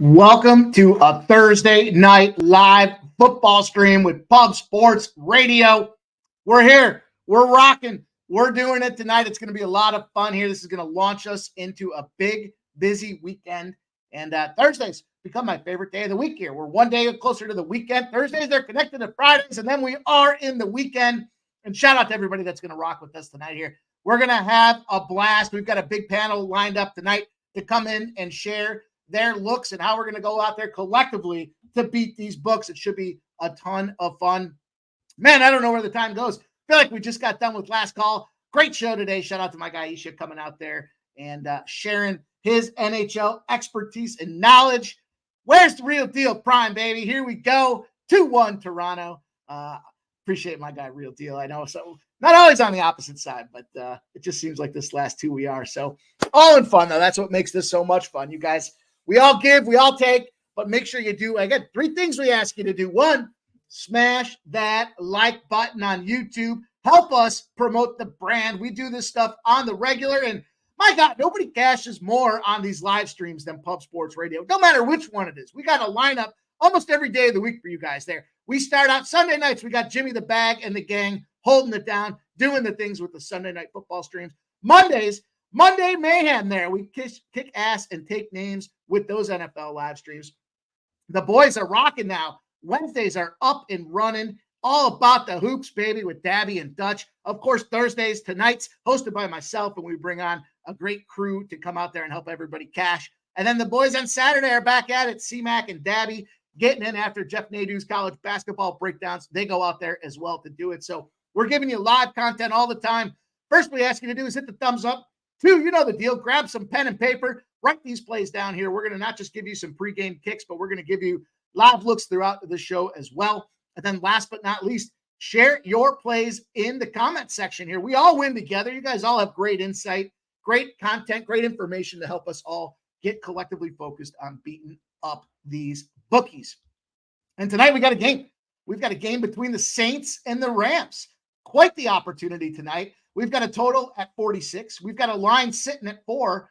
Welcome to a Thursday night live football stream with Pub Sports Radio. We're here. We're rocking. We're doing it tonight. It's going to be a lot of fun here. This is going to launch us into a big, busy weekend. And Thursdays become my favorite day of the week here. We're one day closer to the weekend. Thursdays, they're connected to Fridays, and then we are in the weekend. And shout out to everybody that's going to rock with us tonight here. We're going to have a blast. We've got a big panel lined up tonight to come in and share their looks and how we're going to go out there collectively to beat these books. It should be a ton of fun. Man, I don't know where the time goes. I feel like we just got done with last call. Great show today. Shout out to my guy Isha coming out there and sharing his NHL expertise and knowledge. Where's the real deal, Prime, baby? Here we go. 2-1 Toronto. Appreciate my guy, Real Deal. I know, so not always on the opposite side, but it just seems like this last two we are. So all in fun, though. That's what makes this so much fun. You guys, we all give, we all take, but make sure you do. I got three things we ask you to do. One, smash that like button on YouTube. Help us promote the brand. We do this stuff on the regular, and my God, nobody cashes more on these live streams than Pub Sports Radio. No matter which one it is. We got a lineup almost every day of the week for you guys there. We start out Sunday nights. We got Jimmy the Bag and the gang holding it down, doing the things with the Sunday night football streams. Monday Mayhem there. We kick ass and take names with those NFL live streams. The boys are rocking now. Wednesdays are up and running. All about the hoops, baby, with Dabby and Dutch. Of course, Thursdays, tonight's hosted by myself, and we bring on a great crew to come out there and help everybody cash. And then the boys on Saturday are back at it. C-Mac and Dabby getting in after Jeff Nadeau's college basketball breakdowns. They go out there as well to do it. So we're giving you live content all the time. First, we ask you to do is hit the thumbs up. Two, you know the deal. Grab some pen and paper. Write these plays down here. We're going to not just give you some pregame kicks, but we're going to give you live looks throughout the show as well. And then last but not least, share your plays in the comment section here. We all win together. You guys all have great insight, great content, great information to help us all get collectively focused on beating up these bookies. And tonight we got a game. We've got a game between the Saints and the Rams. Quite the opportunity tonight. We've got a total at 46. We've got a line sitting at 4.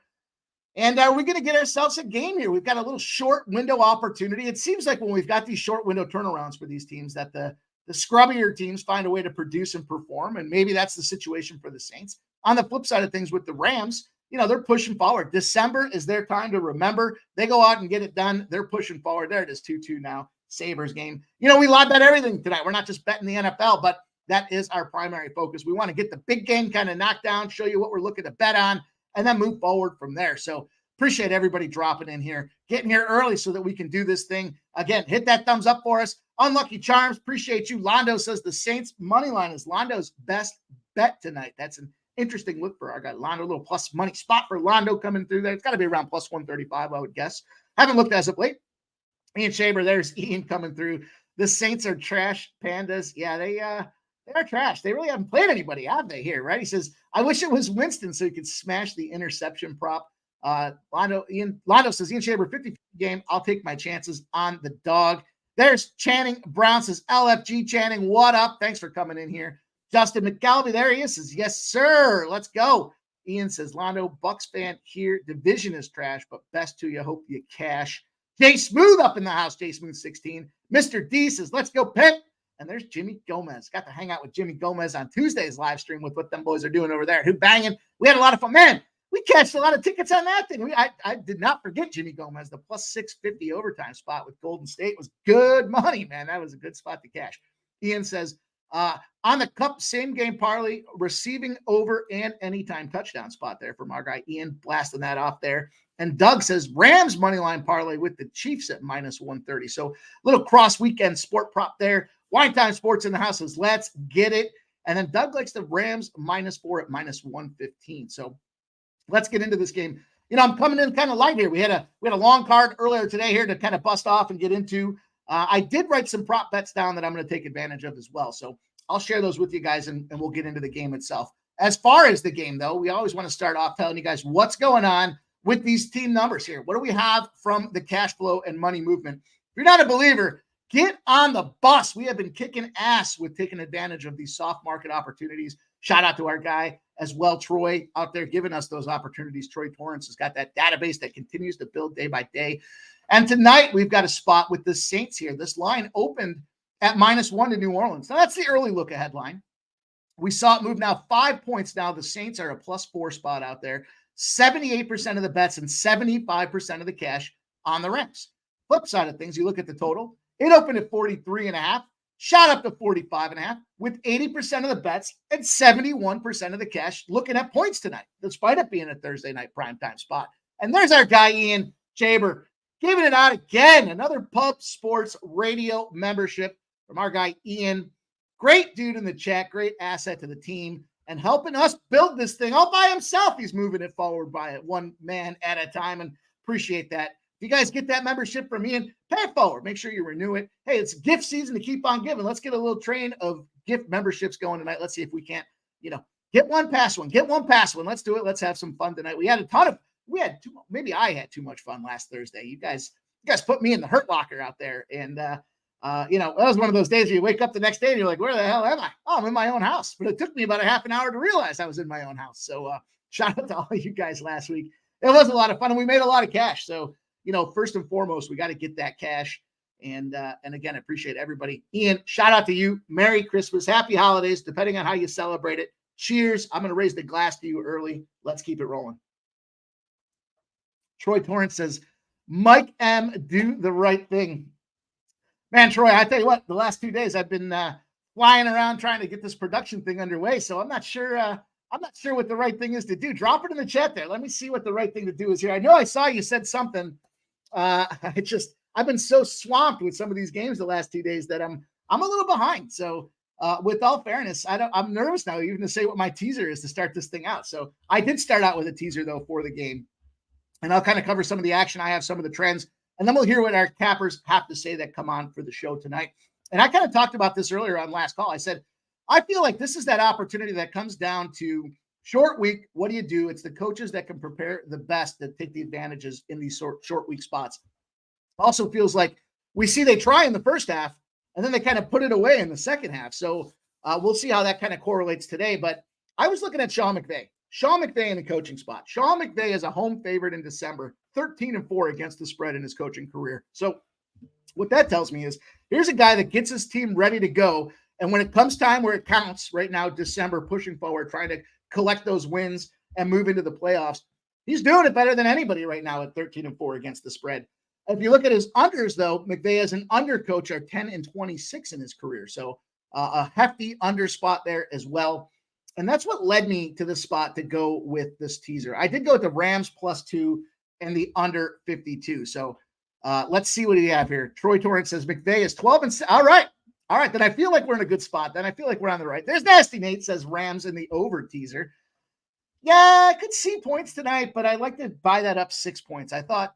And are we going to get ourselves a game here? We've got a little short window opportunity. It seems like when we've got these short window turnarounds for these teams that the scrubbier teams find a way to produce and perform, and maybe that's the situation for the Saints. On the flip side of things with the Rams, they're pushing forward. December is their time to remember. They go out and get it done. They're pushing forward. There it is, 2-2 now. Sabres game. We live bet everything tonight. We're not just betting the NFL, but that is our primary focus. We want to get the big game kind of knocked down, show you what we're looking to bet on, and then move forward from there. So appreciate everybody dropping in here, getting here early so that we can do this thing. Again, hit that thumbs up for us. Unlucky Charms, appreciate you. Londo says the Saints money line is Londo's best bet tonight. That's an interesting look for our guy Londo. A little plus money spot for Londo coming through there. It's got to be around plus 135, I would guess. Haven't looked as of late. Ian Shaber, there's Ian coming through. The Saints are trash pandas. Yeah, they're trash. They really haven't played anybody, have they, here, right? He says, I wish it was Winston so he could smash the interception prop. Londo says, Ian Shaber, 50 game. I'll take my chances on the dog. There's Channing Brown says, LFG Channing, what up? Thanks for coming in here. Justin McGalvey, there he is, says, yes, sir. Let's go. Ian says, Londo, Bucks fan here. Division is trash, but best to you. Hope you cash. Jay Smooth up in the house. Jay Smooth 16. Mr. D says, let's go Pitt. And there's Jimmy Gomez. Got to hang out with Jimmy Gomez on Tuesday's live stream with what them boys are doing over there. Who banging? We had a lot of fun. Man, we cashed a lot of tickets on that thing. I did not forget Jimmy Gomez. The plus 650 overtime spot with Golden State was good money, man. That was a good spot to cash. Ian says, on the Cup, same game parlay, receiving over and anytime touchdown spot there from our guy Ian, blasting that off there. And Doug says, Rams moneyline parlay with the Chiefs at minus 130. So little cross weekend sport prop there. Wine Time Sports in the house says, let's get it. And then Doug likes the Rams -4 at minus 115. So let's get into this game. I'm coming in kind of light here. We had a long card earlier today here to kind of bust off and get into. I did write some prop bets down that I'm going to take advantage of as well. So I'll share those with you guys and we'll get into the game itself. As far as the game, though, we always want to start off telling you guys what's going on with these team numbers here. What do we have from the cash flow and money movement? If you're not a believer, get on the bus. We have been kicking ass with taking advantage of these soft market opportunities. Shout out to our guy as well, Troy, out there giving us those opportunities. Troy Torrance has got that database that continues to build day by day. And tonight we've got a spot with the Saints here. This line opened at -1 to New Orleans. Now that's the early look ahead line. We saw it move now 5 points. Now the Saints are a +4 spot out there. 78% of the bets and 75% of the cash on the Rams. Flip side of things, you look at the total. It opened at 43.5, shot up to 45.5 with 80% of the bets and 71% of the cash looking at points tonight, despite it being a Thursday night primetime spot. And there's our guy, Ian Chaber, giving it out again. Another Pub Sports Radio membership from our guy, Ian. Great dude in the chat, great asset to the team and helping us build this thing all by himself. He's moving it forward by it one man at a time, and appreciate that. If you guys get that membership from Ian, pay it forward. Make sure you renew it. Hey, it's gift season to keep on giving. Let's get a little train of gift memberships going tonight. Let's see if we can't, get one pass one. Get one pass one. Let's do it. Let's have some fun tonight. We had maybe I had too much fun last Thursday. You guys put me in the hurt locker out there. And, that was one of those days where you wake up the next day and you're like, where the hell am I? Oh, I'm in my own house. But it took me about a half an hour to realize I was in my own house. So shout out to all of you guys last week. It was a lot of fun and we made a lot of cash. So, first and foremost, we got to get that cash. And again, I appreciate everybody. Ian, shout out to you. Merry Christmas. Happy holidays, depending on how you celebrate it. Cheers. I'm going to raise the glass to you early. Let's keep it rolling. Troy Torrance says, Mike M, do the right thing. Man, Troy, I tell you what, the last 2 days I've been flying around trying to get this production thing underway. So I'm not sure what the right thing is to do. Drop it in the chat there. Let me see what the right thing to do is here. I know I saw you said something. I've been so swamped with some of these games the last 2 days that I'm a little behind. So with all fairness, I'm nervous now even to say what my teaser is to start this thing out. So I did start out with a teaser though for the game, and I'll kind of cover some of the action. I have some of the trends. And then we'll hear what our cappers have to say that come on for the show tonight. And I kind of talked about this earlier on last call. I said, I feel like this is that opportunity that comes down to short week. What do you do? It's the coaches that can prepare the best that take the advantages in these short week spots. Also feels like we see they try in the first half and then they kind of put it away in the second half. So we'll see how that kind of correlates today. But I was looking at Sean McVay in the coaching spot. Sean McVay is a home favorite in December, 13-4 against the spread in his coaching career. So what that tells me is here's a guy that gets his team ready to go. And when it comes time where it counts right now, December, pushing forward, trying to collect those wins and move into the playoffs, he's doing it better than anybody right now at 13-4 against the spread. If you look at his unders, though, McVay as an under coach are 10-26 in his career. So a hefty under spot there as well. And that's what led me to this spot to go with this teaser. I did go with the Rams +2 and the under 52. So let's see what we have here. Troy Torrance says McVay is 12-6. All right. Then I feel like we're in a good spot. Then I feel like we're on the right. There's Nasty Nate says Rams in the over teaser. Yeah, I could see points tonight, but I like to buy that up 6 points. I thought,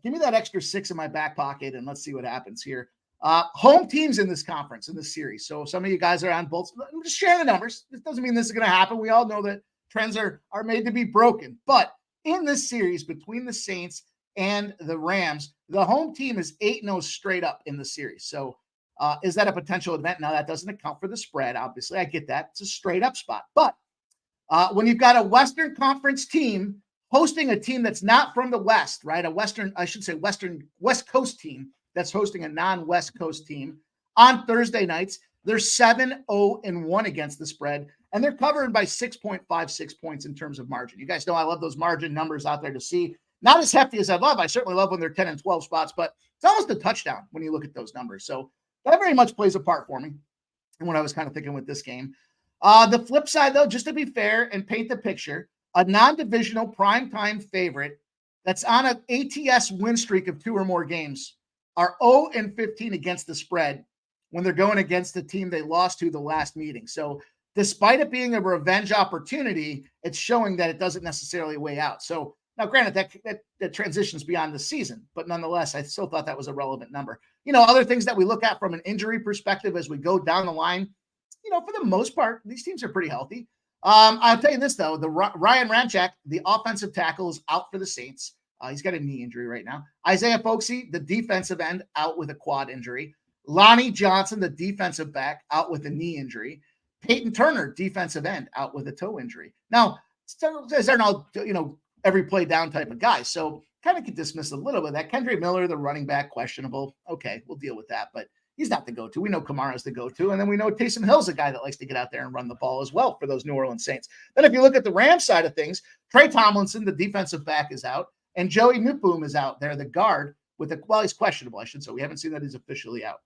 give me that extra 6 in my back pocket and let's see what happens here. Home teams in this conference, in this series. So some of you guys are on both. I'm just sharing the numbers. This doesn't mean this is going to happen. We all know that trends are made to be broken. But in this series between the Saints and the Rams, the home team is 8-0 straight up in the series. So is that a potential event? Now, that doesn't account for the spread. Obviously, I get that. It's a straight up spot. But when you've got a Western Conference team hosting a team that's not from the West, right? Western West Coast team that's hosting a non-West Coast team on Thursday nights. They're 7-0-1 against the spread, and they're covered by 6.56 points in terms of margin. You guys know I love those margin numbers out there to see. Not as hefty as I love. I certainly love when they're 10 and 12 spots, but it's almost a touchdown when you look at those numbers. So that very much plays a part for me and what I was kind of thinking with this game. The flip side, though, just to be fair and paint the picture, a non-divisional primetime favorite that's on an ATS win streak of 2 or more games are 0-15 against the spread when they're going against the team they lost to the last meeting. So despite it being a revenge opportunity, it's showing that it doesn't necessarily weigh out. So now, granted, that transitions beyond the season, but nonetheless, I still thought that was a relevant number. Other things that we look at from an injury perspective as we go down the line, for the most part, these teams are pretty healthy. I'll tell you this, though. Ryan Ramczyk, the offensive tackle, is out for the Saints. He's got a knee injury right now. Isaiah Folksy, the defensive end, out with a quad injury. Lonnie Johnson, the defensive back, out with a knee injury. Peyton Turner, defensive end, out with a toe injury. Now, these are not, every play down type of guys. So kind of could dismiss a little bit of that. Kendre Miller, the running back, questionable. Okay, we'll deal with that. But he's not the go-to. We know Kamara's the go-to. And then we know Taysom Hill's a guy that likes to get out there and run the ball as well for those New Orleans Saints. Then if you look at the Rams side of things, Trey Tomlinson, the defensive back, is out. And Joey Newboom is out there, the guard, he's questionable, I should say. We haven't seen that he's officially out.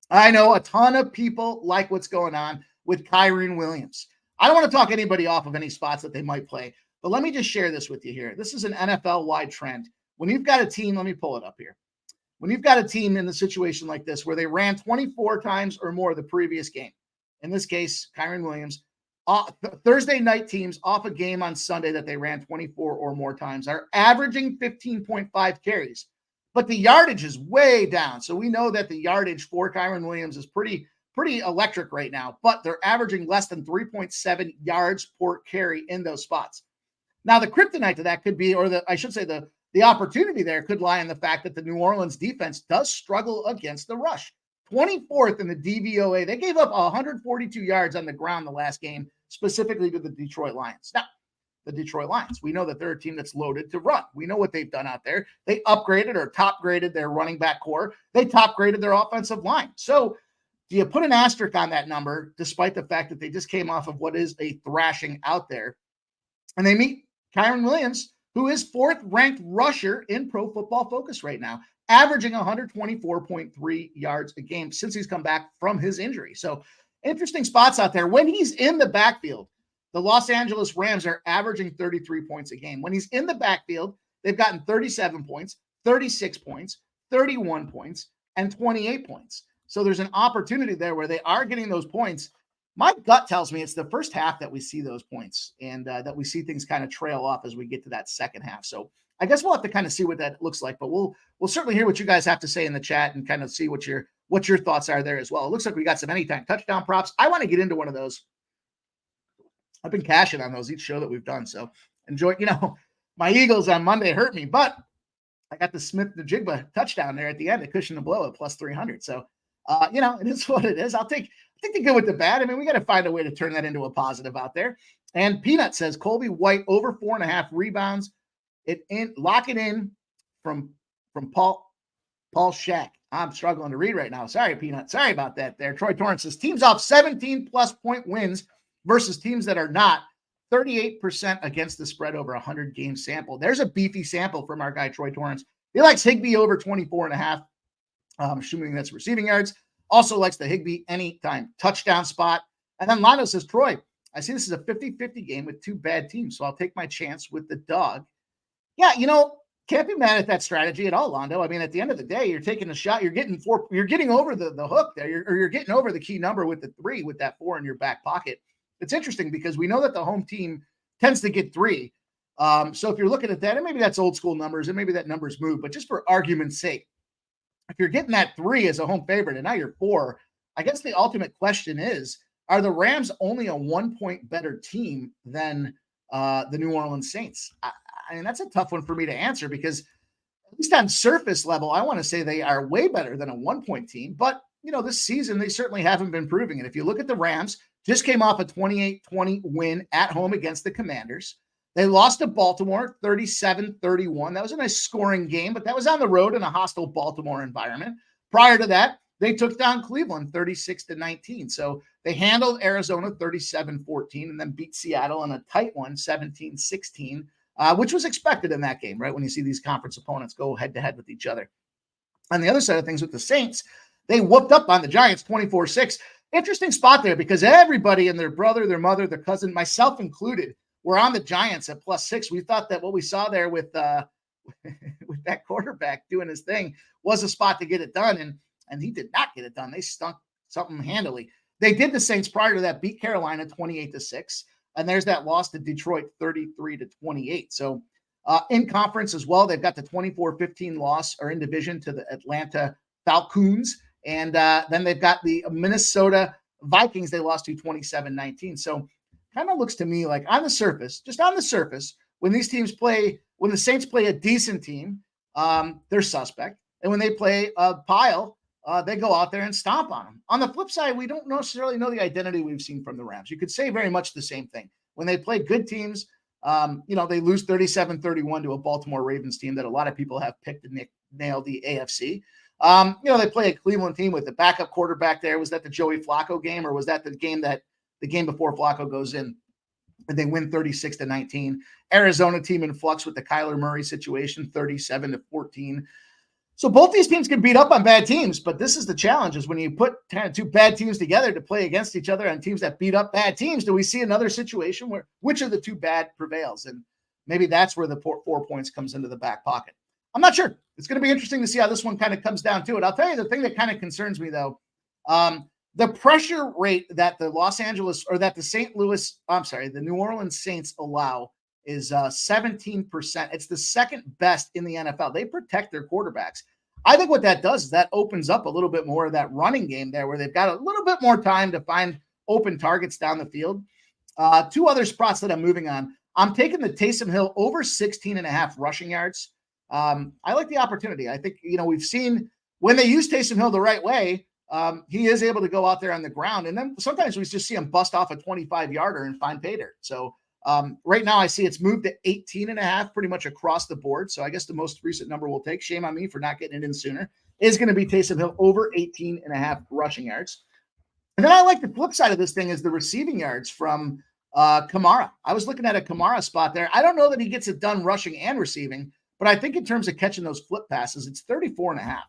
I know a ton of people like what's going on with Kyren Williams. I don't want to talk anybody off of any spots that they might play, but let me just share this with you here. This is an NFL-wide trend. When you've got a team, let me pull it up here. When you've got a team in a situation like this where they ran 24 times or more the previous game, in this case, Kyren Williams, Thursday night teams off a game on Sunday that they ran 24 or more times are averaging 15.5 carries. But the yardage is way down. So we know that the yardage for Kyren Williams is pretty electric right now, but they're averaging less than 3.7 yards per carry in those spots. Now, the kryptonite to that could be, or the opportunity there could lie in the fact that the New Orleans defense does struggle against the rush. 24th in the DVOA. They gave up 142 yards on the ground the last game, specifically to the Detroit Lions. Now, the Detroit Lions, we know that they're a team that's loaded to run. We know what they've done out there. They upgraded or top-graded their running back core. They top-graded their offensive line. So do you put an asterisk on that number, despite the fact that they just came off of what is a thrashing out there? And they meet Kyren Williams, who is fourth-ranked rusher in Pro Football Focus right now, averaging 124.3 yards a game since he's come back from his injury. So interesting spots out there. When he's in the backfield, the Los Angeles Rams are averaging 33 points a game. When he's in the backfield, they've gotten 37 points, 36 points, 31 points, and 28 points. So there's an opportunity there where they are getting those points. My gut tells me it's the first half that we see those points and that we see things kind of trail off as we get to that second half. So I guess we'll have to kind of see what that looks like, but we'll certainly hear what you guys have to say in the chat and kind of see what your thoughts are there as well. It looks like we got some anytime touchdown props. I want to get into one of those. I've been cashing on those each show that we've done. So enjoy, my Eagles on Monday hurt me, but I got the Smith-Njigba touchdown there at the end to cushion the blow at plus 300. So, it is what it is. I think the good with the bad. I mean, we got to find a way to turn that into a positive out there. And Peanut says Colby White over 4.5 rebounds. Lock it in from Paul Shack. I'm struggling to read right now. Sorry, Peanut. Sorry about that there. Troy Torrance says teams off 17+ point wins versus teams that are not. 38% against the spread over 100 game sample. There's a beefy sample from our guy, Troy Torrance. He likes Higbee over 24.5. Assuming that's receiving yards. Also likes the Higbee anytime touchdown spot. And then Lando says, Troy, I see this is a 50-50 game with two bad teams, so I'll take my chance with the dog. Yeah, can't be mad at that strategy at all, Londo. I mean, at the end of the day, you're taking a shot. You're getting over the hook there. You're getting over the key number with the 3 with that 4 in your back pocket. It's interesting because we know that the home team tends to get 3. So if you're looking at that, and maybe that's old school numbers, and maybe that number's moved, but just for argument's sake, if you're getting that 3 as a home favorite and now you're 4, I guess the ultimate question is, are the Rams only a 1 point better team than the New Orleans Saints? I mean, that's a tough one for me to answer because at least on surface level, I want to say they are way better than a 1 point team. But, this season, they certainly haven't been proving it. If you look at the Rams, just came off a 28-20 win at home against the Commanders. They lost to Baltimore 37-31. That was a nice scoring game, but that was on the road in a hostile Baltimore environment. Prior to that, they took down Cleveland 36-19. So they handled Arizona 37-14 and then beat Seattle in a tight one, 17-16, which was expected in that game, right? When you see these conference opponents go head-to-head with each other. On the other side of things with the Saints, they whooped up on the Giants 24-6. Interesting spot there because everybody and their brother, their mother, their cousin, myself included, were on the Giants at +6. We thought that what we saw there with that quarterback doing his thing was a spot to get it done, and he did not get it done. They stunk something handily. They did the Saints prior to that, beat Carolina 28-6, and there's that loss to Detroit 33-28. So in conference as well, they've got the 24-15 loss or in division to the Atlanta Falcons, and then they've got the Minnesota Vikings. They lost to 27-19. So kind of looks to me like just on the surface, when these teams play, when the Saints play a decent team, they're suspect. And when they play a pile they go out there and stomp on them. On the flip side, we don't necessarily know the identity we've seen from the Rams. You could say very much the same thing. When they play good teams, they lose 37-31 to a Baltimore Ravens team that a lot of people have picked to nail the AFC. They play a Cleveland team with the backup quarterback there. Was that the Joey Flacco game, or was that the game before Flacco goes in and they win 36-19? Arizona team in flux with the Kyler Murray situation, 37-14. So both these teams can beat up on bad teams, but this is the challenge: is when you put kind of two bad teams together to play against each other on teams that beat up bad teams, do we see another situation where which of the two bad prevails? And maybe that's where the 4 points comes into the back pocket. I'm not sure. It's going to be interesting to see how this one kind of comes down to it. I'll tell you the thing that kind of concerns me, though, the pressure rate that the the New Orleans Saints allow is 17%. It's the second best in the NFL. They protect their quarterbacks. I think what that does is that opens up a little bit more of that running game there, where they've got a little bit more time to find open targets down the field. Two other spots that I'm moving on. I'm taking the Taysom Hill over 16.5 rushing yards. I like the opportunity. I think, we've seen when they use Taysom Hill the right way, he is able to go out there on the ground. And then sometimes we just see him bust off a 25-yarder and find pay dirt. So right now I see it's moved to 18.5 pretty much across the board. So I guess the most recent number we'll take, shame on me for not getting it in sooner, is going to be Taysom Hill over 18.5 rushing yards. And then I like the flip side of this thing is the receiving yards from Kamara. I was looking at a Kamara spot there. I don't know that he gets it done rushing and receiving, but I think in terms of catching those flip passes, it's 34.5.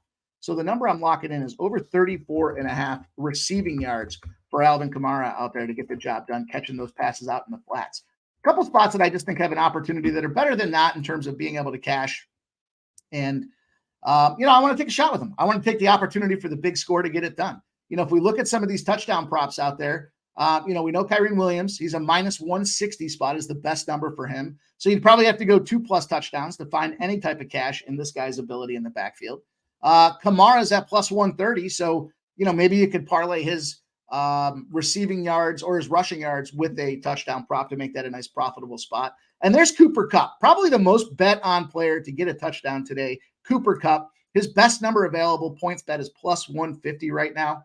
So the number I'm locking in is over 34.5 receiving yards for Alvin Kamara out there to get the job done, catching those passes out in the flats. A couple spots that I just think have an opportunity that are better than not in terms of being able to cash. And, I want to take a shot with them. I want to take the opportunity for the big score to get it done. If we look at some of these touchdown props out there, we know Kyren Williams, he's a minus 160 spot is the best number for him. So you'd probably have to go 2+ touchdowns to find any type of cash in this guy's ability in the backfield. Kamara's at plus 130. So, maybe you could parlay his receiving yards or his rushing yards with a touchdown prop to make that a nice profitable spot. And there's Cooper Kupp, probably the most bet on player to get a touchdown today. Cooper Kupp, his best number available points bet is plus 150 right now.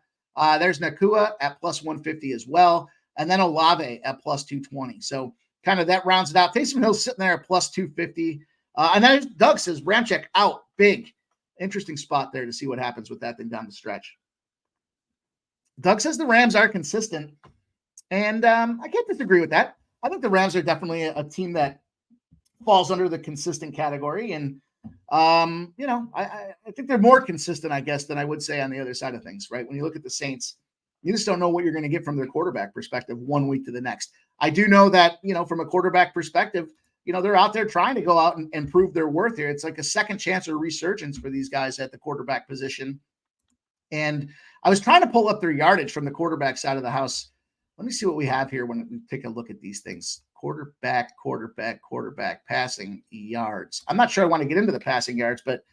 There's Nakua at plus 150 as well. And then Olave at plus 220. So kind of that rounds it out. Taysom Hill's sitting there at plus 250. And then Doug says Ramczyk out big. Interesting spot there to see what happens with that thing down the stretch. Doug says the Rams are consistent. And I can't disagree with that. I think the Rams are definitely a team that falls under the consistent category. And, I think they're more consistent, I guess, than I would say on the other side of things, right? When you look at the Saints, you just don't know what you're going to get from their quarterback perspective 1 week to the next. I do know that, from a quarterback perspective, they're out there trying to go out and prove their worth here. It's like a second chance or resurgence for these guys at the quarterback position. And I was trying to pull up their yardage from the quarterback side of the house. Let me see what we have here when we take a look at these things. Quarterback, passing yards. I'm not sure I want to get into the passing yards, but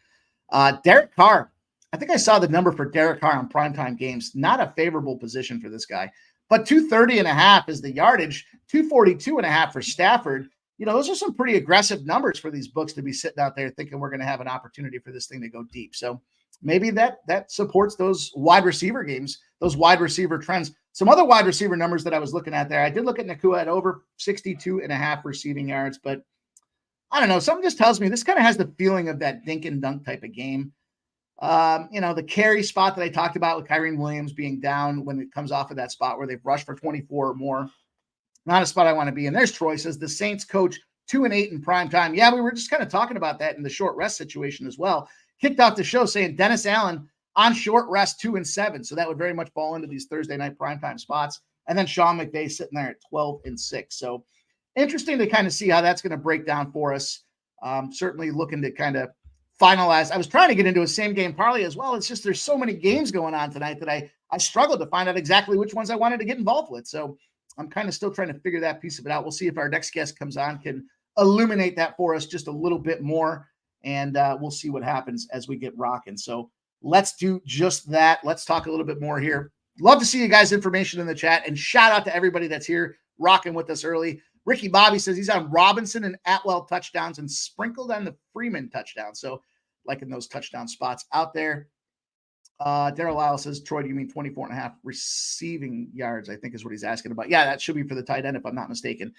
Derek Carr, I think I saw the number for Derek Carr on primetime games. Not a favorable position for this guy, but 230.5 is the yardage, 242.5 for Stafford. Those are some pretty aggressive numbers for these books to be sitting out there thinking we're going to have an opportunity for this thing to go deep. So maybe that supports those wide receiver games, those wide receiver trends. Some other wide receiver numbers that I was looking at there. I did look at Nakua at over 62.5 receiving yards, but I don't know. Something just tells me this kind of has the feeling of that dink and dunk type of game. The carry spot that I talked about with Kyren Williams being down when it comes off of that spot where they've rushed for 24 or more. Not a spot I want to be in. There's Troy says the Saints coach 2-8 in prime time. Yeah, we were just kind of talking about that in the short rest situation as well. Kicked off the show saying Dennis Allen on short rest 2-7. So that would very much fall into these Thursday night primetime spots. And then Sean McVay sitting there at 12-6. So interesting to kind of see how that's going to break down for us. Certainly looking to kind of finalize. I was trying to get into a same game parlay as well. It's just there's so many games going on tonight that I struggled to find out exactly which ones I wanted to get involved with. So I'm kind of still trying to figure that piece of it out. We'll see if our next guest comes on, can illuminate that for us just a little bit more. And we'll see what happens as we get rocking. So let's do just that. Let's talk a little bit more here. Love to see you guys' information in the chat, and shout out to everybody that's here rocking with us early. Ricky Bobby says he's on Robinson and Atwell touchdowns and sprinkled on the Freeman touchdown. So liking those touchdown spots out there. Daryl Lyle says, Troy, do you mean 24.5 receiving yards? I think is what he's asking about. Yeah, that should be for the tight end, if I'm not mistaken,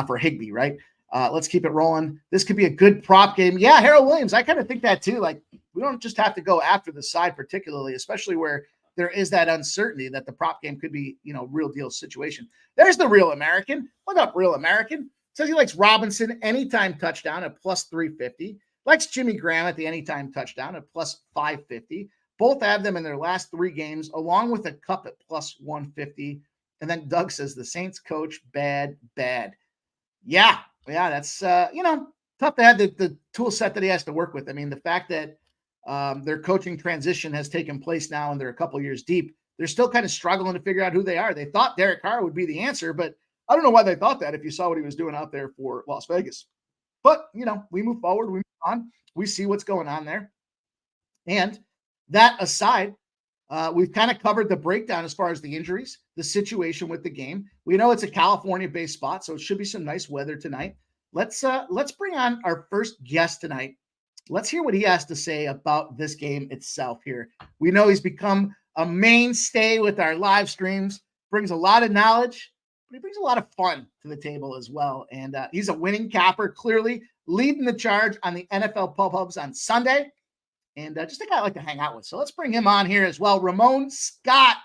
for Higbee, right? Let's keep it rolling. This could be a good prop game. Yeah, Harold Williams. I kind of think that too. Like, we don't just have to go after the side particularly, especially where there is that uncertainty that the prop game could be, real deal situation. There's the Real American. Look up Real American. Says he likes Robinson anytime touchdown at plus 350. Likes Jimmy Graham at the anytime touchdown at plus 550. Both have them in their last 3 games, along with a cup at plus 150. And then Doug says the Saints coach bad. Yeah, that's tough to have the tool set that he has to work with. I mean, the fact that their coaching transition has taken place now and they're a couple years deep, they're still kind of struggling to figure out who they are. They thought Derek Carr would be the answer, but I don't know why they thought that if you saw what he was doing out there for Las Vegas. But, we move forward, we move on, we see what's going on there. And that aside, we've kind of covered the breakdown as far as the injuries, the situation with the game. We know it's a California-based spot, so it should be some nice weather tonight. Let's bring on our first guest tonight. Let's hear what he has to say about this game itself here. We know he's become a mainstay with our live streams, brings a lot of knowledge, but he brings a lot of fun to the table as well. And he's a winning capper, clearly leading the charge on the NFL Pub Hubs on Sunday. And just a guy I like to hang out with. So let's bring him on here as well. Ramon Scott.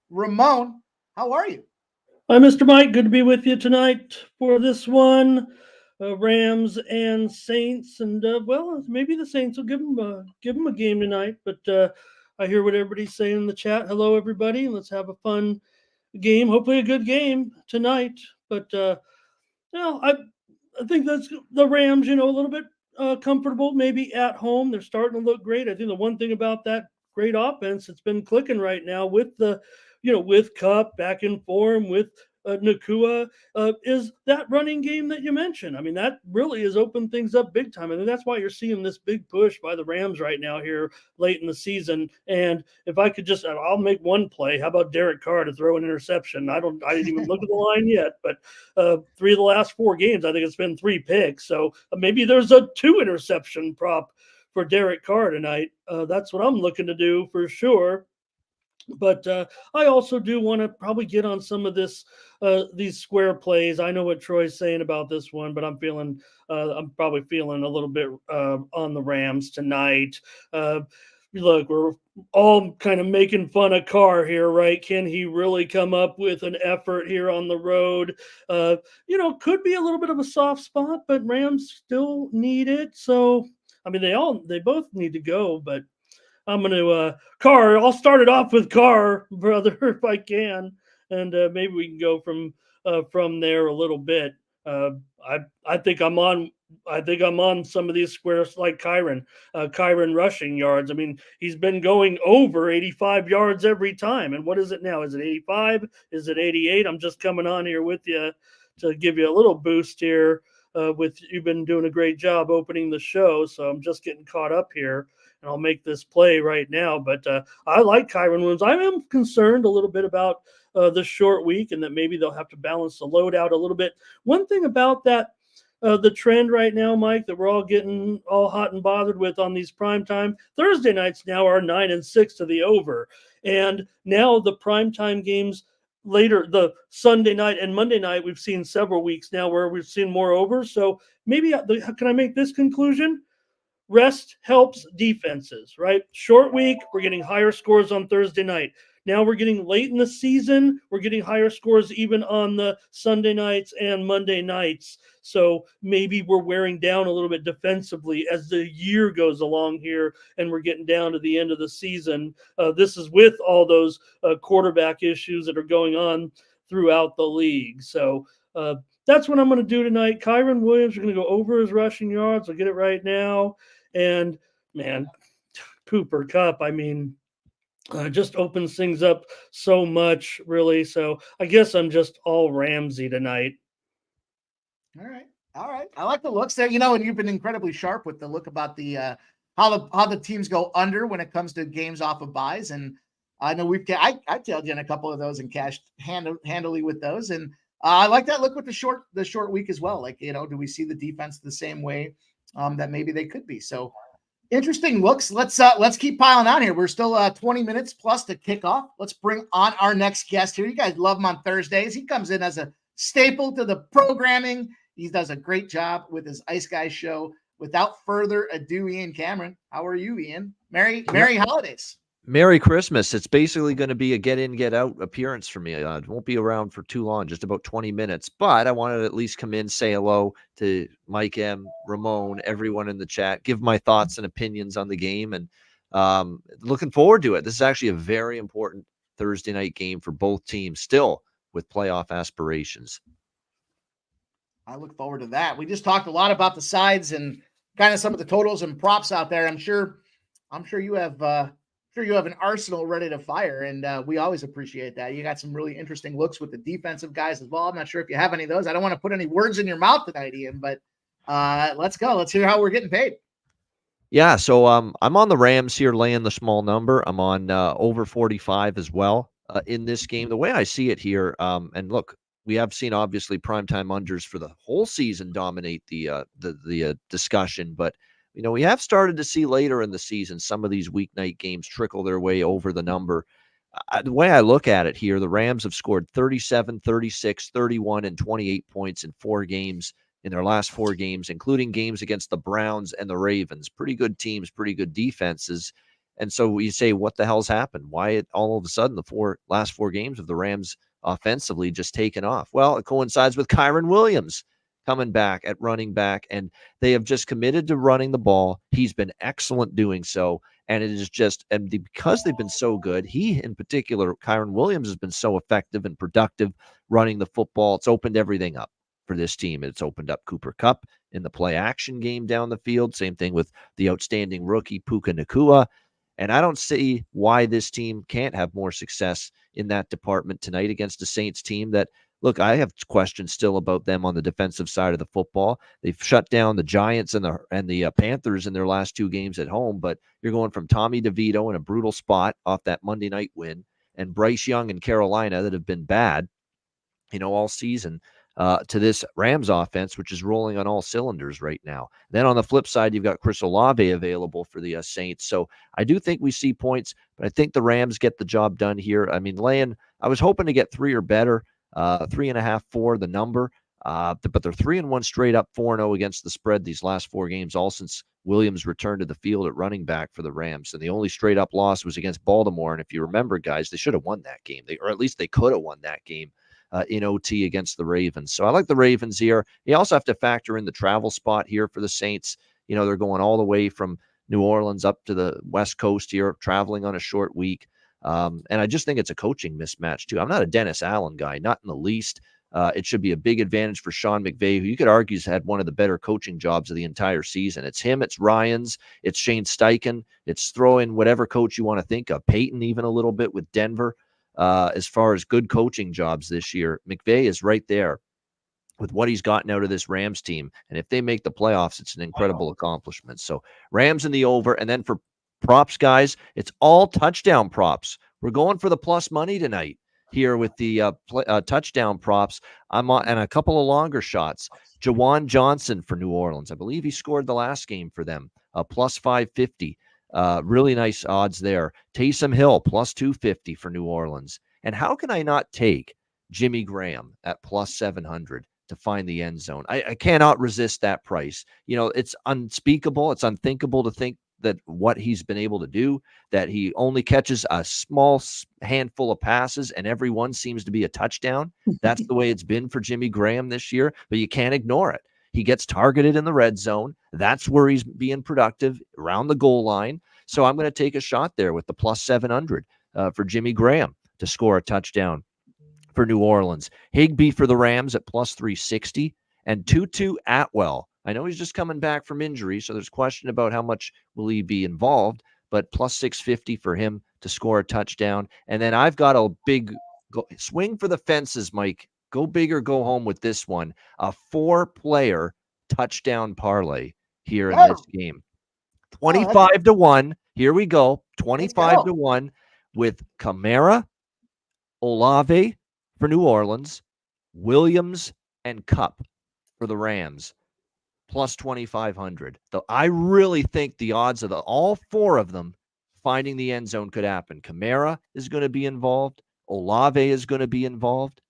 Ramon, how are you? Hi, Mr. Mike. Good to be with you tonight for this one. Rams and Saints, and maybe the Saints will give them a game tonight. But I hear what everybody's saying in the chat. Hello, everybody. Let's have a fun game. Hopefully, a good game tonight. But I think that's the Rams. a little bit comfortable, maybe at home. They're starting to look great. I think the one thing about that great offense that's been clicking right now with with Kupp back in form, with Nakua, is that running game that you mentioned. I mean, that really has opened things up big time. I think that's why you're seeing this big push by the Rams right now here late in the season. And if I could I'll make one play. How about Derek Carr to throw an interception? I didn't even look at the line yet, but 3 of the last 4 games, I think it's been 3 picks. So maybe there's a 2 interception prop for Derek Carr tonight. That's what I'm looking to do for sure. But I also do want to probably get on some of these square plays. I know what Troy's saying about this one, but I'm probably feeling a little bit on the Rams tonight. Look, we're all kind of making fun of Carr here, right? Can he really come up with an effort here on the road? Could be a little bit of a soft spot, but Rams still need it. So, I mean, they both need to go, but I'm going to Carr. I'll start it off with Carr, brother, if I can, and maybe we can go from there a little bit. I think I'm on some of these squares like Kyren rushing yards. I mean, he's been going over 85 yards every time. And what is it now? Is it 85? Is it 88? I'm just coming on here with you to give you a little boost here. You've been doing a great job opening the show, so I'm just getting caught up here. And I'll make this play right now. But I like Kyren Williams. I am concerned a little bit about the short week and that maybe they'll have to balance the load out a little bit. One thing about that, the trend right now, Mike, that we're all getting all hot and bothered with on these primetime Thursday nights now are 9 and 6 to the over. And now the primetime games later, the Sunday night and Monday night, we've seen several weeks now where we've seen more overs. So maybe, can I make this conclusion? Rest helps defenses, right? Short week, we're getting higher scores on Thursday night. Now we're getting late in the season. We're getting higher scores even on the Sunday nights and Monday nights. So maybe we're wearing down a little bit defensively as the year goes along here and we're getting down to the end of the season. This is with all those quarterback issues that are going on throughout the league. So that's what I'm going to do tonight. Kyren Williams, we're going to go over his rushing yards. I'll get it right now. And, man, Cooper Kupp, I mean, just opens things up so much, really. So I guess I'm just all Ramsey tonight. All right. I like the looks there. And you've been incredibly sharp with the look about the how the teams go under when it comes to games off of buys. And I know I tailed you in a couple of those and cashed handily with those. And I like that look with the short week as well. Like, do we see the defense the same way that maybe they could be? So Interesting looks. Let's keep piling on here. We're still 20 minutes plus to kick off. Let's bring on our next guest here. You guys love him on Thursdays. He comes in as a staple to the programming. He does a great job with his Ice Guys show. Without further ado, Ian Cameron, how are you, Ian? Merry holidays. Merry Christmas. It's basically going to be a get in, get out appearance for me. It won't be around for too long, just about 20 minutes. But I wanted to at least come in, say hello to Mike M, Ramon, everyone in the chat, give my thoughts and opinions on the game. And looking forward to it. This is actually a very important Thursday night game for both teams, still with playoff aspirations. I look forward to that. We just talked a lot about the sides and kind of some of the totals and props out there. I'm sure you have an arsenal ready to fire, and we always appreciate that. You got some really interesting looks with the defensive guys as well. I'm not sure if you have any of those. I don't want to put any words in your mouth tonight, Ian, but let's go. Let's hear how we're getting paid. Yeah, so I'm on the Rams here, laying the small number. I'm on over 45 as well in this game. The way I see it here, and look, we have seen obviously primetime unders for the whole season dominate the discussion, but we have started to see later in the season some of these weeknight games trickle their way over the number. The way I look at it here, the Rams have scored 37, 36, 31, and 28 points in 4 games in their last 4 games, including games against the Browns and the Ravens. Pretty good teams, pretty good defenses. And so you say, what the hell's happened? Why all of a sudden the last 4 games of the Rams offensively just taken off? Well, it coincides with Kyren Williams coming back at running back, and they have just committed to running the ball. He's been excellent doing so, and it is just, and because they've been so good, he in particular, Kyren Williams, has been so effective and productive running the football. It's opened everything up for this team. It's opened up Cooper Kupp in the play action game down the field. Same thing with the outstanding rookie Puka Nacua. And I don't see why this team can't have more success in that department tonight against a Saints team that, look, I have questions still about them on the defensive side of the football. They've shut down the Giants and the Panthers in their last 2 games at home, but you're going from Tommy DeVito in a brutal spot off that Monday night win, and Bryce Young in Carolina that have been bad, all season, to this Rams offense, which is rolling on all cylinders right now. Then on the flip side, you've got Chris Olave available for the Saints. So I do think we see points, but I think the Rams get the job done here. I mean, I was hoping to get 3 or better, 3.5, 4, the number. But they're 3-1 straight up, 4-0 against the spread these last 4 games, all since Williams returned to the field at running back for the Rams. And the only straight up loss was against Baltimore. And if you remember, guys, they should have won that game. Or at least they could have won that game in OT against the Ravens. So I like the Ravens here. You also have to factor in the travel spot here for the Saints. They're going all the way from New Orleans up to the West Coast here, traveling on a short week. And I just think it's a coaching mismatch, too. I'm not a Dennis Allen guy, not in the least. It should be a big advantage for Sean McVay, who you could argue has had one of the better coaching jobs of the entire season. It's him, it's Ryans, it's Shane Steichen, it's throw in whatever coach you want to think of, Peyton even a little bit with Denver. As far as good coaching jobs this year, McVay is right there with what he's gotten out of this Rams team. And if they make the playoffs, it's an incredible accomplishment. So Rams in the over. And then for props, guys, it's all touchdown props. We're going for the plus money tonight here with the touchdown props. I'm on, and a couple of longer shots. Jawan Johnson for New Orleans. I believe he scored the last game for them. Plus 550. Really nice odds there. Taysom Hill plus 250 for New Orleans. And how can I not take Jimmy Graham at plus 700 to find the end zone? I cannot resist that price. It's unspeakable. It's unthinkable to think that what he's been able to do, that he only catches a small handful of passes and every one seems to be a touchdown. That's the way it's been for Jimmy Graham this year, but you can't ignore it. He gets targeted in the red zone. That's where he's being productive, around the goal line. So I'm going to take a shot there with the plus 700 for Jimmy Graham to score a touchdown for New Orleans. Higbee for the Rams at plus 360, and Tutu Atwell. I know he's just coming back from injury, so there's question about how much will he be involved, but plus 650 for him to score a touchdown. And then I've got a big swing for the fences, Mike. Go big or go home with this one. A 4-player touchdown parlay here in this game. 25 to 1. Here we go. 25 to 1 with Kamara, Olave for New Orleans, Williams, and Kupp for the Rams. plus 2,500. Though I really think the odds of all four of them finding the end zone could happen. Kamara is going to be involved. Olave is going to be involved.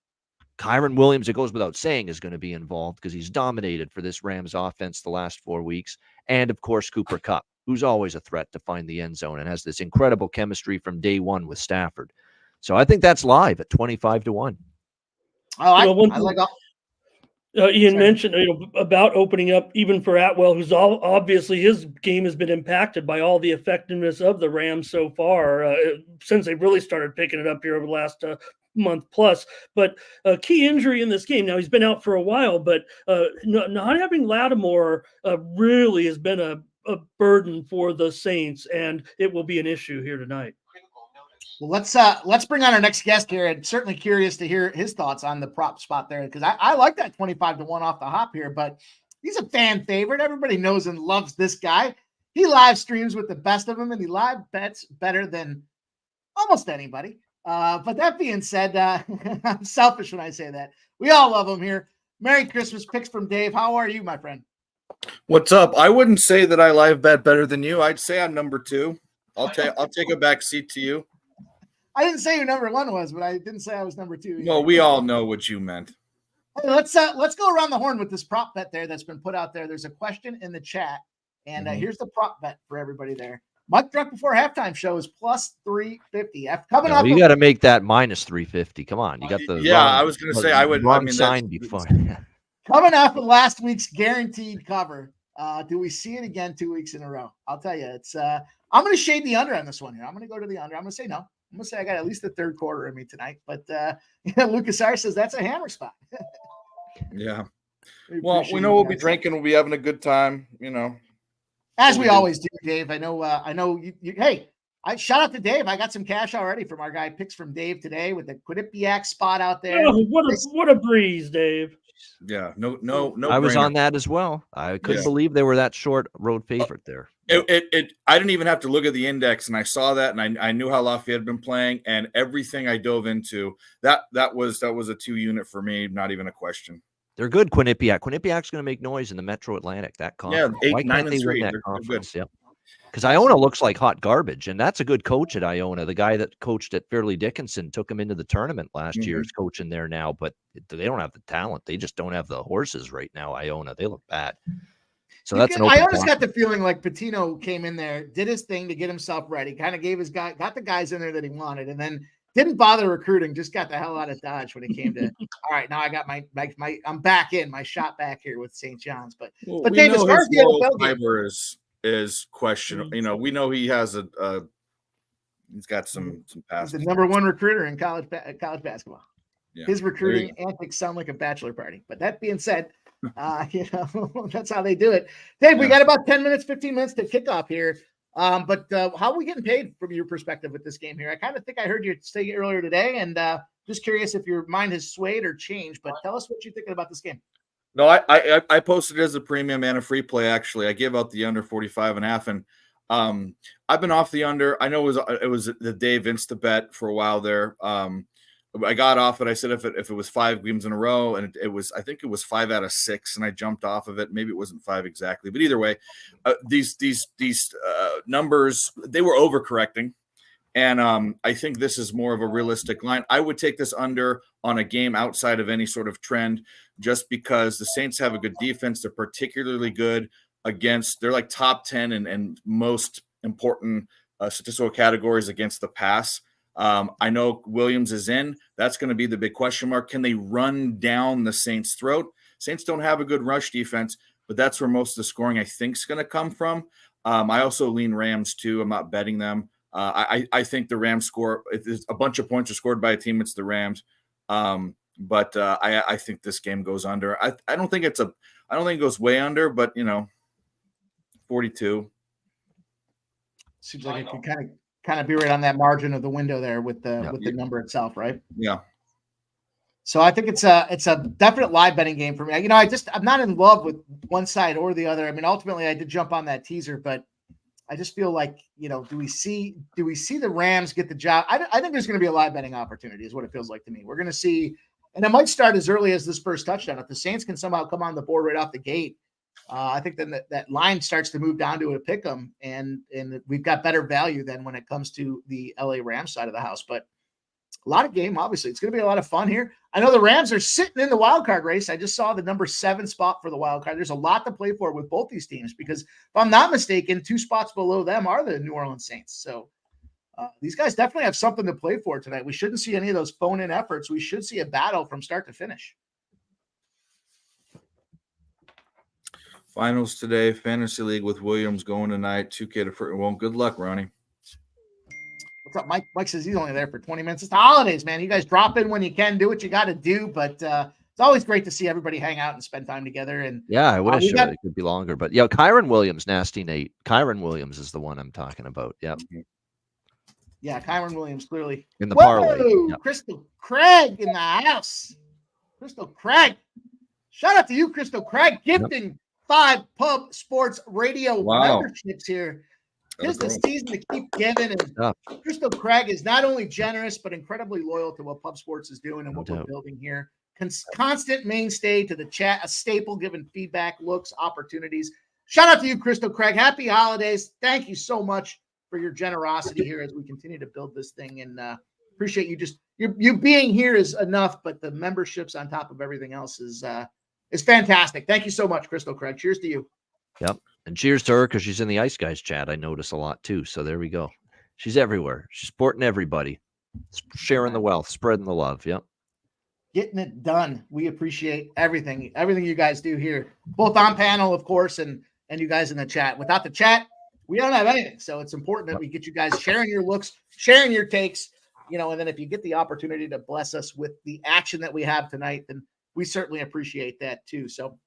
Kyron Williams, it goes without saying, is going to be involved because he's dominated for this Rams offense the last 4 weeks. And, of course, Cooper Kupp, who's always a threat to find the end zone and has this incredible chemistry from day one with Stafford. So I think that's live at 25-1. I like Ian mentioned about opening up even for Atwell, who's obviously his game has been impacted by all the effectiveness of the Rams so far since they really started picking it up here over the last month plus. But a key injury in this game. Now he's been out for a while, but not having Lattimore really has been a burden for the Saints, and it will be an issue here tonight. Well, let's bring on our next guest here, and certainly curious to hear his thoughts on the prop spot there, because I like that 25-1 off the hop here, but he's a fan favorite. Everybody knows and loves this guy. He live streams with the best of them, and he live bets better than almost anybody. But that being said, I'm selfish when I say that. We all love him here. Merry Christmas. Picks from Dave. How are you, my friend? What's up? I wouldn't say that I live bet better than you. I'd say I'm number 2. I'll take a back seat to you. I didn't say who number 1 was, but I didn't say I was number 2 either. No, we all know what you meant. Hey, let's go around the horn with this prop bet there that's been put out there. There's a question in the chat, and here's the prop bet for everybody there. Mike Druck before halftime show is plus 350. Coming up, you got to make that minus 350. Come on, you got the I was going to say I would. Wrong sign before. Coming off of last week's guaranteed cover. Do we see it again 2 weeks in a row? I'll tell you, it's. I'm going to shade the under on this one here. I'm going to go to the under. I'm going to say no. I'm going to say I got at least the third quarter in me tonight. But Lucas R says that's a hammer spot. Yeah. Well, we know we'll be drinking. We'll be having a good time. As we always do, Dave. I know you. Hey, I shout out to Dave. I got some cash already from our guy Picks from Dave today with the Quinnipiac spot out there. Oh, what a breeze, Dave. Yeah, no. I was on that as well. I couldn't believe they were that short road favorite there. I didn't even have to look at the index, and I saw that, and I knew how Lafayette had been playing, and everything I dove into that was a 2-unit for me, not even a question. They're good, Quinnipiac. Quinnipiac's going to make noise in the Metro Atlantic. That conference. Yeah, 8, Why 9, can't and they 3. win that They're conference? good. Yep. Because Iona looks like hot garbage, and that's a good coach at Iona. The guy that coached at Fairleigh Dickinson took him into the tournament last year. Is coaching there now, but they don't have the talent. They just don't have the horses right now. Iona, they look bad. So that's an open I always question. got the feeling like Patino came in there, did his thing to get himself ready, kind of got the guys in there that he wanted, and then didn't bother recruiting, just got the hell out of Dodge when it came to, all right, now I got my I'm back in, my shot back here with St. John's. But Dave, as far as the NFL fiber is questionable. We know he has he's got some past. He's the number 1 recruiter in college basketball. Yeah. His recruiting antics sound like a bachelor party. But that being said, that's how they do it. Dave, we got about 10 minutes, 15 minutes to kick off here. But how are we getting paid from your perspective with this game here? I kind of think I heard you say earlier today, and just curious if your mind has swayed or changed. But tell us what you're thinking about this game. No, I posted it as a premium and a free play. Actually, I gave out the under 45.5, and I've been off the under. I know it was the Dave Insta bet for a while there. I got off it. I said if it was 5 games in a row, and I think it was 5 out of 6, and I jumped off of it. Maybe it wasn't 5 exactly, but either way, these numbers, they were overcorrecting, and I think this is more of a realistic line. I would take this under on a game outside of any sort of trend, just because the Saints have a good defense. They're particularly good against. They're like top 10 and most important statistical categories against the pass. I know Williams is in. That's going to be the big question mark. Can they run down the Saints' throat? Saints don't have a good rush defense, but that's where most of the scoring, I think, is going to come from. I also lean Rams, too. I'm not betting them. I think the Rams score. If a bunch of points are scored by a team, it's the Rams. But I think this game goes under. I don't think it goes way under, but 42. Seems like it could kind of be right on that margin of the window there with the number itself, right? Yeah. So I think it's a definite live betting game for me. I'm not in love with one side or the other. I mean, ultimately I did jump on that teaser, but I just feel like, do we see the Rams get the job? I think there's going to be a live betting opportunity is what it feels like to me. We're going to see, and it might start as early as this first touchdown. If the Saints can somehow come on the board right off the gate I think then that line starts to move down to a pick 'em, and we've got better value than when it comes to the LA Rams side of the house. But a lot of game, obviously. It's going to be a lot of fun here. I know the Rams are sitting in the wild card race. I just saw the number 7 spot for the wild card. There's a lot to play for with both these teams because, if I'm not mistaken, 2 spots below them are the New Orleans Saints. So these guys definitely have something to play for tonight. We shouldn't see any of those phone-in efforts. We should see a battle from start to finish. Finals today, Fantasy League with Williams going tonight. 2K to free. Well, good luck, Ronnie. What's up, Mike? Mike says he's only there for 20 minutes. It's the holidays, man. You guys drop in when you can, do what you got to do. But it's always great to see everybody hang out and spend time together. And yeah, I wish it could be longer. But yeah, Kyron Williams, Nasty Nate. Kyron Williams is the one I'm talking about. Yep. Yeah, Kyron Williams clearly in the parlay. Yep. Crystal Craig in the house. Crystal Craig. Shout out to you, Crystal Craig, gifting 5 Pub Sports Radio memberships here. Here's the season to keep giving. And Crystal Craig is not only generous, but incredibly loyal to what Pub Sports is doing and what we're building here. Constant mainstay to the chat, a staple, giving feedback, looks, opportunities. Shout out to you, Crystal Craig. Happy holidays. Thank you so much for your generosity here as we continue to build this thing. And appreciate you you being here is enough, but the memberships on top of everything else is fantastic. Thank you so much, Crystal Craig. Cheers to you. Yep. And cheers to her because she's in the Ice Guys chat. I notice a lot too. So there we go. She's everywhere. She's supporting everybody, sharing the wealth, spreading the love. Yep. Getting it done. We appreciate everything you guys do here, both on panel, of course, and you guys in the chat. Without the chat, we don't have anything. So it's important that we get you guys sharing your looks, sharing your takes, and then if you get the opportunity to bless us with the action that we have tonight, then we certainly appreciate that too. So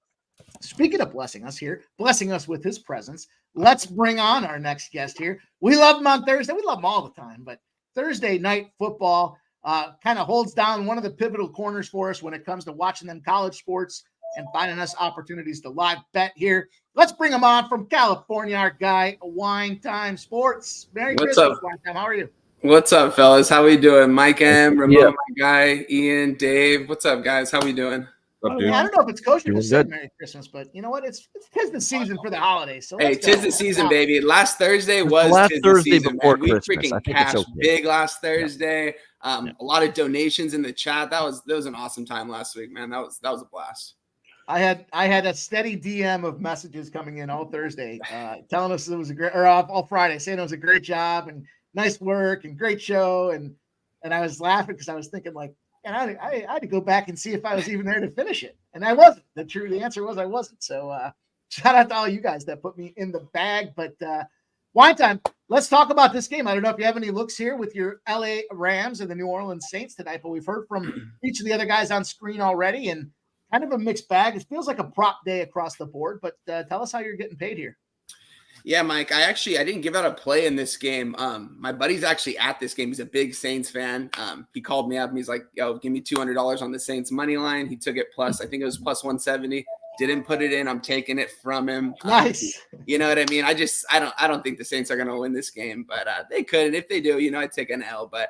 speaking of blessing us with his presence, let's bring on our next guest here. We love him on Thursday. We love him all the time, but Thursday night football kind of holds down one of the pivotal corners for us when it comes to watching them college sports and finding us opportunities to live bet here. Let's bring him on from California, our guy, Wine Time Sports. Merry Christmas, Wine Time. How are you? What's up, fellas? How we doing? Mike M, Ramon, my guy, Ian, Dave. What's up, guys? How we doing? I don't know if it's kosher to say Merry Christmas, but you know what? It's tis the season for the holidays. So hey, tis the season, baby. Last Thursday was last Thursday season, before man. We Christmas. freaking cashed big last Thursday. A lot of donations in the chat. That was an awesome time last week, man. That was a blast. I had a steady DM of messages coming in all Thursday, telling us it was a great, or all Friday, saying it was a great job and nice work and great show, and I was laughing because I was thinking like, and I had to go back and see if I was even there to finish it, and I wasn't. The answer was I wasn't. So shout out to all you guys that put me in the bag. But Wine Time, let's talk about this game. I don't know if you have any looks here with your LA Rams and the New Orleans Saints tonight, but we've heard from each of the other guys on screen already, and kind of a mixed bag. It feels like a prop day across the board, but tell us how you're getting paid here. Yeah, Mike, I didn't give out a play in this game. My buddy's actually at this game. He's a big Saints fan. He called me up and he's like, yo, give me $200 on the Saints money line. He took it plus, I think it was plus 170. Didn't put it in. I'm taking it from him. Nice. You know what I mean? I don't think the Saints are going to win this game, but they could. And if they do, I'd take an L, but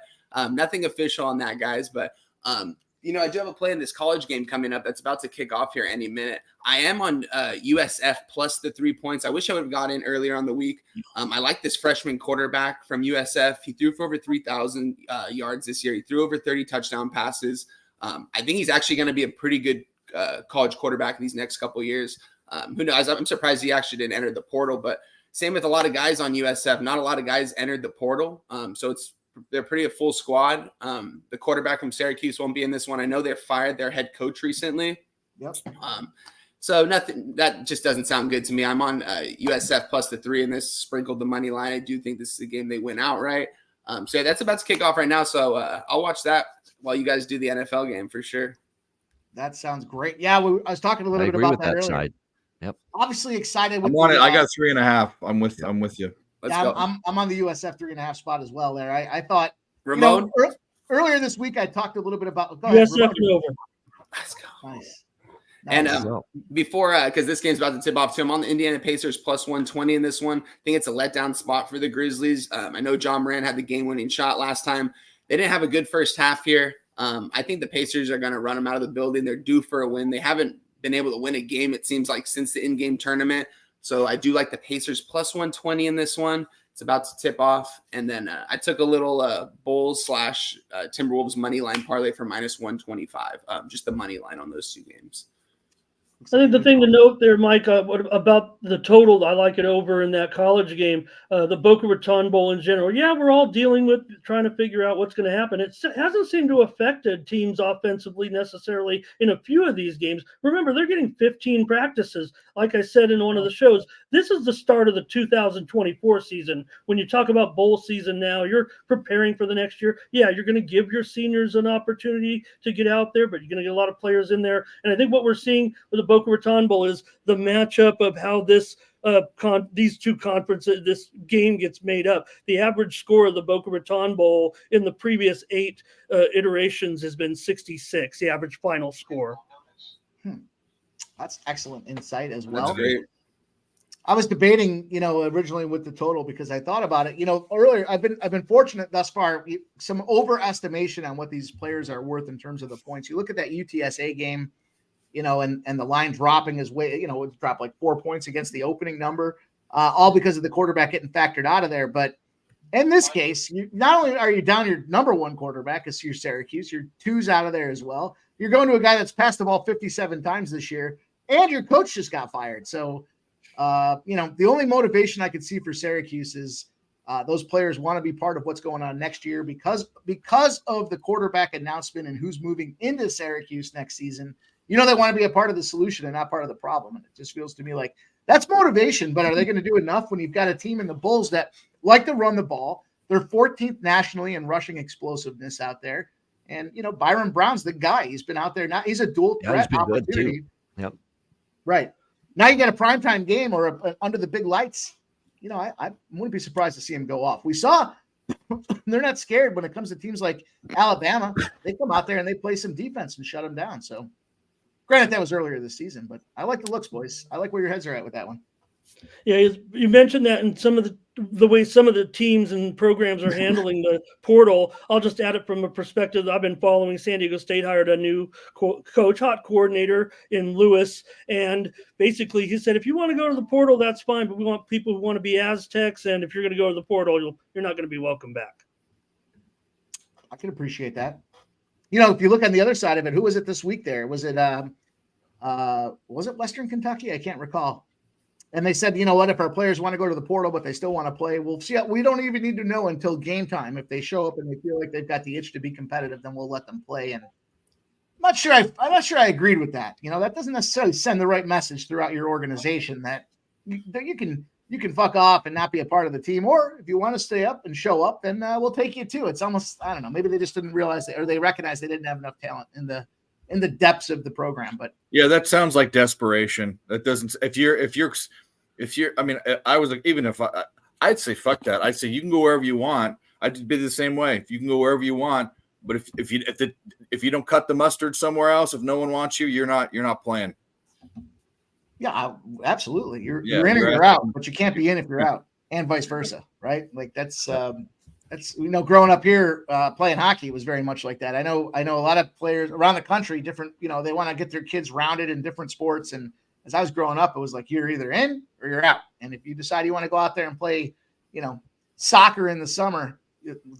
nothing official on that, guys. But, I do have a play in this college game coming up that's about to kick off here any minute. I am on USF plus the 3 points. I wish I would have got in earlier on the week. I like this freshman quarterback from USF. He threw for over 3,000 yards this year. He threw over 30 touchdown passes. I think he's actually going to be a pretty good college quarterback these next couple of years. Who knows? I'm surprised he actually didn't enter the portal, but same with a lot of guys on USF. Not a lot of guys entered the portal. So they're pretty a full squad. The quarterback from Syracuse won't be in this one. I know they fired their head coach recently. Yep. So nothing, that just doesn't sound good to me. I'm on USF plus the 3 in this, sprinkled the money line. I do think this is a game they win outright. So that's about to kick off right now. So I'll watch that while you guys do the NFL game for sure. That sounds great. Yeah, I was talking a little bit about that earlier. Side. Yep. Obviously excited. I'm on it. I got 3.5. I'm with you. Let's go. I'm on the USF 3.5 spot as well. There, I thought Ramon. Earlier this week I talked a little bit about USF over. Let's go. Nice. And before, because this game's about to tip off too, I'm on the Indiana Pacers plus 120 in this one. I think it's a letdown spot for the Grizzlies. I know John Moran had the game-winning shot last time. They didn't have a good first half here. I think the Pacers are going to run them out of the building. They're due for a win. They haven't been able to win a game, it seems like, since the in-game tournament. So I do like the Pacers plus 120 in this one. It's about to tip off. And then I took a little Bulls / Timberwolves money line parlay for minus 125, just the money line on those two games. I think the thing to note there, Mike, about the total, I like it over in that college game, the Boca Raton Bowl in general. Yeah, we're all dealing with trying to figure out what's going to happen. It hasn't seemed to have affected teams offensively necessarily in a few of these games. Remember, they're getting 15 practices. Like I said in one of the shows, this is the start of the 2024 season. When you talk about bowl season now, you're preparing for the next year. Yeah, you're going to give your seniors an opportunity to get out there, but you're going to get a lot of players in there. And I think what we're seeing with the Boca Raton Bowl is the matchup of how this these two conferences, this game gets made up. The average score of the Boca Raton Bowl in the previous 8 iterations has been 66, the average final score. That's excellent insight as well. That's great. I was debating, originally with the total because I thought about it. Earlier I've been fortunate thus far. Some overestimation on what these players are worth in terms of the points. You look at that UTSA game, and the line dropping is way, it dropped like 4 points against the opening number, all because of the quarterback getting factored out of there. But in this case, not only are you down your number one quarterback, it's your Syracuse, your 2's out of there as well. You're going to a guy that's passed the ball 57 times this year, and your coach just got fired. So, the only motivation I could see for Syracuse is those players want to be part of what's going on next year because of the quarterback announcement and who's moving into Syracuse next season. They want to be a part of the solution and not part of the problem. And it just feels to me like that's motivation, but are they going to do enough when you've got a team in the Bulls that like to run the ball? They're 14th nationally in rushing explosiveness out there. And, Byron Brown's the guy. He's been out there. Now he's a dual threat opportunity. Yep. Right. Now you get a primetime game or under the big lights. I wouldn't be surprised to see him go off. We saw they're not scared when it comes to teams like Alabama. They come out there and they play some defense and shut them down. So, granted, that was earlier this season, but I like the looks, boys. I like where your heads are at with that one. Yeah, you mentioned that in some of the way some of the teams and programs are handling the portal. I'll just add it from a perspective. I've been following San Diego State hired a new coach, hot coordinator in Lewis. And basically he said, if you want to go to the portal, that's fine. But we want people who want to be Aztecs. And if you're going to go to the portal, you're not going to be welcome back. I can appreciate that. If you look on the other side of it, who was it this week there? Was it Western Kentucky? I can't recall. And they said, what, if our players want to go to the portal, but they still want to play, we'll see. We don't even need to know until game time. If they show up and they feel like they've got the itch to be competitive, then we'll let them play. And I'm not sure I agreed with that. That doesn't necessarily send the right message throughout your organization that you can fuck off and not be a part of the team. Or if you want to stay up and show up, then we'll take you too. It's almost, I don't know, maybe they just didn't realize that, or they recognized they didn't have enough talent in the depths of the program. But yeah, that sounds like desperation. That doesn't, if you're, I mean, I was like, even if I'd say, fuck that. I'd say, you can go wherever you want. I'd be the same way. If you can go wherever you want, but if you don't cut the mustard somewhere else, if no one wants you, you're not playing. Yeah, absolutely. You're in or you're out, but you can't be in if you're out, and vice versa. Right. Like that's growing up here, playing hockey was very much like that. I know a lot of players around the country, different, they want to get their kids rounded in different sports. And as I was growing up, it was like, you're either in or you're out. And if you decide you want to go out there and play, soccer in the summer,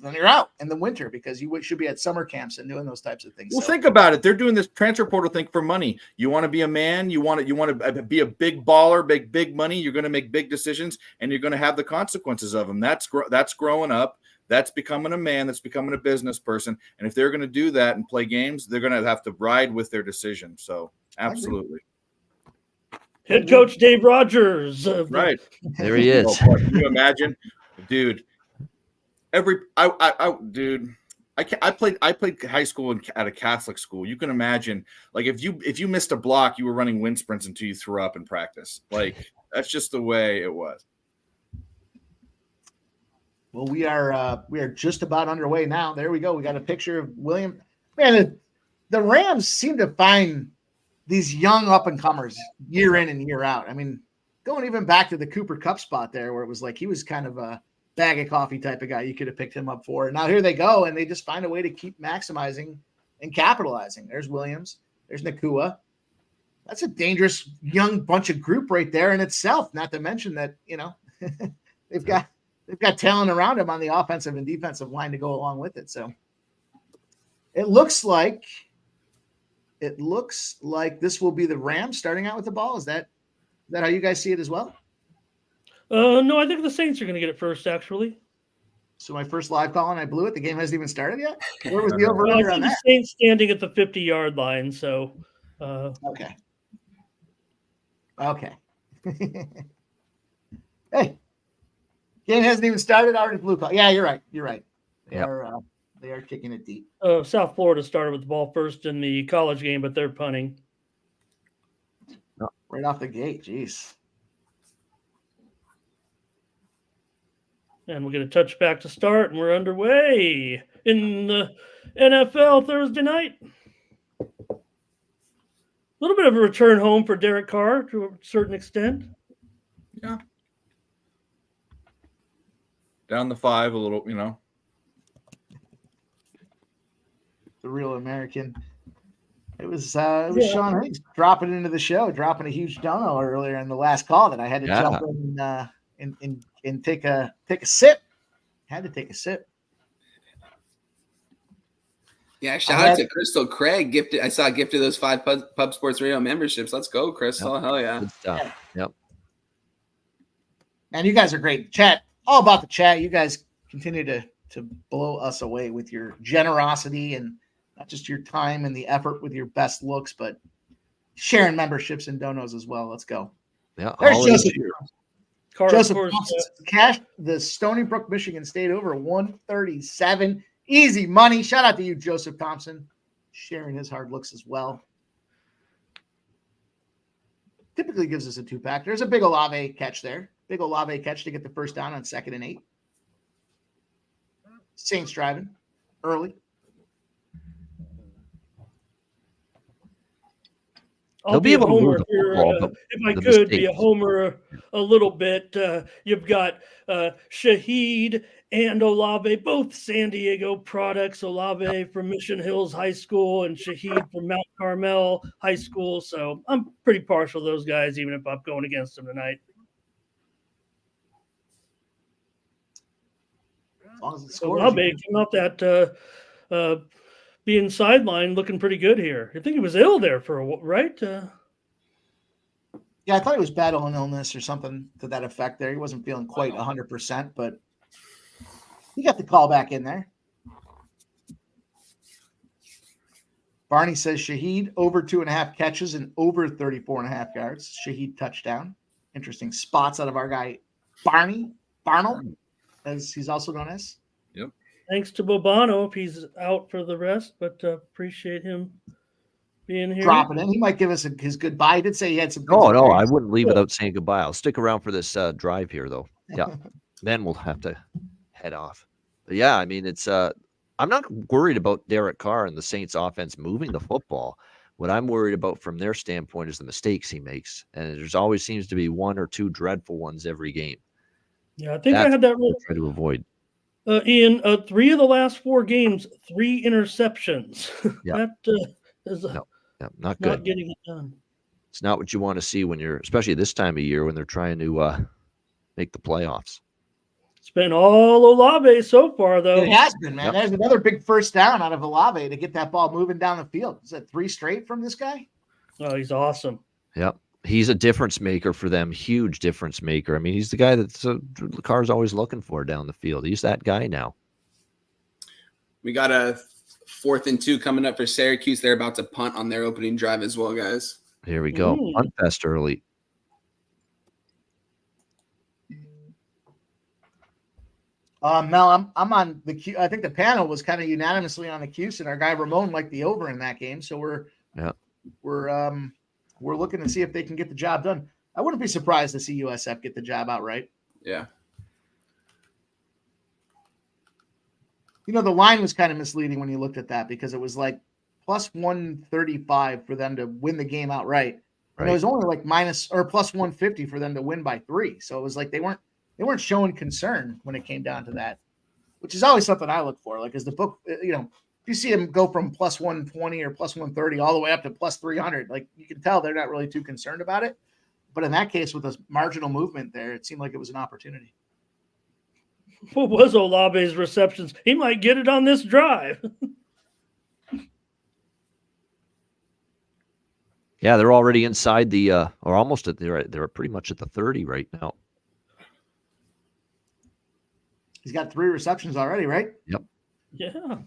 then you're out in the winter because you should be at summer camps and doing those types of things. Well, think about it. They're doing this transfer portal thing for money. You want to be a man. You want to be a big baller, big money. You're going to make big decisions and you're going to have the consequences of them. That's growing up. That's becoming a man. That's becoming a business person. And if they're going to do that and play games, they're going to have to ride with their decision. So absolutely. Head coach Dave Rogers. Right. There he is. Can you imagine? Dude. I played high school at a Catholic school. You can imagine, like, if you missed a block, you were running wind sprints until you threw up in practice. Like, that's just the way it was. Well, we are just about underway now. There we go. We got a picture of William. Man, the Rams seem to find these young up-and-comers year in and year out. I mean, going even back to the Cooper Kupp spot there where it was like he was kind of a bag of coffee type of guy you could have picked him up for. And now here they go, and they just find a way to keep maximizing and capitalizing. There's Williams. There's Nakua. That's a dangerous young bunch of group right there in itself. Not to mention that, they've got talent around them on the offensive and defensive line to go along with it. So it looks like this will be the Rams starting out with the ball. Is that how you guys see it as well? No, I think the Saints are going to get it first, actually. So my first live call and I blew it. The game hasn't even started yet. Where was the over under on the that? Saints standing at the 50-yard line. So, okay. Hey, game hasn't even started. Already blue call. Yeah, you're right. They are kicking it deep. South Florida started with the ball first in the college game, but they're punting. Right off the gate. Jeez. And we're going to touch back to start, and we're underway in the NFL Thursday night. A little bit of a return home for Derek Carr to a certain extent. Yeah. Down the 5 a little, The real American. It was Sean Higgs dropping into the show, dropping a huge dono earlier in the last call that I had to jump in and take a sip. Had to take a sip. Yeah, shout out to Crystal Craig. I saw gifted those 5 Pub Sports Radio memberships. Let's go, Crystal. Yep. Hell yeah. Good stuff. Yep. And you guys are great. Chat, all about the chat. You guys continue to blow us away with your generosity and not just your time and the effort with your best looks, but sharing memberships and donos as well. Let's go. Yeah. There's Joseph. Joseph cash the Stony Brook, Michigan State over 137. Easy money. Shout out to you, Joseph Thompson, sharing his hard looks as well. Typically gives us a 2-pack. There's a big Olave catch there. Big Olave catch to get the first down on 2nd and 8. Saints driving early. I'll be a homer here, if I could be a homer a little bit. You've got Shaheed and Olave, both San Diego products. Olave from Mission Hills High School and Shaheed from Mount Carmel High School. So I'm pretty partial to those guys, even if I'm going against them tonight. As long as it scores, Olave came out that being sidelined, looking pretty good here. I think he was ill there for a while, right? Yeah, I thought he was battling illness or something to that effect there. He wasn't feeling quite 100%, but he got the call back in there. Barney says Shaheed over 2.5 catches and over 34.5 yards. Shaheed touchdown. Interesting spots out of our guy, Barnell, as he's also known as. Yep. Thanks to Bobano if he's out for the rest, but appreciate him being here. Dropping in. He might give us his goodbye. He did say he had some. Oh, no, I wouldn't leave without saying goodbye. I'll stick around for this drive here, though. Yeah. Then we'll have to head off. But yeah, I mean, it's I'm not worried about Derek Carr and the Saints offense moving the football. What I'm worried about from their standpoint is the mistakes he makes. And there's always seems to be 1 or 2 dreadful ones every game. Yeah, I think I had that right. Try to avoid. In 3 of the last 4 games, 3 interceptions. Yeah. That is not good. Not getting it done. It's not what you want to see when you're, especially this time of year when they're trying to make the playoffs. It's been all Olave so far, though. It has been, man. Yep. There's another big first down out of Olave to get that ball moving down the field. Is that 3 straight from this guy? Oh, he's awesome. Yep. He's a difference maker for them. Huge difference maker. I mean, he's the guy that the Carr's always looking for down the field. He's that guy now. We got a 4th and 2 coming up for Syracuse. They're about to punt on their opening drive as well, guys. Here we go. Punt fest early. Mel, I'm on the Q. I think the panel was kind of unanimously on the Cuse, and our guy Ramon liked the over in that game. So we're looking to see if they can get the job done. I wouldn't be surprised to see USF get the job outright. Yeah. You know, the line was kind of misleading when you looked at that because it was like plus 135 for them to win the game outright. And it was only like minus or plus 150 for them to win by 3. So it was like they weren't showing concern when it came down to that, which is always something I look for. Like, is the book, if you see them go from plus 120 or plus 130 all the way up to plus 300, like you can tell they're not really too concerned about it. But in that case, with a marginal movement there, it seemed like it was an opportunity. What was Olave's receptions? He might get it on this drive. Yeah, they're already inside the or almost at they're pretty much at the 30 right now. He's got 3 receptions already, right? Yep. Yeah.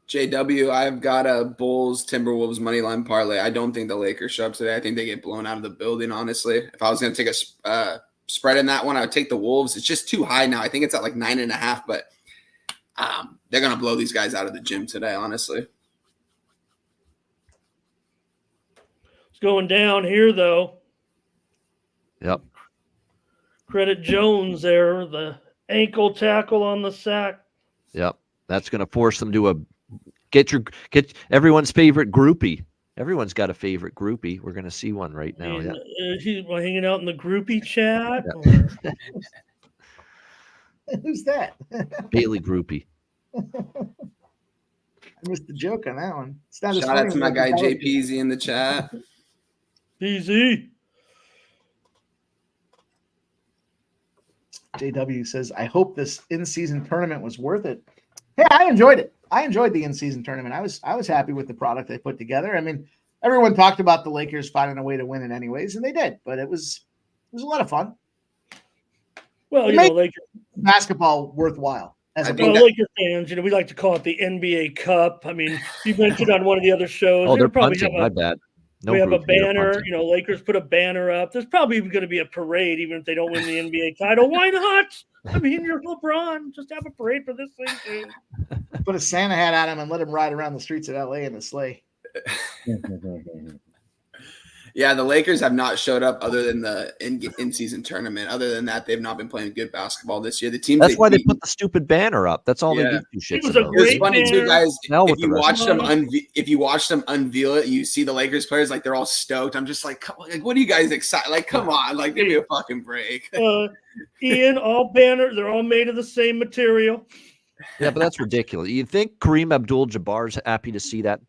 JW, I've got a Bulls Timberwolves money line parlay. I don't think the Lakers show up today. I think they get blown out of the building, honestly. If I was going to take a spread in that one, I would take the Wolves. It's just too high now. I think it's at like 9.5, but they're going to blow these guys out of the gym today, honestly. It's going down here, though. Yep. Credit Jones there, the ankle tackle on the sack. Yep. That's going to force them to get everyone's favorite groupie. Everyone's got a favorite groupie. We're going to see one right now. Yeah. He's hanging out in the groupie chat. Yeah. Who's that? Bailey groupie. I missed the joke on that one. It's not Shout out to my guy JPZ in the chat. PZ. JW says, I hope this in-season tournament was worth it. Yeah, I enjoyed it. I enjoyed the in-season tournament. I was happy with the product they put together. I mean, everyone talked about the Lakers finding a way to win it anyways, and they did. But it was a lot of fun. Well, Lakers basketball worthwhile. Lakers fans, we like to call it the NBA Cup. I mean, you mentioned on one of the other shows. Oh, they're punting. My bad. No, we have a banner. Lakers put a banner up. There's probably even going to be a parade, even if they don't win the NBA title. Why not? I mean, you're LeBron. Just have a parade for this thing too. Put a Santa hat on him and let him ride around the streets of LA in a sleigh. Yeah, the Lakers have not showed up other than the in-season tournament. Other than that, they've not been playing good basketball this year. The team. That's why they put the stupid banner up. That's all they give two shits about. It was funny too, guys. If you watch them unveil it, you see the Lakers players like they're all stoked. I'm just like, what are you guys excited? Like, come on, like give me a fucking break. Ian, all banners, they're all made of the same material. Yeah, but that's ridiculous. You think Kareem Abdul-Jabbar's happy to see that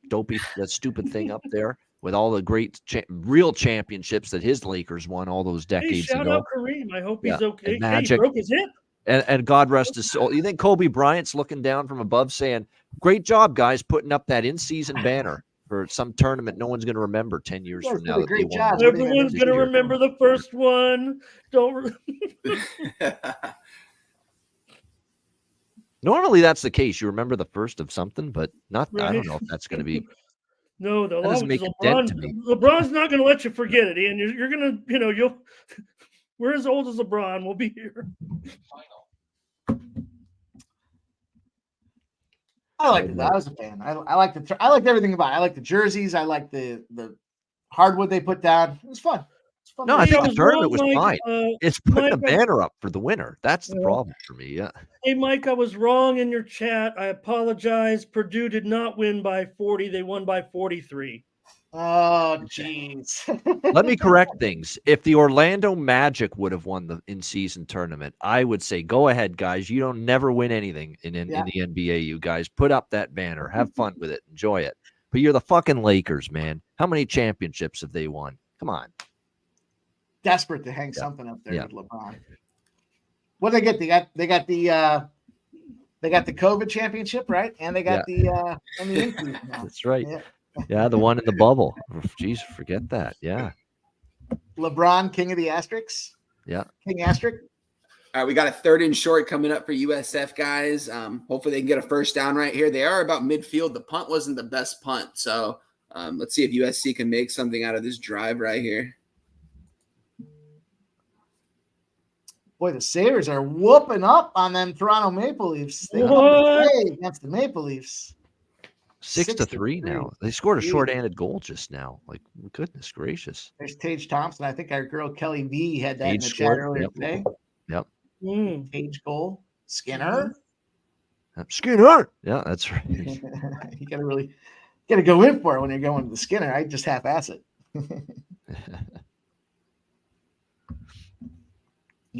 stupid thing up there? With all the great real championships that his Lakers won all those decades shout ago. Out Kareem. I hope he's okay. Magic. He broke his hip. And God rest his soul. You think Kobe Bryant's looking down from above saying, great job, guys, putting up that in-season banner for some tournament no one's going to remember 10 years from now. Great job. Everyone's going to remember the first one. Normally that's the case. You remember the first of something, but not. Right. I don't know if that's going to be. No, that doesn't make a dent to me. LeBron's not going to let you forget it, Ian. You're going to, you'll. We're as old as LeBron. We'll be here. I liked it. I was a fan. I liked everything about it. I liked the jerseys. I liked the hardwood they put down. It was fun. No, I think the tournament was fine. It's putting a banner up for the winner. That's the problem for me. Yeah. Hey, Mike, I was wrong in your chat. I apologize. Purdue did not win by 40. They won by 43. Oh, jeez. Let me correct things. If the Orlando Magic would have won the in-season tournament, I would say, go ahead, guys. You don't never win anything in the NBA. You guys put up that banner. Have fun with it. Enjoy it. But you're the fucking Lakers, man. How many championships have they won? Come on. Desperate to hang something up there with LeBron. What did they get? They got the COVID championship, right? And they got the That's right. Yeah, the one in the bubble. Jeez, forget that. Yeah. LeBron, king of the asterisks. Yeah. King asterisk. All right, we got a 3rd and short coming up for USF, guys. Hopefully they can get a first down right here. They are about midfield. The punt wasn't the best punt. So let's see if USC can make something out of this drive right here. Boy, the Sabres are whooping up on them Toronto Maple Leafs. They come to play against the Maple Leafs. 6-3 now. They scored a short-handed goal just now. Like, goodness gracious. There's Tage Thompson. I think our girl Kelly V had that in the chat earlier today. Yep. Tage goal. Skinner. Skinner. Yeah, that's right. You gotta go in for it when you're going to the Skinner. I just half-ass it.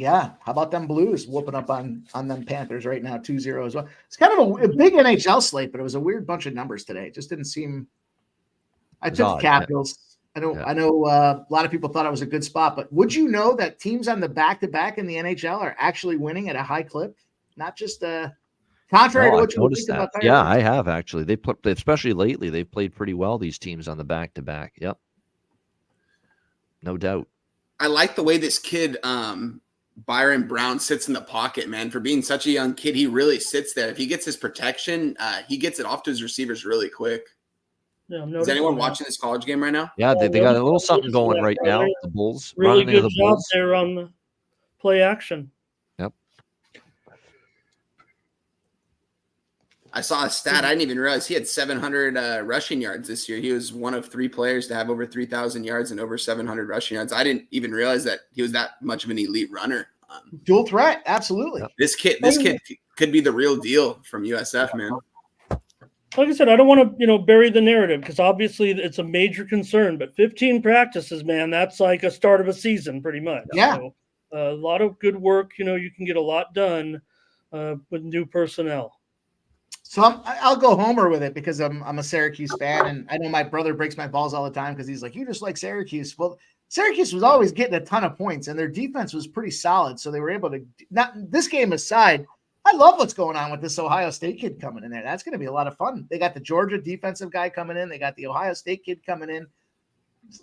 Yeah. How about them Blues whooping up on them Panthers right now, 2-0 as well. It's kind of a big NHL slate, but it was a weird bunch of numbers today. It just didn't seem. I took the odd, yeah. Capitals. I know. Yeah. I know. A lot of people thought it was a good spot, but would you know that teams on the back-to-back in the NHL are actually winning at a high clip? Not just contrary No, to I've what you would noticed think that. about. Yeah, I have actually. They put, especially lately, they've played pretty well, these teams on the back-to-back. Yep. No doubt. I like the way this kid, Byron Brown, sits in the pocket, man. For being such a young kid, he really sits there. If he gets his protection, he gets it off to his receivers really quick. Yeah, I'm Is anyone noticing that. watching this college game right now? Yeah, they got a little I'm something noticing going that, right brother. now. The Bulls Really running into good the job Bulls. there on the play action. Yep. I saw a stat. I didn't even realize he had 700 rushing yards this year. He was one of 3 players to have over 3,000 yards and over 700 rushing yards. I didn't even realize that he was that much of an elite runner. Dual threat, absolutely. Yep. This kid could be the real deal from USF, man. Like I said, I don't want to, bury the narrative because obviously it's a major concern. But 15 practices, man, that's like a start of a season, pretty much. Yeah. So, a lot of good work. You can get a lot done with new personnel. So I'll go Homer with it because I'm a Syracuse fan, and I know my brother breaks my balls all the time because he's like, "You just like Syracuse." Well, Syracuse was always getting a ton of points, and their defense was pretty solid, so they were able to. Not this game aside, I love what's going on with this Ohio State kid coming in there. That's going to be a lot of fun. They got the Georgia defensive guy coming in. They got the Ohio State kid coming in.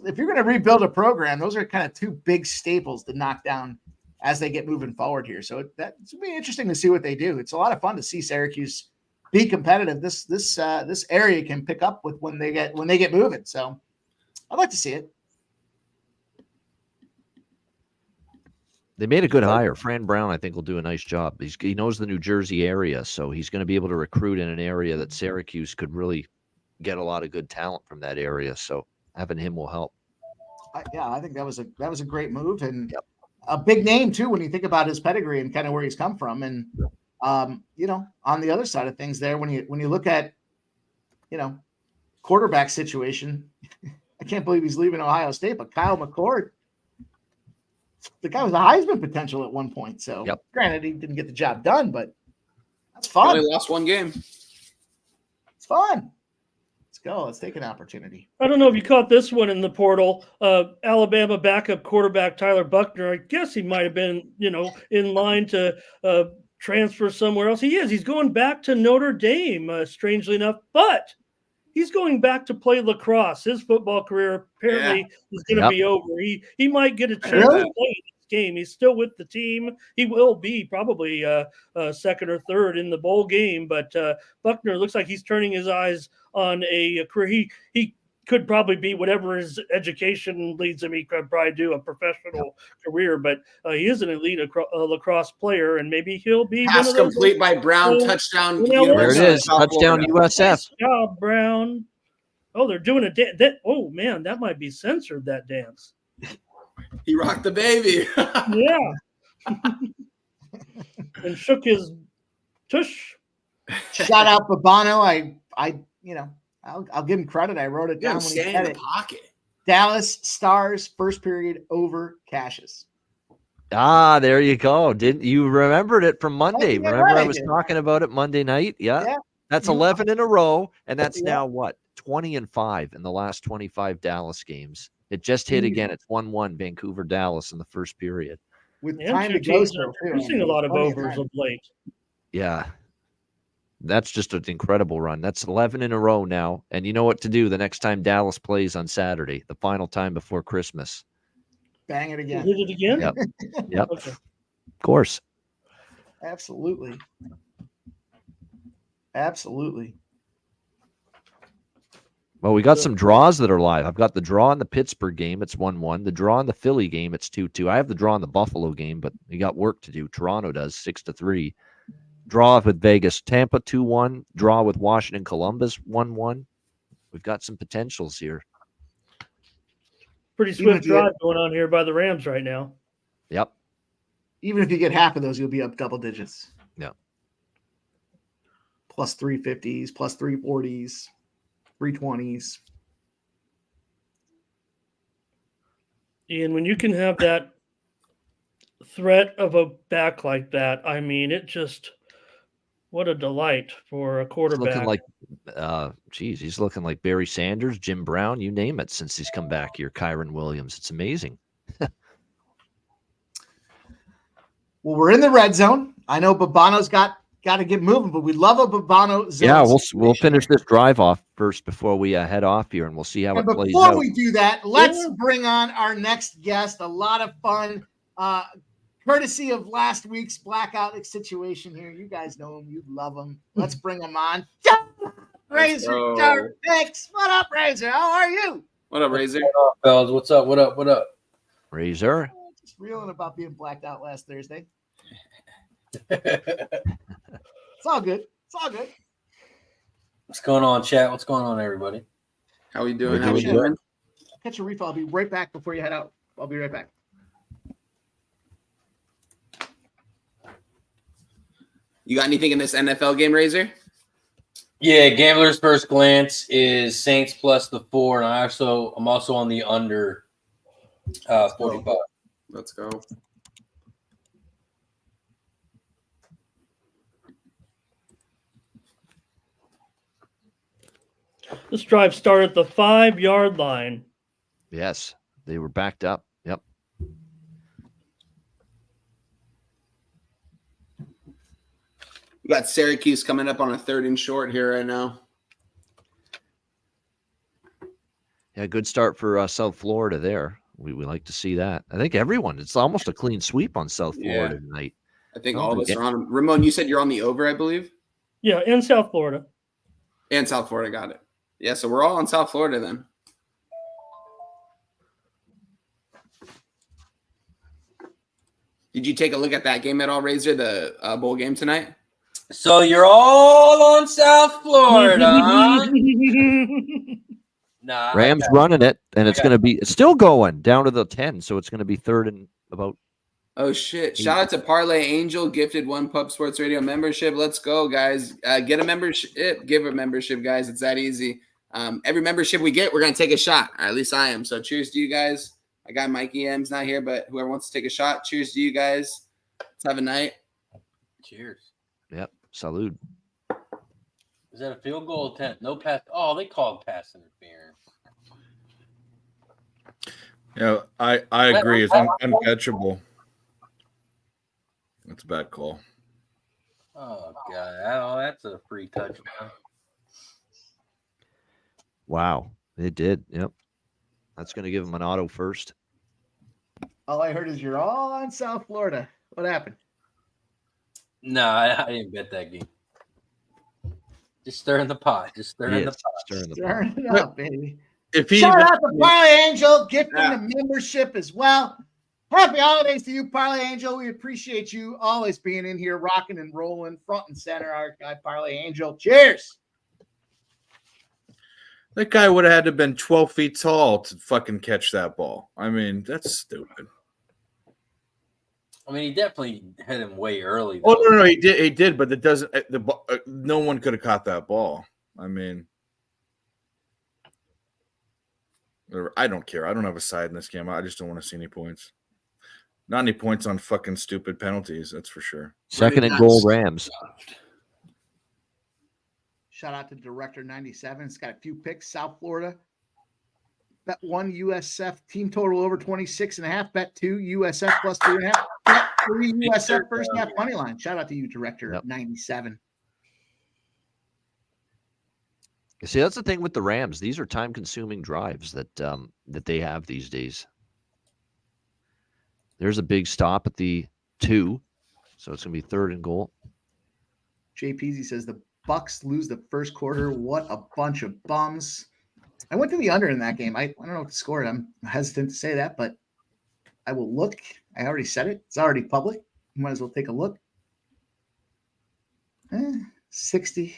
If you're going to rebuild a program, those are kind of two big staples to knock down as they get moving forward here. So that's going to be interesting to see what they do. It's a lot of fun to see Syracuse be competitive. This area can pick up with when they get moving. So I'd like to see it. They made a good hire. Fran Brown, I think, will do a nice job. He knows the New Jersey area, so he's going to be able to recruit in an area that Syracuse could really get a lot of good talent from that area. So having him will help. I think that was a great move and a big name too when you think about his pedigree and kind of where he's come from. And on the other side of things, there when you look at quarterback situation, I can't believe he's leaving Ohio State, but Kyle McCord. The guy was a Heisman potential at one point. So granted, he didn't get the job done, but that's fun. He only lost one game. It's fun. Let's go. Let's take an opportunity. I don't know if you caught this one in the portal. Alabama backup quarterback Tyler Buckner. I guess he might have been, in line to transfer somewhere else. He is. He's going back to Notre Dame, strangely enough, but he's going back to play lacrosse. His football career apparently is going to be over. He might get a chance to play this game. He's still with the team. He will be probably second or third in the bowl game. But Buckner looks like he's turning his eyes on a career. He could probably be whatever his education leads him. He could probably do a professional career. But he is an elite lacrosse player, and maybe he'll be pass complete by Brown. Touchdown. There it is. Touchdown USF. Nice job, Brown. Oh, they're doing a dance. Oh man, that might be censored. That dance. He rocked the baby. Yeah. And shook his tush. Shout out Babano. I'll give him credit. I wrote it down when he said it. Pocket. Dallas Stars first period over Cassius. Ah, there you go. Didn't you remembered it from Monday? Remember I was talking about it Monday night? Yeah. That's 11 in a row, and that's now what? 20-5 in the last 25 Dallas games. It just hit again. It's 1-1 Vancouver Dallas in the first period. With time to go, we're seeing a lot of overs of late. Yeah. That's just an incredible run. That's 11 in a row now. And you know what to do the next time Dallas plays on Saturday, the final time before Christmas. Bang it again. Hit it again? Yep. Okay. Of course. Absolutely. Well, we got some draws that are live. I've got the draw in the Pittsburgh game. It's 1-1. The draw in the Philly game. It's 2-2. I have the draw in the Buffalo game, but we got work to do. Toronto does 6-3. Draw with Vegas, Tampa 2-1. Draw with Washington, Columbus 1-1. We've got some potentials here. Pretty swift drive going on here by the Rams right now. Yep. Even if you get half of those, you'll be up double digits. Yeah. Plus 350s, plus 340s, 320s. Ian, when you can have that threat of a back like that, I mean, it just what a delight for a He's quarterback. looking like, he's looking like Barry Sanders, Jim Brown, you name it, since he's come back here. Kyron Williams, it's amazing. Well, we're in the red zone. I know Babano's got to get moving, but we love a Babano zone. Yeah, we'll finish this drive off first before we head off here, and we'll see how And it plays before out. we do that, let's bring on our next guest. A lot of fun, courtesy of last week's blackout situation here. You guys know him. You love him. Let's bring him on. Razor Dark Picks. What up, Razor? How are you? What up, Razor? What up, fellas? What's up? What up? What up? Razor. Just reeling about being blacked out last Thursday. It's all good. It's all good. What's going on, chat? What's going on, everybody? How we doing? We're How we doing doing? Catch a refill. I'll be right back before you head out. I'll be right back. You got anything in this NFL game, Razor? Yeah, Gambler's First Glance is Saints plus the 4, and I'm also on the under 45. Let's go. This drive started at the 5-yard line. Yes, they were backed up. Yep. We got Syracuse coming up on a 3rd and short here right now. Yeah, good start for South Florida there. We like to see that. I think everyone, it's almost a clean sweep on South Florida tonight. I think all of us are on them. Ramon, you said you're on the over, I believe? Yeah, in South Florida. And South Florida, got it. Yeah, so we're all on South Florida then. Did you take a look at that game at all, Razor, the bowl game tonight? So you're all on South Florida, huh? Nah, Rams running it, and it's still going down to the 10, so it's going to be 3rd and about. Oh, shit. Shout out to Parlay Angel, gifted 1 Pub Sports Radio membership. Let's go, guys. Get a membership. Give a membership, guys. It's that easy. Every membership we get, we're going to take a shot. Or at least I am. So cheers to you guys. My guy Mikey M's not here, but whoever wants to take a shot, cheers to you guys. Let's have a night. Cheers. Yep, salute. Is that a field goal attempt? No pass. Oh, they called pass interference. Yeah, I agree. It's uncatchable. That's a bad call. Oh, God. Oh, that's a free touchdown. Wow, it did. Yep. That's going to give them an auto first. All I heard is you're all on South Florida. What happened? No, I didn't bet that game. Just stirring the pot. Just stirring the pot. Stirring the pot. Stirring it up, baby. If he Shout even- out to Parlay Angel, gifting the membership as well. Happy holidays to you, Parlay Angel. We appreciate you always being in here, rocking and rolling, front and center. Our guy, Parlay Angel. Cheers. that guy would have had to have been 12 feet tall to fucking catch that ball. I mean, that's stupid. I mean, he definitely hit him way early. Oh though. no, he did, but it doesn't. No one could have caught that ball. I mean, I don't care. I don't have a side in this game. I just don't want to see any points. Not any points on fucking stupid penalties. That's for sure. 2nd and goal, Rams. Shout out to Director 97. It's got a few picks. South Florida. Bet 1 USF team total over 26.5. Bet 2 USF plus 3.5. Bet 3 USF first half money line. Shout out to you, Director 97. You see, that's the thing with the Rams. These are time-consuming drives that they have these days. There's a big stop at the 2, so it's going to be 3rd and goal. Jay Peasy says the Bucks lose the first quarter. What a bunch of bums. I went to the under in that game. I don't know what the score is. I'm hesitant to say that, but I will look. I already said it. It's already public. Might as well take a look. 60.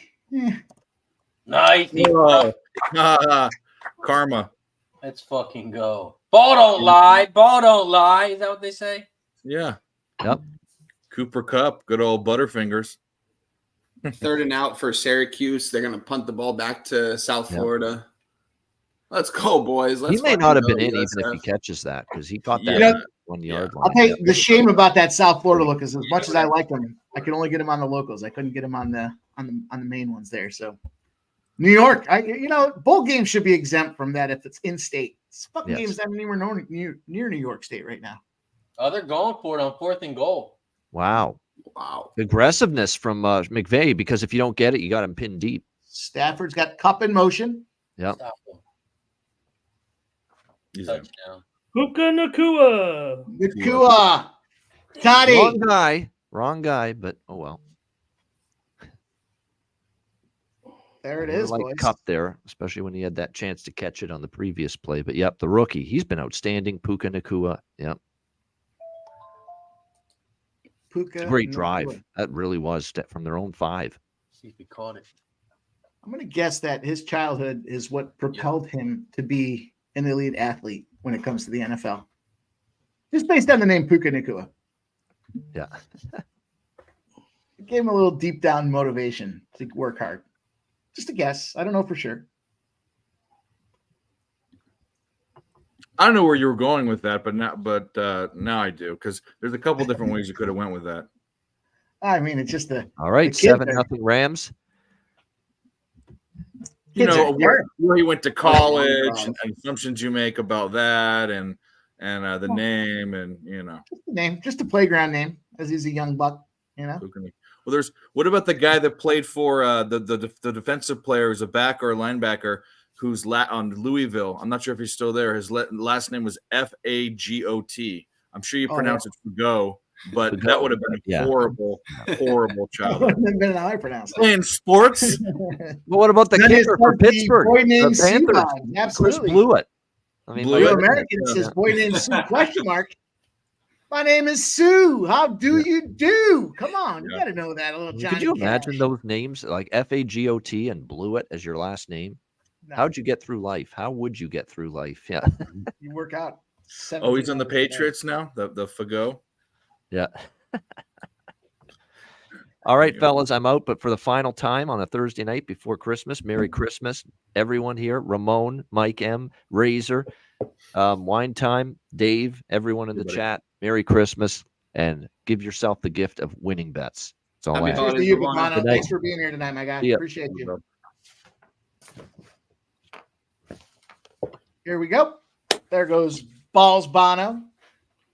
Nice. Karma. Let's fucking go. Ball don't lie. Ball don't lie. Is that what they say? Yeah. Yep. Cooper Kupp. Good old Butterfingers. 3rd and out for Syracuse. They're going to punt the ball back to South Florida. Let's go, boys. He may not have been in even if he catches that because he caught that 1 yard I'll line. tell you the shame about that South Florida look is as much as I like them, I could only get them on the locals. I couldn't get them on the main ones there. So New York, bowl games should be exempt from that if it's in state. It's fucking games that aren't even near New York State right now. Oh, they're going for it on 4th and goal. Wow. Aggressiveness from McVay, because if you don't get it, you got him pinned deep. Stafford's got cup in motion. Yep. Touchdown. Puka Nakua. Nakua. Toddy. Wrong guy, but oh well. There it is, like boys. Cup there, especially when he had that chance to catch it on the previous play. But yep, the rookie, he's been outstanding. Puka Nakua. Yep. Puka Great Nakua. drive. That really was from their own 5. See if he caught it. I'm going to guess that his childhood is what propelled him to be an elite athlete when it comes to the NFL. Just based on the name Puka Nakua. Yeah. It gave him a little deep down motivation to work hard. Just a guess. I don't know for sure. I don't know where you were going with that, but now I do, because there's a couple different ways you could have went with that. I mean, it's just all right. 7-0 Rams. You know where he went to college and assumptions you make about that, and the name, and just the name, just a playground name, as he's a young buck. Well, what about the guy that played for the defensive player who's a back or a linebacker who's on Louisville? I'm not sure if he's still there. His last name was Fagot. I'm sure you pronounce it Fagot, but that would have been a horrible childhood. That been how I pronounce it. Playing sports. Well, what about the kicker for Pittsburgh? Boy named The Panthers. Absolutely. Chris Blewett. I mean, Real American says boy named Sue ? My name is Sue. How do you do? Come on, you got to know that a little. Johnny Could you Cash. imagine those names like Fagot and Blewett as your last name? No. How'd you get through life? How would you get through life? Yeah. You work out. Oh, he's on the Patriots now. The Fagot. Yeah. All right, fellas, I'm out. But for the final time on a Thursday night before Christmas, Merry Christmas, everyone here. Ramon, Mike M, Razor, Wine Time, Dave, everyone in the chat. Merry Christmas, and give yourself the gift of winning bets. That's all I have. Thanks for being here tonight, my guy. Appreciate you. Here we go. There goes Balls Bono.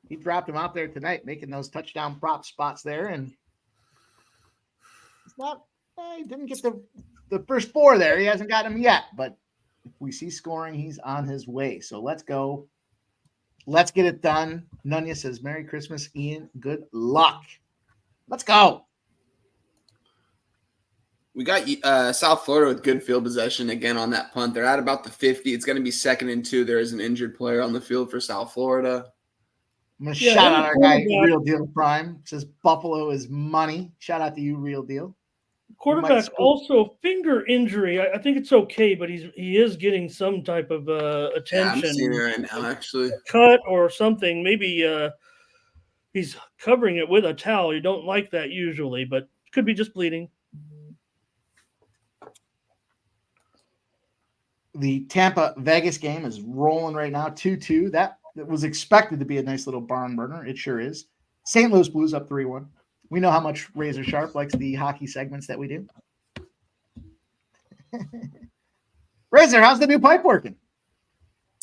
He dropped him out there tonight, making those touchdown prop spots there, and it's not. He didn't get the first 4 there. He hasn't got them yet, but if we see scoring, he's on his way. So let's go. Let's get it done. Nunya says, Merry Christmas, Ian. Good luck. Let's go. We got South Florida with good field possession again on that punt. They're at about the 50. It's going to be 2nd and 2. There is an injured player on the field for South Florida. I'm going to shout out our guy, Real Deal Prime. Says Buffalo is money. Shout out to you, Real Deal. Quarterback also finger injury. I think it's okay, but he is getting some type of attention. Yeah, I'm seeing it right now, actually. Cut or something. Maybe he's covering it with a towel. You don't like that usually, but it could be just bleeding. The Tampa-Vegas game is rolling right now, 2-2. That was expected to be a nice little barn burner. It sure is. St. Louis Blues up 3-1. We know how much Razor Sharp likes the hockey segments that we do. Razor, how's the new pipe working?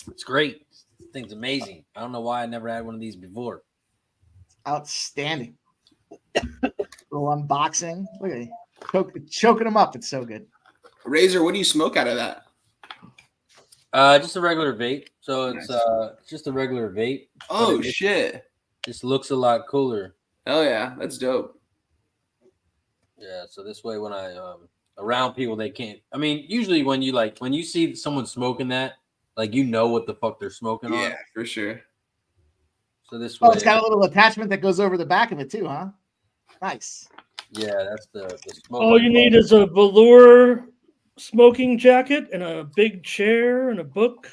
It's great. This thing's amazing. I don't know why I never had one of these before. Outstanding. Little unboxing. Look at it. Choking them up. It's so good. Razor, what do you smoke out of that? Just a regular vape. So it's just a regular vape. Oh, shit. Just looks a lot cooler. Hell yeah. That's dope. Yeah, so this way when I around people they can't. I mean, usually when you see someone smoking that, like you know what the fuck they're smoking on. Yeah, for sure. So this way, it's got a little attachment that goes over the back of it too, huh? Nice. Yeah, that's the smoke. All you need is a velour smoking jacket and a big chair and a book.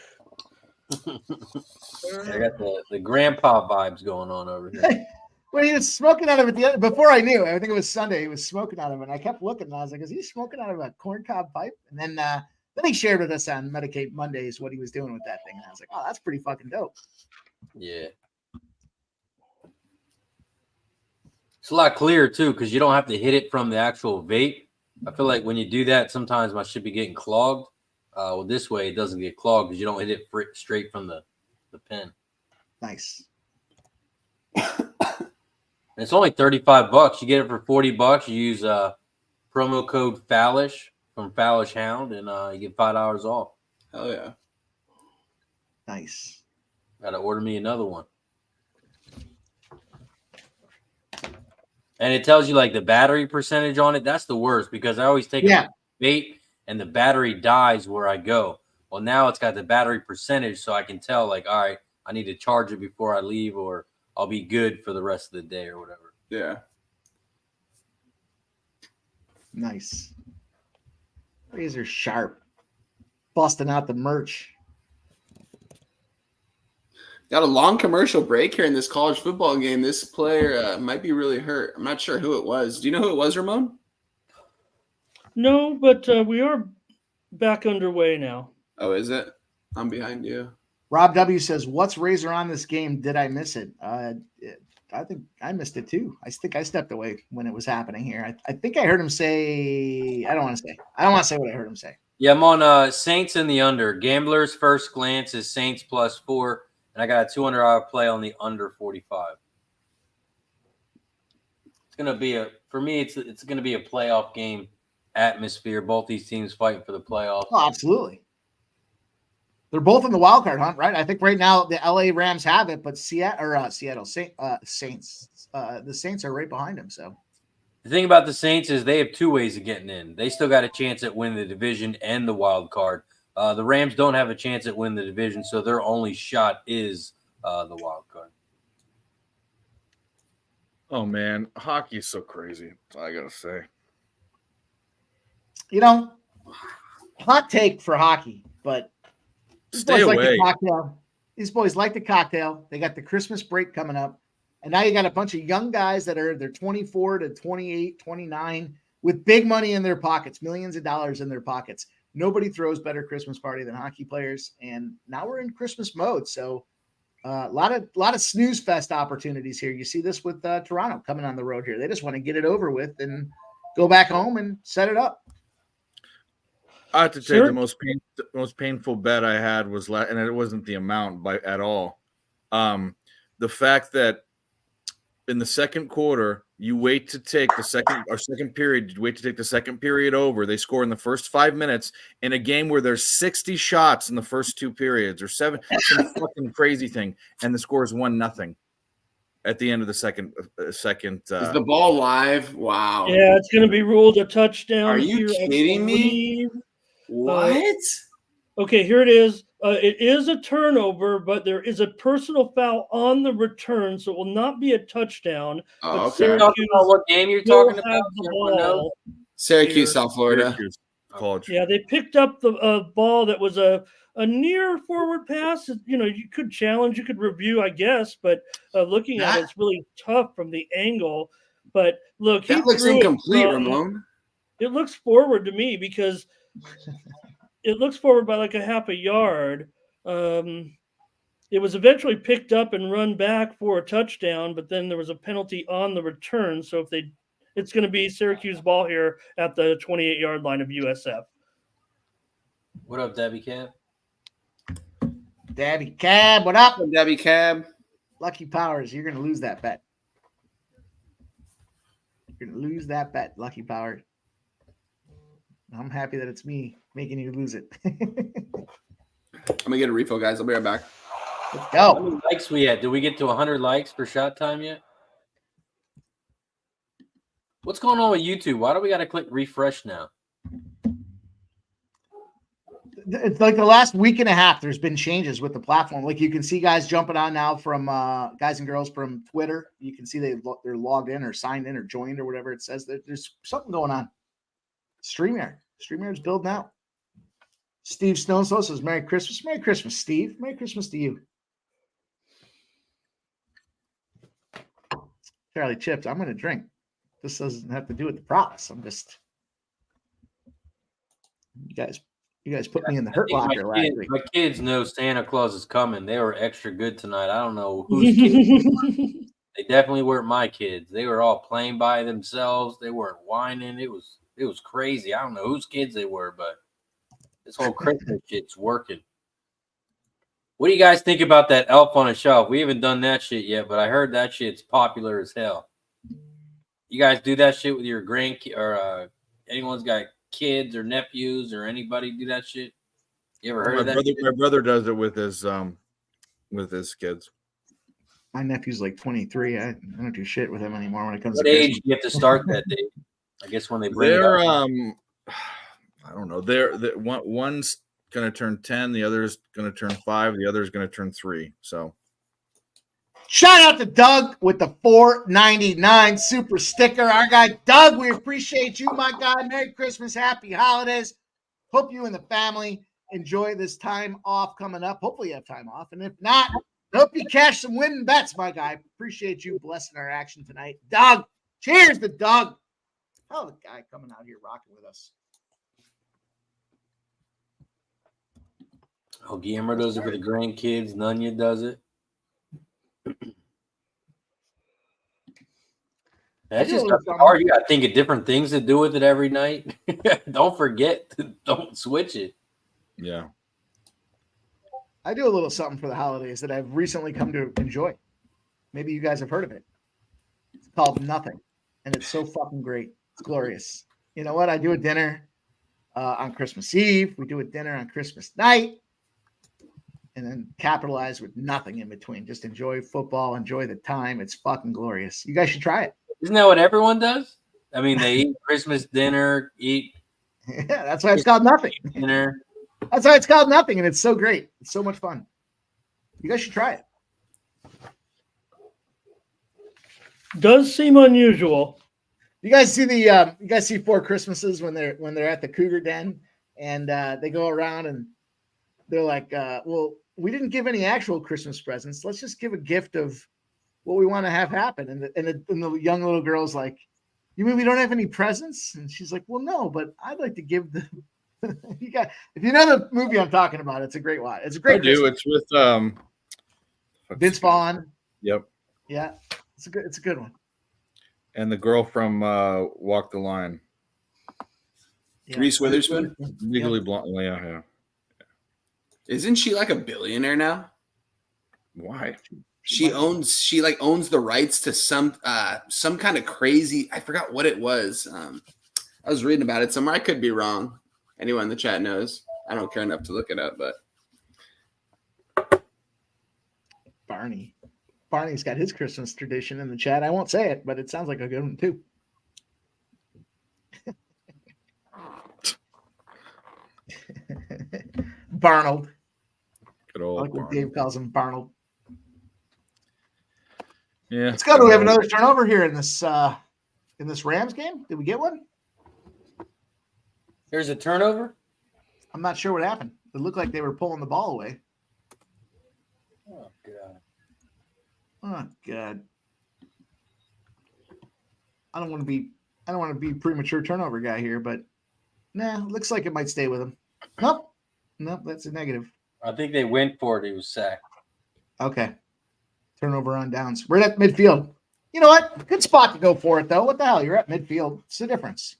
I got the grandpa vibes going on over here. Well, he was smoking out of it before I knew. I think it was Sunday. He was smoking out of it. And I kept looking, and I was like, "Is he smoking out of a corncob pipe?" And then he shared with us on Medicate Mondays what he was doing with that thing, and I was like, "Oh, that's pretty fucking dope." Yeah. It's a lot clearer too because you don't have to hit it from the actual vape. I feel like when you do that, sometimes my shit be getting clogged. Well, this way it doesn't get clogged because you don't hit it straight from the pen. Nice. And it's only $35. You get it for $40. You use promo code Fallish from Fallish Hound, and you get $5 off. Hell yeah. Nice. Got to order me another one. And it tells you like the battery percentage on it. That's the worst because I always take a vape and the battery dies where I go. Well, now it's got the battery percentage, so I can tell like, all right, I need to charge it before I leave, or I'll be good for the rest of the day or whatever. Yeah. Nice. Razor sharp. Busting out the merch. Got a long commercial break here in this college football game. This player might be really hurt. I'm not sure who it was. Do you know who it was, Ramon? No, but we are back underway now. Oh, is it? I'm behind you. Rob W says, "What's Razor on this game? Did I miss it? I think I missed it too. I think I stepped away when it was happening here. I think I heard him say. I don't want to say what I heard him say. Yeah, I'm on Saints in the under. Gambler's first glance is Saints +4, and I got a $200 play on the under 45. It's gonna be for me. It's gonna be a playoff game atmosphere. Both these teams fighting for the playoffs. Oh, absolutely. They're both in the wild card hunt, right? I think right now the LA Rams have it, but Seattle Saints, the Saints are right behind them. So the thing about the Saints is they have two ways of getting in. They still got a chance at winning the division and the wild card. The Rams don't have a chance at winning the division, so their only shot is the wild card. Oh man, hockey is so crazy. That's all I gotta say. You know, hot take for hockey, but these Stay boys like away. the cocktail. These boys like the cocktail. They got the Christmas break coming up. And now you got a bunch of young guys that they're 24 to 28, 29 with big money in their pockets, millions of dollars in their pockets. Nobody throws better Christmas party than hockey players. And now we're in Christmas mode. So a lot of snooze fest opportunities here. You see this with Toronto coming on the road here. They just want to get it over with and go back home and set it up. I have to tell you, the most painful bet I had was, and it wasn't the amount at all. The fact that in the second quarter, you wait to take the second period. You wait to take the second period over. They score in the first 5 minutes in a game where there's 60 shots in the first two periods, or some fucking crazy thing, and the score is 1-0 at the end of the second. Is the ball live? Wow. Yeah, it's going to be ruled a touchdown. Are you kidding me? What? Okay, here it is. It is a turnover, but there is a personal foul on the return, so it will not be a touchdown. Oh, okay. Talking about what game you're talking about? The ball. Syracuse, South Florida. College. Yeah, they picked up the ball that was a near forward pass. You know, you could challenge, you could review, I guess, but looking at it, it's really tough from the angle. But look, that looks incomplete, Ramon. It looks forward to me because it looks forward by like a half a yard. It was eventually picked up and run back for a touchdown, but then there was a penalty on the return. So it's going to be Syracuse ball here at the 28-yard line of USF. What up, Debbie Cab? Debbie Cab, what up? Debbie Cab. Lucky Powers, you're going to lose that bet. You're going to lose that bet, Lucky Powers. I'm happy that it's me making you lose it. I'm going to get a refill, guys. I'll be right back. Let's How go. many likes we at? Did we get to 100 likes for shot time yet? What's going on with YouTube? Why do we got to click refresh now? It's like the last week and a half, there's been changes with the platform. Like you can see guys jumping on now from guys and girls from Twitter. You can see they're logged in or signed in or joined or whatever it says. There's something going on. StreamYard's building out. Steve Snow says, Merry Christmas. Merry Christmas, Steve. Merry Christmas to you. Charlie Chips, I'm going to drink. This doesn't have to do with the props. I'm just you guys put me in the hurt locker last week. My kids know Santa Claus is coming. They were extra good tonight. I don't know who's kids. They definitely weren't my kids. They were all playing by themselves. They weren't whining. It was crazy. I don't know whose kids they were, but this whole Christmas shit's working. What do you guys think about that Elf on a Shelf? We haven't done that shit yet, but I heard that shit's popular as hell. You guys do that shit with your grandkids or anyone's got kids or nephews or anybody do that shit? You ever heard of that? My brother does it with his kids. My nephew's like 23. I don't do shit with him anymore when it comes What to age Christmas. do you have to start that day? I guess when they bring it They're up. I don't know. They're one's gonna turn 10, the other's gonna turn 5, the other's gonna turn 3. So Shout out to Doug with the $4.99 super sticker. Our guy Doug, we appreciate you, my guy. Merry Christmas, happy holidays. Hope you and the family enjoy this time off coming up. Hopefully you have time off. And if not, hope you cash some winning bets, my guy. Appreciate you blessing our action tonight. Doug, cheers to Doug. Oh, the guy coming out here rocking with us. Oh, Guillermo does it for the grandkids. Nunya does it. That's just hard. You got to think of different things to do with it every night. Don't forget. Don't switch it. yeah. I do a little something for the holidays that I've recently come to enjoy. Maybe you guys have heard of it. It's called Nothing, and it's so fucking great. It's glorious. You know what? I do a dinner on Christmas Eve. We do a dinner on Christmas night, and then capitalize with nothing in between. Just enjoy football, enjoy the time. It's fucking glorious. You guys should try it. Isn't that what everyone does? I mean, they eat Christmas dinner, eat. Yeah, that's why it's called Nothing. Dinner. That's why it's called Nothing, and it's so great. It's so much fun. You guys should try it. Does seem unusual. You guys see you guys see Four Christmases when they're at the Cougar Den and they go around and they're like, well, we didn't give any actual Christmas presents. Let's just give a gift of what we want to have happen. And the young little girl's like, you mean we don't have any presents? And she's like, well, no, but I'd like to give the you got if you know the movie I'm talking about, it's a great watch. It's a great. I do. It's with Vince Vaughn. Yep. Yeah, it's a good one. And the girl from Walk the Line. Yeah. Reese Witherspoon. Legally Blonde. Yeah. Isn't she like a billionaire now? Why? She owns the rights to some kind of crazy. I forgot what it was. I was reading about it somewhere. I could be wrong. Anyone in the chat knows. I don't care enough to look it up, but Barney's got his Christmas tradition in the chat. I won't say it, but it sounds like a good one too. Barnold. Good old I like what Barnold. Dave calls him, Barnold. Yeah. Let's go. Do we have another turnover here in this Rams game? Did we get one? There's a turnover? I'm not sure what happened. It looked like they were pulling the ball away. Oh, God. Oh God. I don't want to be premature turnover guy here, but looks like it might stay with him. Nope, that's a negative. I think they went for it. He was sacked. Okay. Turnover on downs. We're at midfield. You know what? Good spot to go for it, though. What the hell? You're at midfield. It's the difference.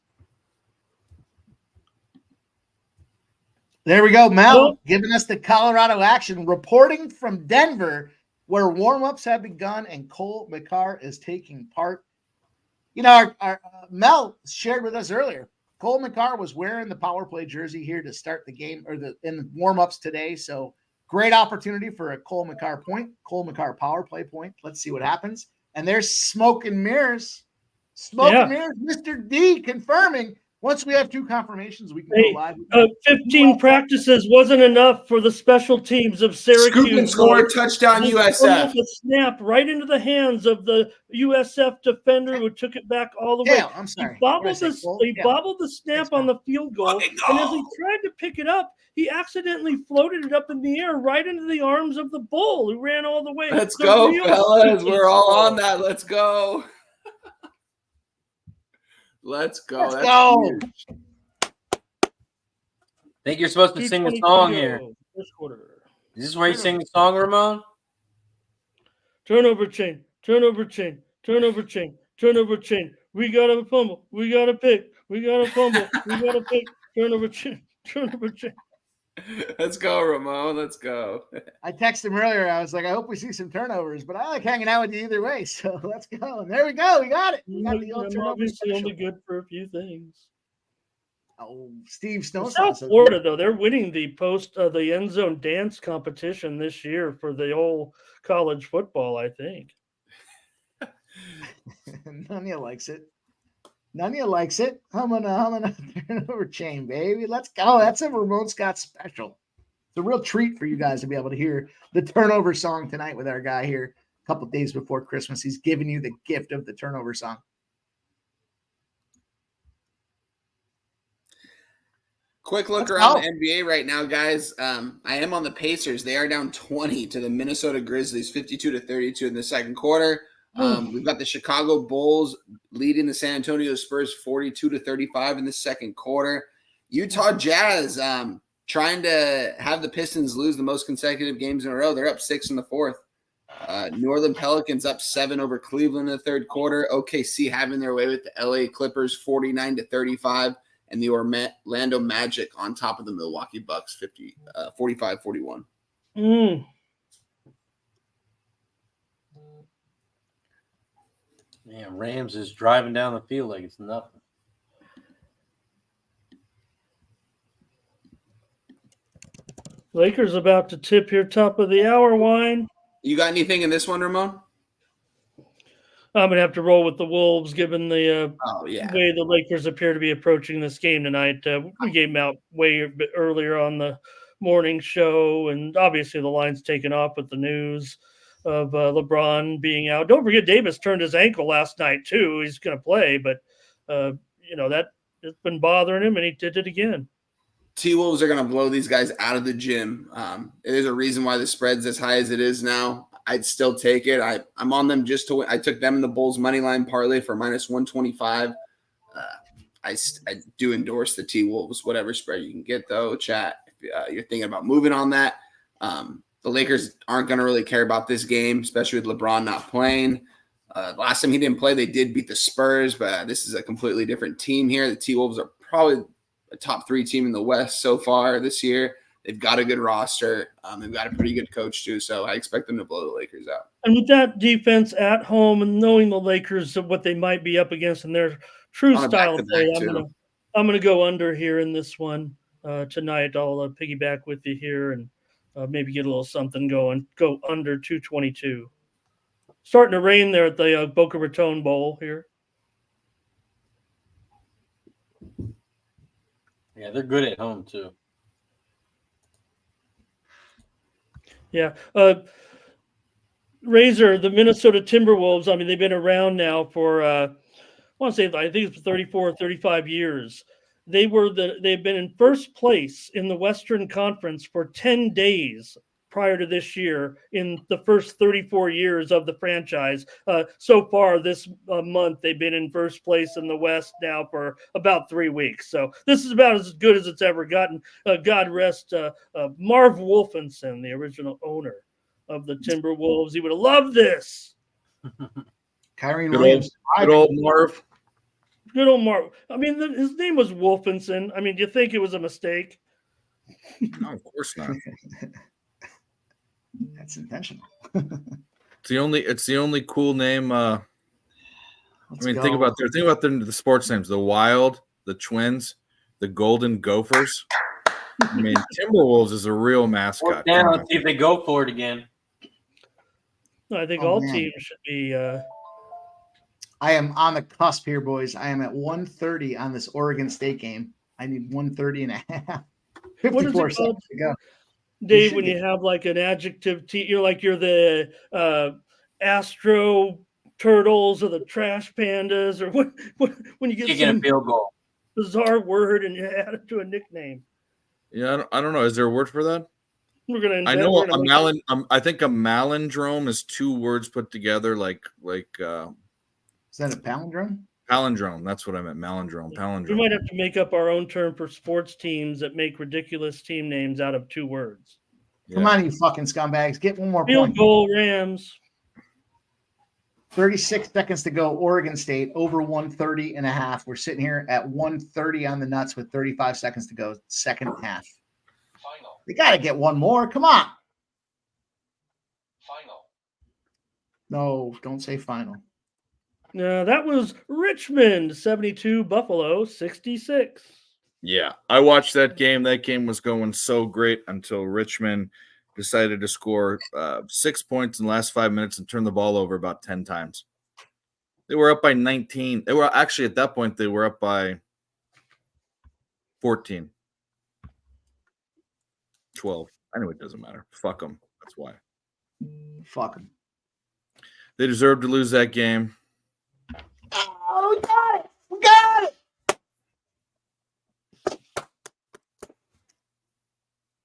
There we go. Mel giving us the Colorado action, reporting from Denver, where warm-ups have begun and Cole McCarr is taking part. You know, our Mel shared with us earlier. Cole McCarr was wearing the power play jersey here to start the game or in the warm-ups today. So great opportunity for a Cole McCarr point, Cole McCarr power play point. Let's see what happens. And there's smoke and mirrors. Mirrors. Mr. D confirming. Once we have two confirmations, we can go live. 15 practices wasn't enough for the special teams of Syracuse. Scoop and score, touchdown USF. A snap right into the hands of the USF defender who took it back all the way. I'm sorry. He bobbled the snap on the field goal, and as he tried to pick it up, he accidentally floated it up in the air right into the arms of the bull who ran all the way. Let's go, fellas. We're all on that. Let's go. Let's go. Let's go. Huge. I think you're supposed to sing the song here. First quarter. Is this where you sing the song, Ramon? Turnover chain. turnover chain, turnover chain, turnover chain. We got a fumble. We got a pick. We got a fumble. We got a pick. Turnover chain, turnover chain. Let's go, Ramon. Let's go. I texted him earlier. I was like, I hope we see some turnovers, but I like hanging out with you either way. So let's go. And there we go. We got it. We got the old I'm turnover obviously special. only good for a few things. Oh, Steve Snow South Florida, though, they're winning the end zone dance competition this year for the whole college football, I think. None of you likes it. None of you likes it. I'm gonna turnover chain, baby. Let's go. That's a Ramon Scott special. It's a real treat for you guys to be able to hear the turnover song tonight with our guy here a couple of days before Christmas. He's giving you the gift of the turnover song. Quick look around the NBA right now, guys. I am on the Pacers. They are down 20 to the Minnesota Grizzlies, 52-32 in the second quarter. We've got the Chicago Bulls leading the San Antonio Spurs 42-35 in the second quarter. Utah Jazz trying to have the Pistons lose the most consecutive games in a row. They're up 6 in the fourth. New Orleans Pelicans up 7 over Cleveland in the third quarter. OKC having their way with the LA Clippers 49-35. And the Orlando Magic on top of the Milwaukee Bucks 45-41. Man, Rams is driving down the field like it's nothing. Lakers about to tip here, top of the hour, Wine. You got anything in this one, Ramon? I'm going to have to roll with the Wolves, given the way the Lakers appear to be approaching this game tonight. We gave them out way a bit earlier on the morning show, and obviously the line's taken off with the news of LeBron being out. Don't forget, Davis turned his ankle last night, too. He's going to play, but, that it's been bothering him, and he did it again. T-Wolves are going to blow these guys out of the gym. There's a reason why the spread's as high as it is now. I'd still take it. I'm on them just to win. I took them in the Bulls money line parlay for -125. I do endorse the T-Wolves, whatever spread you can get, though. Chat, if you're thinking about moving on that. The Lakers aren't going to really care about this game, especially with LeBron not playing. Last time he didn't play, they did beat the Spurs, but this is a completely different team here. The T-Wolves are probably a top 3 team in the West so far this year. They've got a good roster. They've got a pretty good coach, too, so I expect them to blow the Lakers out. And with that defense at home and knowing the Lakers of what they might be up against and their true style of play, I'm going to go under here in this one tonight. I'll piggyback with you here and maybe get a little something going. Go under 222. Starting to rain there at the Boca Raton Bowl here. Yeah, they're good at home, too. Yeah. Razor, the Minnesota Timberwolves, I mean, they've been around now for, I think it's 34 or 35 years. They've been in first place in the Western Conference for 10 days prior to this year in the first 34 years of the franchise. So far this month, they've been in first place in the West now for about 3 weeks. So this is about as good as it's ever gotten. God rest Marv Wolfenson, the original owner of the Timberwolves. He would have loved this. Kyrie Williams. Good old Marv. Good old Marv. I mean, his name was Wolfenson. I mean, do you think it was a mistake? No, of course not. That's intentional. It's the only cool name. Think about the sports names: the Wild, the Twins, the Golden Gophers. I mean, Timberwolves is a real mascot. Let's see if they go for it again. I think all teams should be. I am on the cusp here, boys. I am at 130 on this Oregon State game. I need 130 and a half. 54 seconds to go. Dave, when you have like an adjective, you're the Astro Turtles or the Trash Pandas, or what when you get some a field goal, bizarre word and you add it to a nickname. Yeah, I don't know. Is there a word for that? We're gonna. I know I think a malindrome is 2 words put together, like. Is that a palindrome? Palindrome. That's what I meant. Palindrome. Palindrome. We might have to make up our own term for sports teams that make ridiculous team names out of 2 words. Yeah. Come on, you fucking scumbags! Get one more Field point. Goal Rams. 36 seconds to go. Oregon State over 130.5. We're sitting here at 130 on the nuts with 35 seconds to go. Second half. They got to get one more. Come on. No, don't say final. That was Richmond 72, Buffalo 66. Yeah, I watched that game. That game was going so great until Richmond decided to score 6 points in the last 5 minutes and turn the ball over about 10 times. They were up by 19. They were actually at that point, they were up by 14. 12. Anyway, it doesn't matter. Fuck them. That's why. Fuck them. They deserve to lose that game. Oh, we got it. We got it.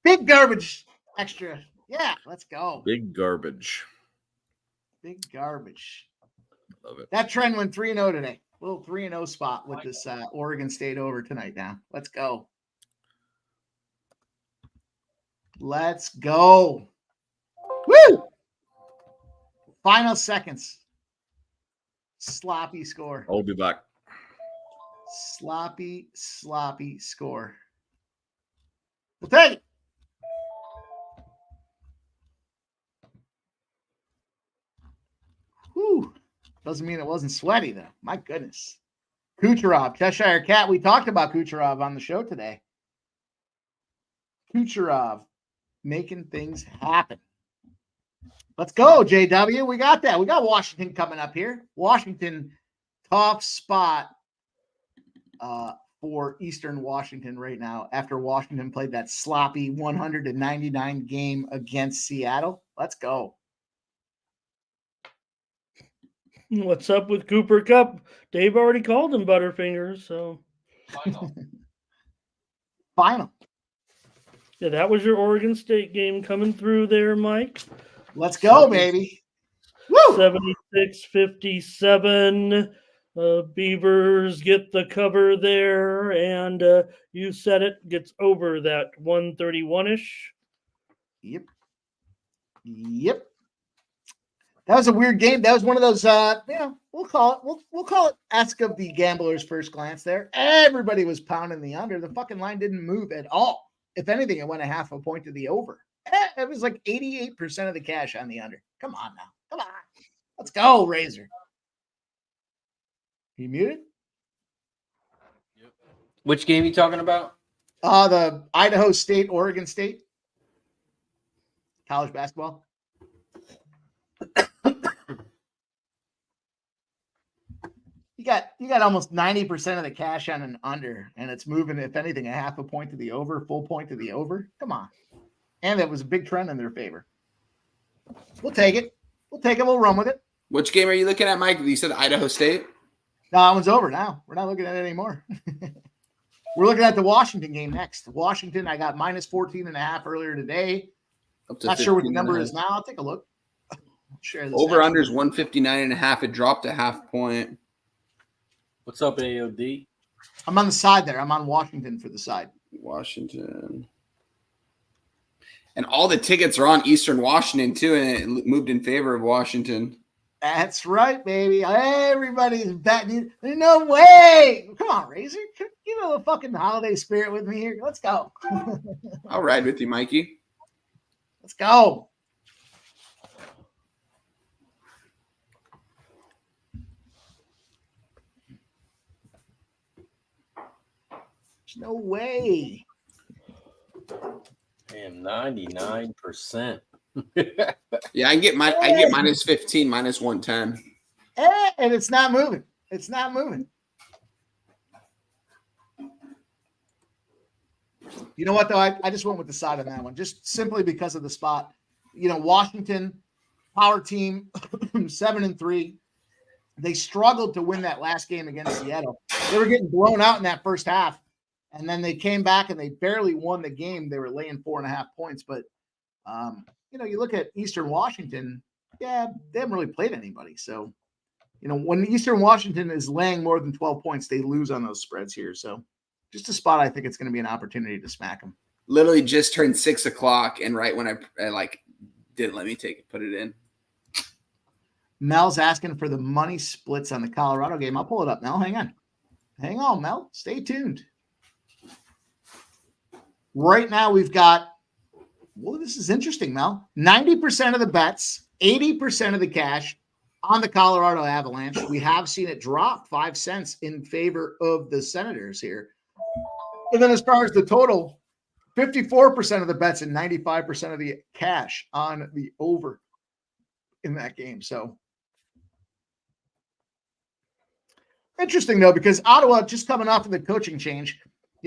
Big garbage extra. Yeah, let's go. Big garbage. Big garbage. Love it. That trend went 3-0 today. Little 3-0 spot with this Oregon State over tonight now. Let's go. Let's go. Woo! Final seconds. Sloppy score. I'll be back. Sloppy score. We'll take it. Whew. Doesn't mean it wasn't sweaty, though. My goodness. Kucherov, Cheshire Cat. We talked about Kucherov on the show today. Kucherov making things happen. Let's go, JW. We got that. We got Washington coming up here. Washington, tough spot for Eastern Washington right now after Washington played that sloppy 199 game against Seattle. Let's go. What's up with Cooper Cup? Dave already called him Butterfingers, so. Final. Yeah, that was your Oregon State game coming through there, Mike. Let's go, baby. Woo! 76-57. Beavers get the cover there, and you said it gets over that 131-ish. Yep. That was a weird game. That was one of those, we'll call it ask of the gambler's first glance there. Everybody was pounding the under. The fucking line didn't move at all. If anything, it went a half a point to the over. It was like 88% of the cash on the under. Come on now. Come on. Let's go, Razor. You muted? Yep. Which game are you talking about? The Idaho State, Oregon State. College basketball. You got almost 90% of the cash on an under, and it's moving, if anything, a half a point to the over, full point to the over. Come on. And that was a big trend in their favor. We'll take it. We'll run with it. Which game are you looking at, Mike? You said Idaho State? No, that one's over now. We're not looking at it anymore. We're looking at the Washington game next. Washington, I got minus 14.5 earlier today. Not sure what the number is now. I'll take a look. Share this over under is 159.5. It dropped a half point. What's up, AOD? I'm on the side there. I'm on Washington for the side. Washington. And all the tickets are on Eastern Washington, too, and it moved in favor of Washington. That's right, baby. Everybody's betting. There's no way. Come on, Razor. Give me a little fucking holiday spirit with me here. Let's go. I'll ride with you, Mikey. Let's go. There's no way. Damn, 99%. Yeah, I get minus 15, minus 110. And it's not moving. It's not moving. You know what, though? I just went with the side on that one, just simply because of the spot. You know, Washington, power team, 7-3. They struggled to win that last game against Seattle. They were getting blown out in that first half, and then they came back and they barely won the game. They were laying 4.5 points. But, you know, you look at Eastern Washington, yeah, they haven't really played anybody. So, you know, when Eastern Washington is laying more than 12 points, they lose on those spreads here. So just a spot, I think it's going to be an opportunity to smack them. Literally just turned 6 o'clock, and right when I didn't let me put it in. Mel's asking for the money splits on the Colorado game. I'll pull it up, Mel. Hang on, Mel. Stay tuned. Right now, we've got, well, this is interesting, Mel. 90% of the bets, 80% of the cash on the Colorado Avalanche. We have seen it drop 5 cents in favor of the Senators here. And then as far as the total, 54% of the bets and 95% of the cash on the over in that game. So interesting, though, because Ottawa just coming off of the coaching change.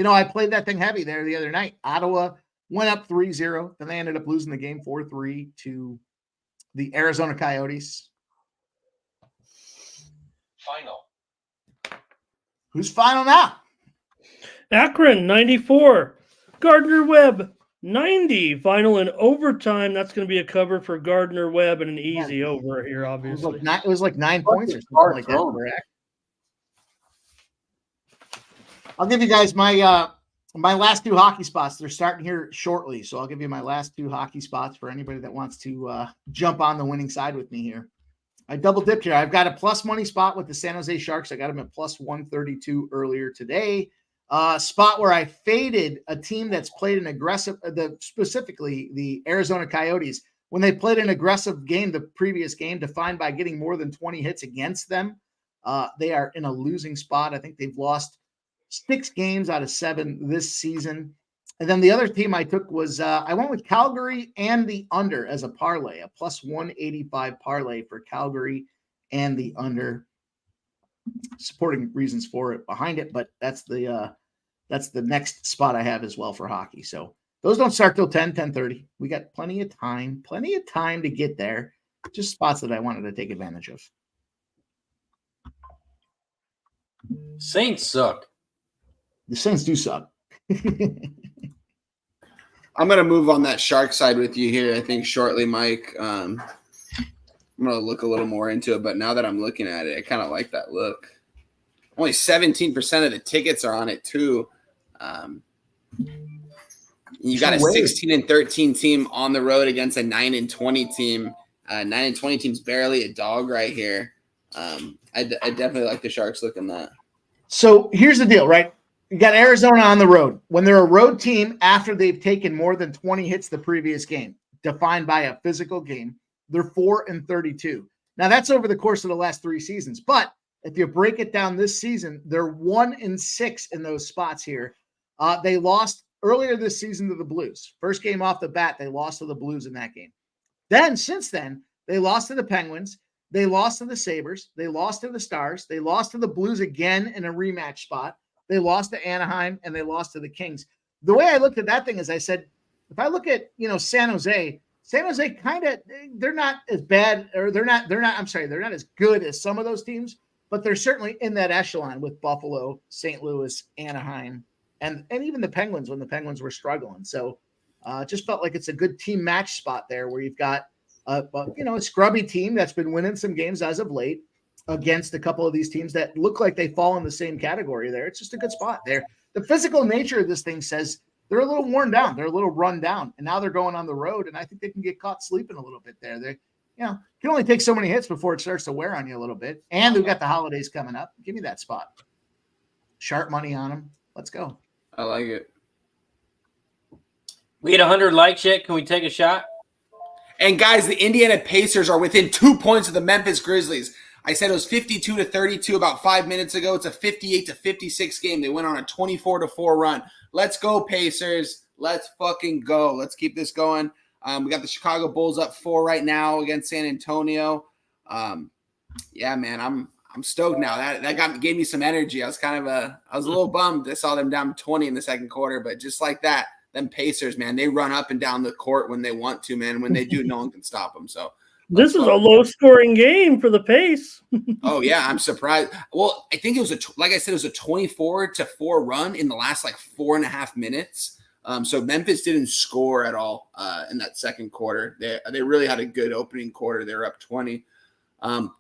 I played that thing heavy there the other night. Ottawa went up 3-0. Then they ended up losing the game 4-3 to the Arizona Coyotes. Final. Who's final now? Akron, 94. Gardner-Webb, 90. Final in overtime. That's going to be a cover for Gardner-Webb and an easy over here, obviously. It was like 9 points or something like that. Correct? I'll give you guys my last 2 hockey spots. They're starting here shortly, so I'll give you my last 2 hockey spots for anybody that wants to jump on the winning side with me here. I double dipped here. I've got a plus money spot with the San Jose Sharks. I got them at plus 132 earlier today. Spot where I faded a team that's played an aggressive, specifically the Arizona Coyotes, when they played an aggressive game the previous game, defined by getting more than 20 hits against them. They are in a losing spot. I think they've lost 6 games out of 7 this season. And then the other team I took was I went with Calgary and the under as a parlay, a plus 185 parlay for Calgary and the under. Supporting reasons for it behind it, but that's the next spot I have as well for hockey. So those don't start till 10:30. We got plenty of time to get there. Just spots that I wanted to take advantage of. Saints suck. The Saints do suck. I'm going to move on that Shark side with you here, I think, shortly, Mike. I'm going to look a little more into it, but now that I'm looking at it, I kind of like that look. Only 17% of the tickets are on it, too. You got a 16-13 team on the road against a 9-20 team. 9-20 team's barely a dog right here. I definitely like the Sharks looking that. So here's the deal, right? You got Arizona on the road. When they're a road team after they've taken more than 20 hits the previous game, defined by a physical game, they're 4-32. Now that's over the course of the last 3 seasons. But if you break it down this season, they're 1-6 in those spots here. They lost earlier this season to the Blues. First game off the bat, they lost to the Blues in that game. Then, since then, they lost to the Penguins. They lost to the Sabres. They lost to the Stars. They lost to the Blues again in a rematch spot. They lost to Anaheim, and they lost to the Kings. The way I looked at that thing is I said, if I look at, San Jose kind of, they're not as bad, or they're not as good as some of those teams, but they're certainly in that echelon with Buffalo, St. Louis, Anaheim, and even the Penguins when the Penguins were struggling. So just felt like it's a good team match spot there where you've got, a scrubby team that's been winning some games as of late against a couple of these teams that look like they fall in the same category there. It's just a good spot there. The physical nature of this thing says they're a little worn down. They're a little run down, and now they're going on the road, and I think they can get caught sleeping a little bit there. They, can only take so many hits before it starts to wear on you a little bit. And we've got the holidays coming up. Give me that spot. Sharp money on them. Let's go. I like it. We get 100 likes yet. Can we take a shot? And guys, the Indiana Pacers are within 2 points of the Memphis Grizzlies. I said it was 52-32 about 5 minutes ago. It's a 58-56 game. They went on a 24-4 run. Let's go, Pacers. Let's fucking go. Let's keep this going. We got the Chicago Bulls up 4 right now against San Antonio. Yeah, man, I'm stoked now. That gave me some energy. I was a little bummed. I saw them down 20 in the second quarter, but just like that, them Pacers, man, they run up and down the court when they want to, man. When they do, no one can stop them. So this is a low-scoring game for the pace. Oh yeah, I'm surprised. Well, I think it was like I said, it was a 24-4 run in the last 4.5 minutes. So Memphis didn't score at all in that second quarter. They really had a good opening quarter. They were up 20.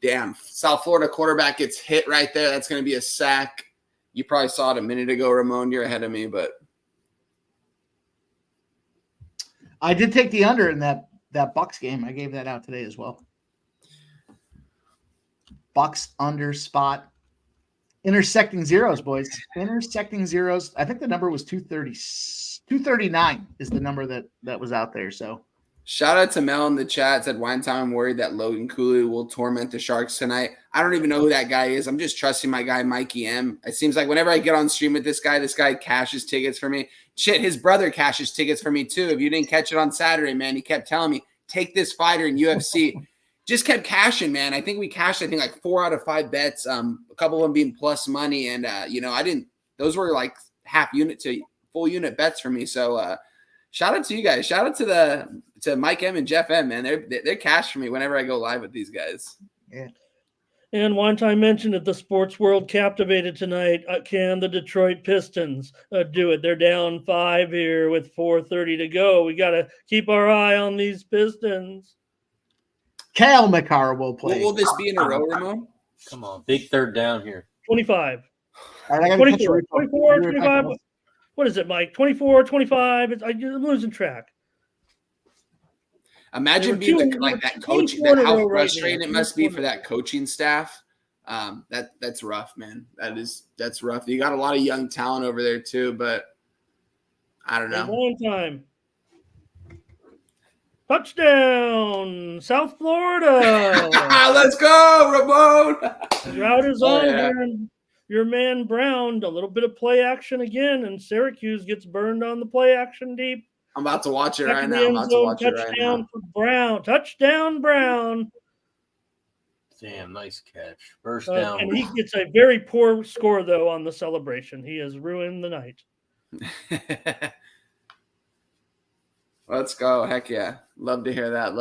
Damn, South Florida quarterback gets hit right there. That's going to be a sack. You probably saw it a minute ago, Ramon. You're ahead of me, but I did take the under in that Bucks game. I gave that out today as well. Bucks under spot. Intersecting zeros, boys. Intersecting zeros. I think the number was 230. 239 is the number that was out there. So shout out to Mel in the chat. Said one time I'm worried that Logan Cooley will torment the Sharks tonight. I don't even know who that guy is. I'm just trusting my guy Mikey M. It seems like whenever I get on stream with this guy cashes tickets for me. Shit, his brother cashes tickets for me too. If you didn't catch it on Saturday, man, he kept telling me, take this fighter in UFC. Just kept cashing, man. I think we cashed, like 4 out of 5 bets. A couple of them being plus money. And, I didn't – those were like half unit to full unit bets for me. So, shout out to you guys. Shout out to Mike M and Jeff M, man. They're cash for me whenever I go live with these guys. Yeah. And one time mentioned that the sports world captivated tonight. Can the Detroit Pistons do it? They're down 5 here with 4:30 to go. We got to keep our eye on these Pistons. Kale McCarr will play. Will this be in a row, Ramon? Come on, big third down here. 25. All right, 24, 25. What is it, Mike? 24, 25. I'm losing track. Imagine being like that coach. How frustrating it must be for that coaching staff. That's rough, man. That's rough. You got a lot of young talent over there too, but I don't know. One time. Touchdown, South Florida. Let's go, Ramon. Route is on here. And your man Brown, a little bit of play action again, and Syracuse gets burned on the play action deep. I'm about to watch it right now. Touchdown for Brown. Touchdown, Brown. Damn, nice catch. First down. And he gets a very poor score, though, on the celebration. He has ruined the night. Let's go. Heck yeah. Love to hear that.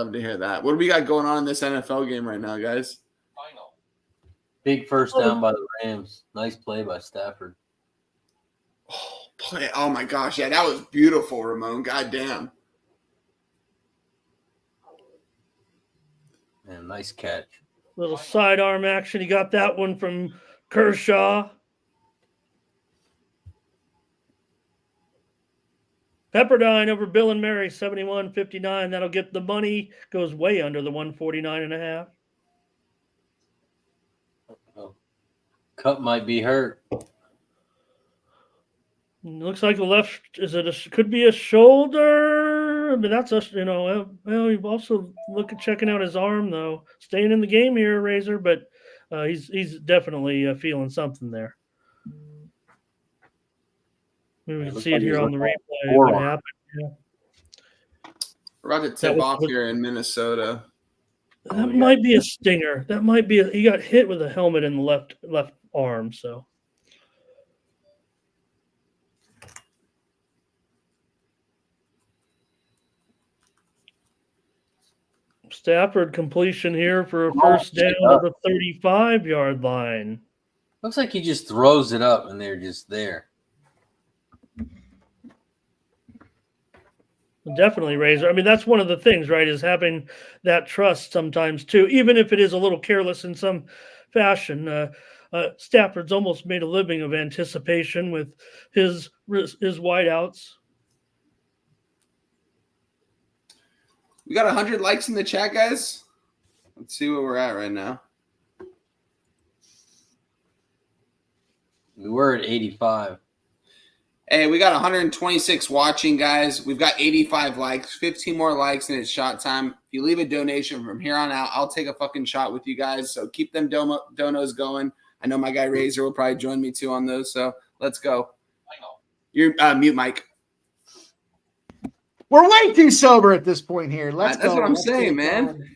What do we got going on in this NFL game right now, guys? Final. Big first down by the Rams. Nice play by Stafford. Oh my gosh. Yeah, that was beautiful, Ramon. God damn. Man, nice catch. Little sidearm action. He got that one from Kershaw. Pepperdine over Bill and Mary, 71-59. That'll get the money. Goes way under the 149.5. Cup might be hurt. Looks like the left could be a shoulder. I mean, that's well, we also look at checking out his arm though. Staying in the game here, Razor, but he's definitely feeling something there. Maybe we can see it here on the replay. What happened? Yeah. We're about to tip off here in Minnesota. That might be a stinger. That might be he got hit with a helmet in the left arm. So. Stafford completion here for a first down at the 35-yard line. Looks like he just throws it up and they're just there. Definitely, Razor. I mean, that's one of the things, right, is having that trust sometimes, too, even if it is a little careless in some fashion. Stafford's almost made a living of anticipation with his wideouts. We got 100 likes in the chat, guys. Let's see where we're at right now. We were at 85. Hey, we got 126 watching, guys. We've got 85 likes, 15 more likes, and it's shot time. If you leave a donation from here on out, I'll take a fucking shot with you guys. So keep them donos going. I know my guy Razor will probably join me too on those. So let's go. You're mute, Mike. We're way too sober at this point here. That's what I'm saying, man.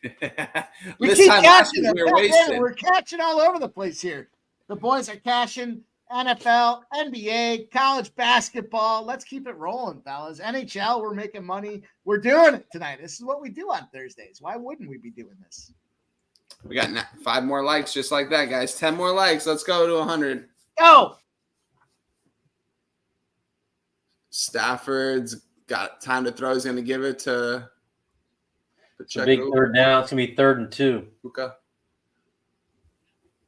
We keep catching it. We're catching all over the place here. The boys are cashing. NFL, NBA, college basketball. Let's keep it rolling, fellas. NHL, we're making money. We're doing it tonight. This is what we do on Thursdays. Why wouldn't we be doing this? We got 5 more likes just like that, guys. 10 more likes. Let's go to 100. Go! Stafford's got time to throw. He's going to give it to the big third down. It's going to be 3rd and 2. Puka.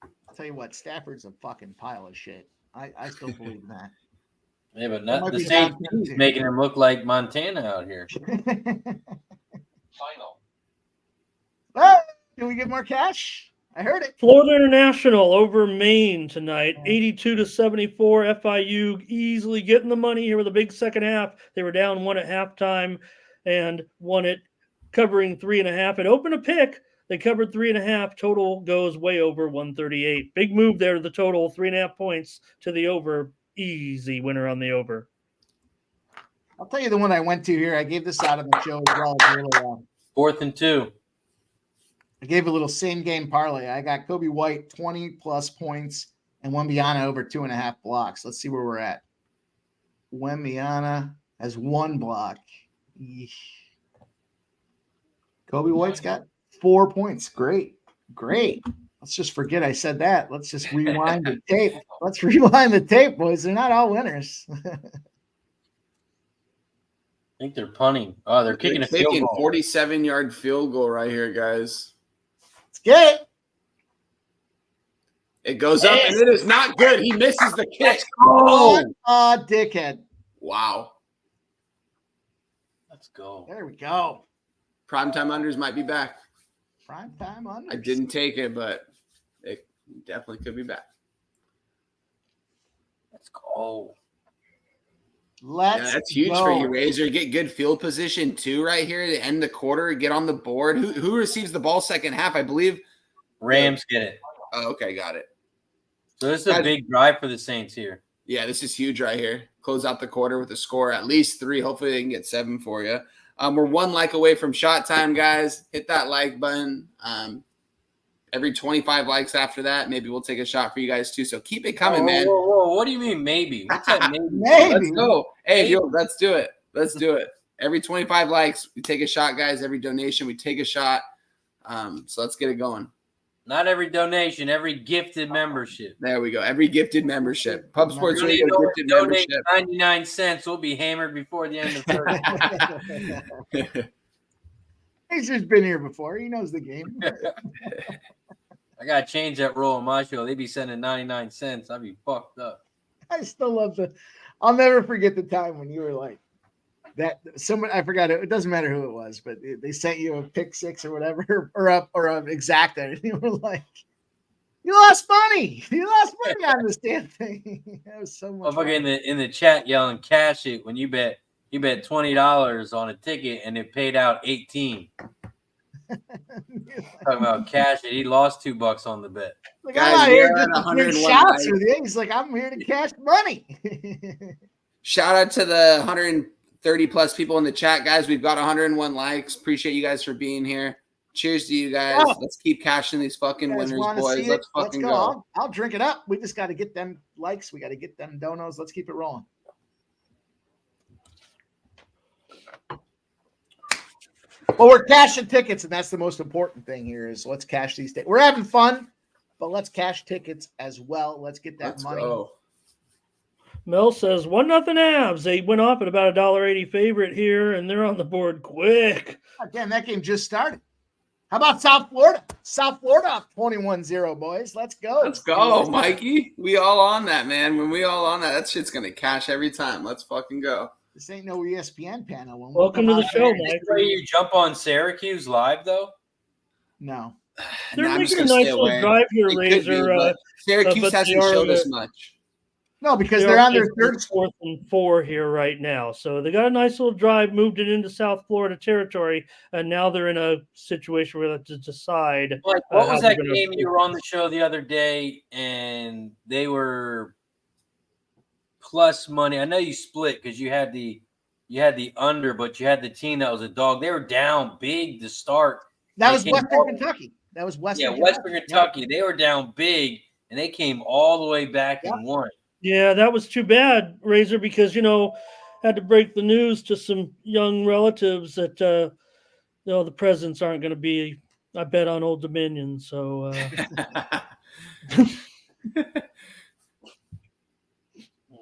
I'll tell you what, Stafford's a fucking pile of shit. I still believe in that. Yeah, but not the same team's making him look like Montana out here. Final. Oh, can we get more cash? I heard it. Florida International over Maine tonight, 82-74. FIU easily getting the money here with a big second half. They were down 1 at halftime and won it, covering 3.5. It opened a pick. They covered 3.5. Total goes way over 138. Big move there to the total, 3.5 points to the over. Easy winner on the over. I'll tell you the one I went to here. I gave this out of the show as well. 4th and 2. I gave a little same game parlay. I got Kobe White 20 plus points and Wembyana over 2.5 blocks. Let's see where we're at. Wembyana has 1 block. Eesh. Kobe White's got 4 points. Great. Let's just forget I said that. Let's just rewind the tape. Let's rewind the tape, boys. They're not all winners. I think they're punting. Oh, they're kicking a field goal. 47-yard field goal right here, guys. Let's get it. It goes up, and it is not good. He misses the kick. Oh, dickhead. Wow. Let's go. There we go. Primetime unders might be back. Primetime unders. I didn't take it, but it definitely could be back. Let's go. That's huge for you, Razor. Get good field position too, right here to end the quarter. Get on the board. Who receives the ball second half? I believe Rams get it. Oh, okay, got it. So this is a big drive for the Saints here. Yeah, this is huge right here. Close out the quarter with a score, at least 3. Hopefully they can get 7 for you. We're 1 like away from shot time, guys. Hit that like button. Every 25 likes after that, maybe we'll take a shot for you guys too. So keep it coming, man. Whoa. What do you mean maybe? What's that maybe? Maybe. Let's go. Hey, yo, let's do it. Let's do it. Every 25 likes, we take a shot, guys. Every donation, we take a shot. So let's get it going. Not every donation, every gifted membership. There we go. Every gifted membership. Pub Sports Radio gifted donate membership. 99 cents. We'll be hammered before the end of Thursday. He's just been here before. He knows the game. I got to change that rule on my show. They be sending 99 cents. I'd be fucked up. I still love I'll never forget the time when you were like that. Someone, I forgot it. It doesn't matter who it was, but they sent you a pick 6 or whatever, or an exacta. And you were like, you lost money. You lost money on this damn thing. That was so much fun. In the chat yelling cash it when you bet $20 on a ticket and it paid out 18. Talking about cash it. He lost $2 on the bet. Like, I'm not here just to bring shots with you. He's like, I'm here to cash money. Shout out to the 130 plus people in the chat, guys. We've got 101 likes. Appreciate you guys for being here. Cheers to you guys. Oh. Let's keep cashing these fucking winners, boys. Let's fucking go. I'll drink it up. We just got to get them likes. We got to get them donos. Let's keep it rolling. Well, we're cashing tickets, and that's the most important thing here is let's cash these tickets. We're having fun, but let's cash tickets as well. Let's get that money. Go. Mel says 1-0 Avs. They went off at about $1.80 favorite here, and they're on the board quick. Again, that game just started. How about South Florida? South Florida up 21-0, boys. Let's go. Let's go, Mikey. We all on that, man. When we all on that shit's going to cash every time. Let's fucking go. This ain't no ESPN panel. Welcome to the show, Mike. You jump on Syracuse live, though? No. They're making a nice little drive here, Razor. Syracuse hasn't showed us much. No, because they're on their third, 4th and 4 here right now. So they got a nice little drive, moved it into South Florida territory, and now they're in a situation where they have to decide. What was that game you were on the show the other day, and they were plus money? I know you split because you had the under, but you had the team that was a dog. They were down big to start. That was Western Kentucky. That was Western Kentucky. Yeah. They were down big, and they came all the way back and won. Yeah, that was too bad, Razor, because, had to break the news to some young relatives that, the presents aren't going to be, I bet, on Old Dominion. So,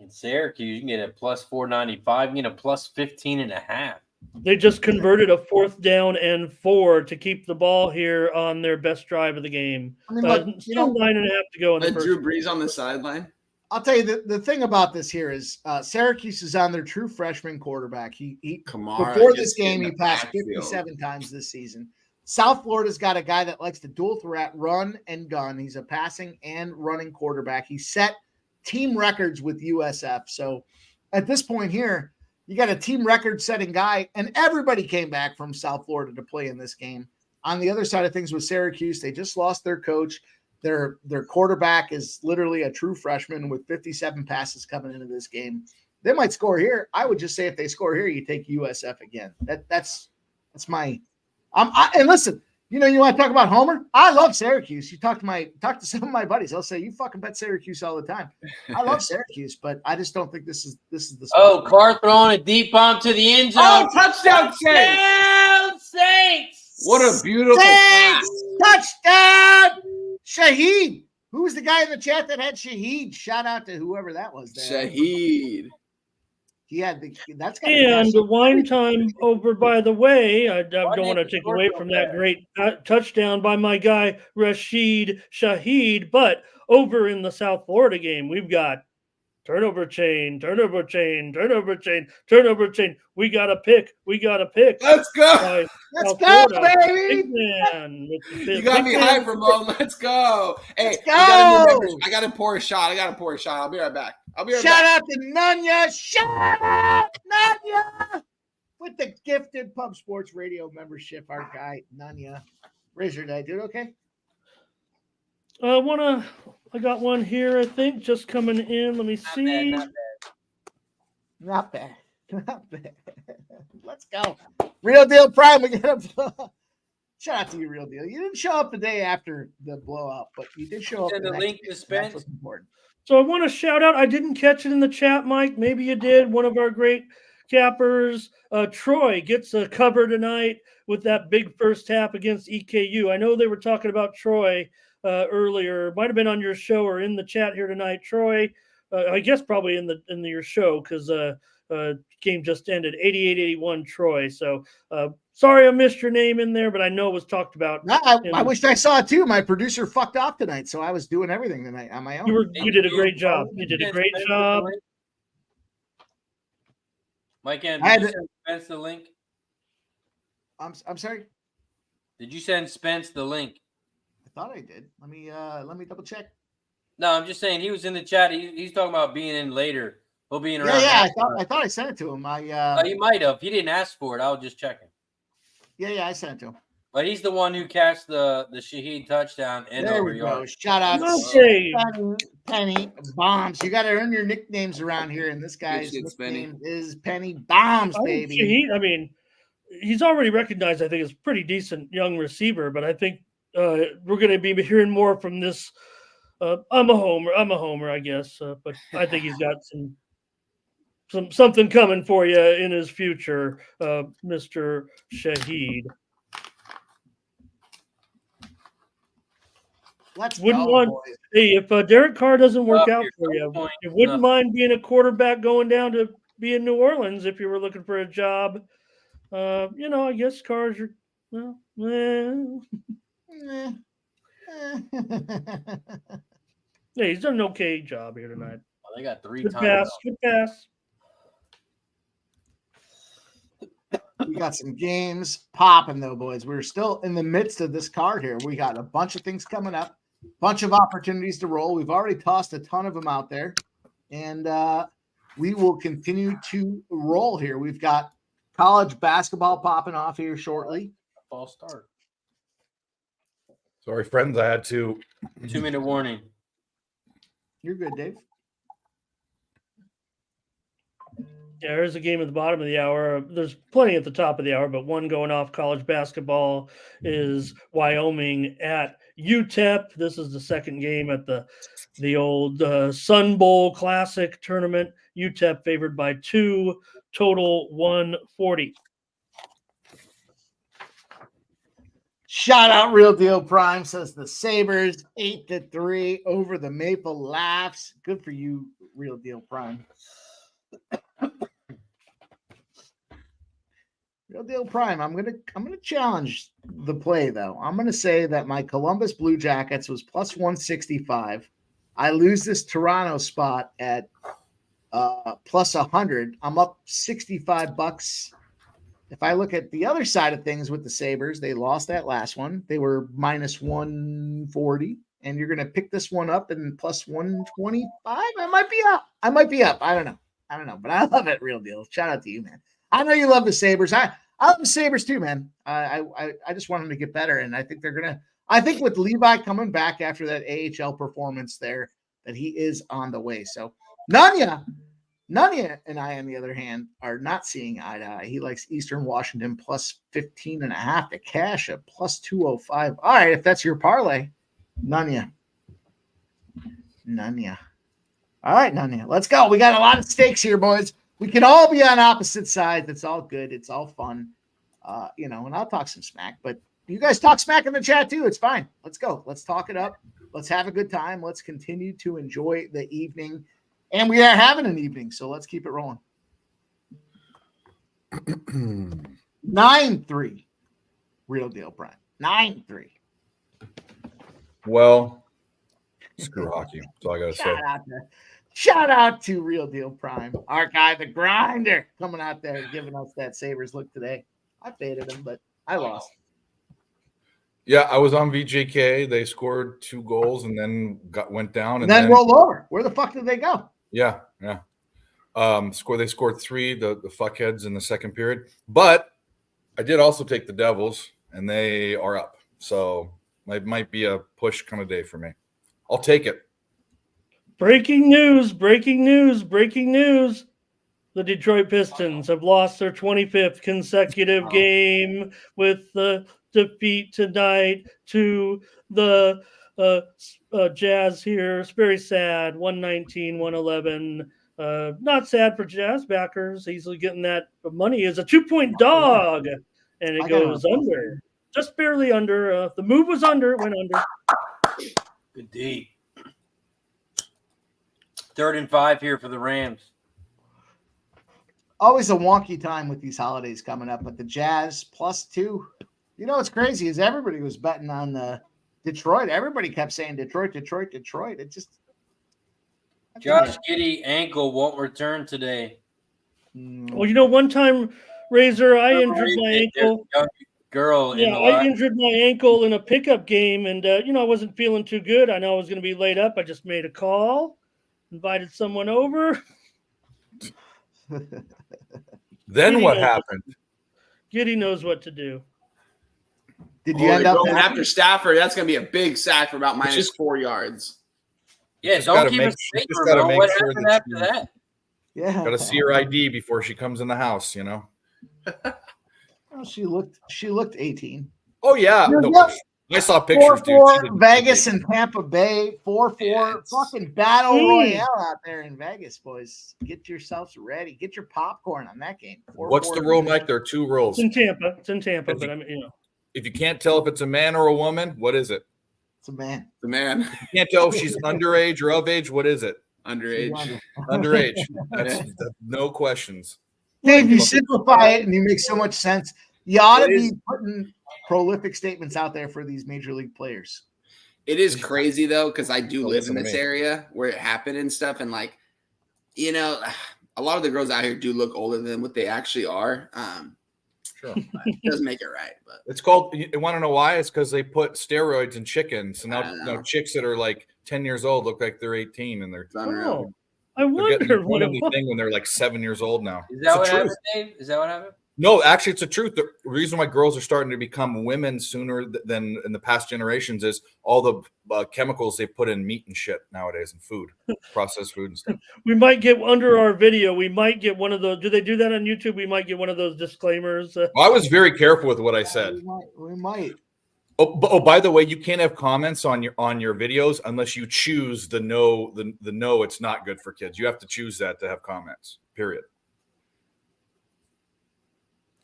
Syracuse, you can get a plus 495, you can get a plus 15.5. They just converted a 4th down and 4 to keep the ball here on their best drive of the game. I mean, look, still 9.5 to go in the first. Drew Brees on the sideline. I'll tell you the thing about this here is Syracuse is on their true freshman quarterback. He before this game he passed 57 times this season. South Florida's got a guy that likes to dual threat, run and gun. He's a passing and running quarterback. He set team records with USF. So at this point here, you got a team record setting guy, and everybody came back from South Florida to play in this game. On the other side of things with Syracuse, they just lost their coach. Their quarterback is literally a true freshman with 57 passes coming into this game. They might score here. I would just say if they score here, you take USF again. That's my and listen, you want to talk about Homer? I love Syracuse. You talk to some of my buddies. They'll say you fucking bet Syracuse all the time. I love Syracuse, but I just don't think this is the spot. Oh, Carr throwing a deep bomb to the end zone. Oh, touchdown, Saints! Touchdown, Saints! What a beautiful pass. Touchdown! Shaheed. Who was the guy in the chat that had Shaheed? Shout out to whoever that was there. Shaheed. He had that's and the wine time over, by the way. I don't want to take away from that great touchdown by my guy Rashid Shaheed, but over in the South Florida game, we've got turnover chain. We got a pick. Let's go. Let's go, baby. You got me hyped, Ramon. Let's go. Hey, go. I got to pour a shot. I'll be right back. Shout out to Nunya. Shout out Nunya with the gifted Pub Sports Radio membership. Our guy Nunya. Razor, did I do it okay? I got one here, I think, just coming in. Let me see. Not bad. Let's go. Real Deal Prime. We got shout out to you, Real Deal. You didn't show up the day after the blowout, but you did show up. And the link to Spence. That's what's important. So I want to shout out. I didn't catch it in the chat, Mike. Maybe you did. One of our great cappers, Troy, gets a cover tonight with that big first half against EKU. I know they were talking about Troy earlier. Might have been on your show or in the chat here tonight. Troy, I guess probably in your show because game just ended 88-81 Troy. So sorry I missed your name in there, but I know it was talked about. I wish I saw it too. My producer fucked off tonight, so I was doing everything tonight on my own. You did a great job. You did a great job. Mike, did you send Spence the link? I'm sorry? Did you send Spence the link? I thought I did. Let me double check. No, I'm just saying he was in the chat. He's talking about being in later. He'll be in around. Yeah. I thought I sent it to him. You might have. He didn't ask for it. I was just checking. Yeah, I sent it to him. But he's the one who catched the Shaheed touchdown and there over we yards. go. Shout out to Penny Bombs. You got to earn your nicknames around here, and this guy's nickname is Penny Bombs, baby. Shaheed, he's already recognized, I think, as a pretty decent young receiver, but I think we're going to be hearing more from this. I'm a homer, I guess, but I think he's got something coming for you in his future, Mr. Shaheed. Hey, if Derek Carr doesn't work out for you, you wouldn't mind being a quarterback going down to be in New Orleans if you were looking for a job. I guess Carr's your Yeah, he's done an okay job here tonight. Well, they got three good times. Good pass. We got some games popping, though, boys. We're still in the midst of this card here. We got a bunch of things coming up, bunch of opportunities to roll. We've already tossed a ton of them out there, and we will continue to roll here. We've got college basketball popping off here shortly. False start. Sorry, friends. I had to. 2-minute warning. You're good, Dave. Yeah, there's a game at the bottom of the hour. There's plenty at the top of the hour, but one going off college basketball is Wyoming at UTEP. This is the second game at the old Sun Bowl Classic tournament. UTEP favored by 2, total 140. Shout out Real Deal Prime, says the Sabres 8-3 over the Maple Laughs. Good for you, Real Deal Prime. Real Deal Prime. I'm gonna challenge the play though. I'm gonna say that my Columbus Blue Jackets was plus 165. I lose this Toronto spot at plus 100. I'm up $65 if I look at the other side of things with the Sabres, they lost that last one. They were minus 140, and you're going to pick this one up and plus 125. I might be up. I don't know. But I love it. Real deal. Shout out to you, man. I know you love the Sabres. I love the Sabres too, man. I just want them to get better, and I think they're gonna. I think with Levi coming back after that AHL performance there, that he is on the way. So Nanya and I, on the other hand, are not seeing eye to eye. He likes Eastern Washington plus 15.5 to cash at plus 205. All right, if that's your parlay, Nanya. All right, Nanya, let's go. We got a lot of stakes here, boys. We can all be on opposite sides. It's all good. It's all fun. And I'll talk some smack, but you guys talk smack in the chat too. It's fine. Let's go. Let's talk it up. Let's have a good time. Let's continue to enjoy the evening. And we are having an evening, so let's keep it rolling. 9-3. Real deal, Brian. 9-3. Well, screw hockey. That's all I got to say. Shout out to Real Deal Prime, our guy, the grinder, coming out there and giving us that Sabres look today. I faded him, but I lost. Yeah, I was on VJK. They scored 2 goals and then went down and then rolled over. Where the fuck did they go? Yeah. They scored 3, the fuckheads in the second period. But I did also take the Devils, and they are up. So it might be a push kind of day for me. I'll take it. Breaking news. The Detroit Pistons have lost their 25th consecutive game with the defeat tonight to the Jazz here. It's very sad. 119-111. Not sad for Jazz backers. Easily getting that money is a 2-point dog, and it goes under. Just barely under. The move was under. It went under. Good D. 3rd and 5 here for the Rams. Always a wonky time with these holidays coming up, but the Jazz +2. What's crazy is everybody was betting on the Detroit. Everybody kept saying Detroit. It just Josh Giddey ankle won't return today. Well, one time, Razor, I injured my ankle. Girl, I injured my ankle in a pickup game, and I wasn't feeling too good. I know I was going to be laid up. I just made a call, invited someone over. Then Giddey what happened? Giddey knows what to do. Did you end up after Stafford? That's going to be a big sack for about minus 4 yards. Yeah, don't keep it safe. What happened after that? Yeah, got to see her ID before she comes in the house. Well, she looked 18. Oh yeah, I saw pictures. 4-4 Vegas and Tampa Bay. 4-4 fucking battle royale out there in Vegas, boys. Get yourselves ready. Get your popcorn on that game. 4-4. What's the rule, Mike? There are 2 rules. It's in Tampa, but if you can't tell if it's a man or a woman, what is it? It's a man. The man. You can't tell if she's underage or of age. What is it? Underage. Underage. That's no questions. Dave, you simplify it and you make so much sense. You ought to be putting prolific statements out there for these major league players. It is crazy though, because I do live in this area where it happened and stuff, and a lot of the girls out here do look older than what they actually are. Sure, it doesn't make it right, but it's called. You want to know why? It's because they put steroids in chickens, so now chicks that are like 10 years old look like they're 18, and they're unreal. I wonder what thing when they're like 7 years old now. Is that what happened, Dave? Is that what happened? No, actually, it's the truth. The reason why girls are starting to become women sooner than in the past generations is all the chemicals they put in meat and shit nowadays and food, processed food and stuff. We might get under our video. We might get one of those. Do they do that on YouTube? We might get one of those disclaimers. Well, I was very careful with what I said. We might. Oh, by the way, you can't have comments on your videos unless you choose the no. The no, it's not good for kids. You have to choose that to have comments. Period.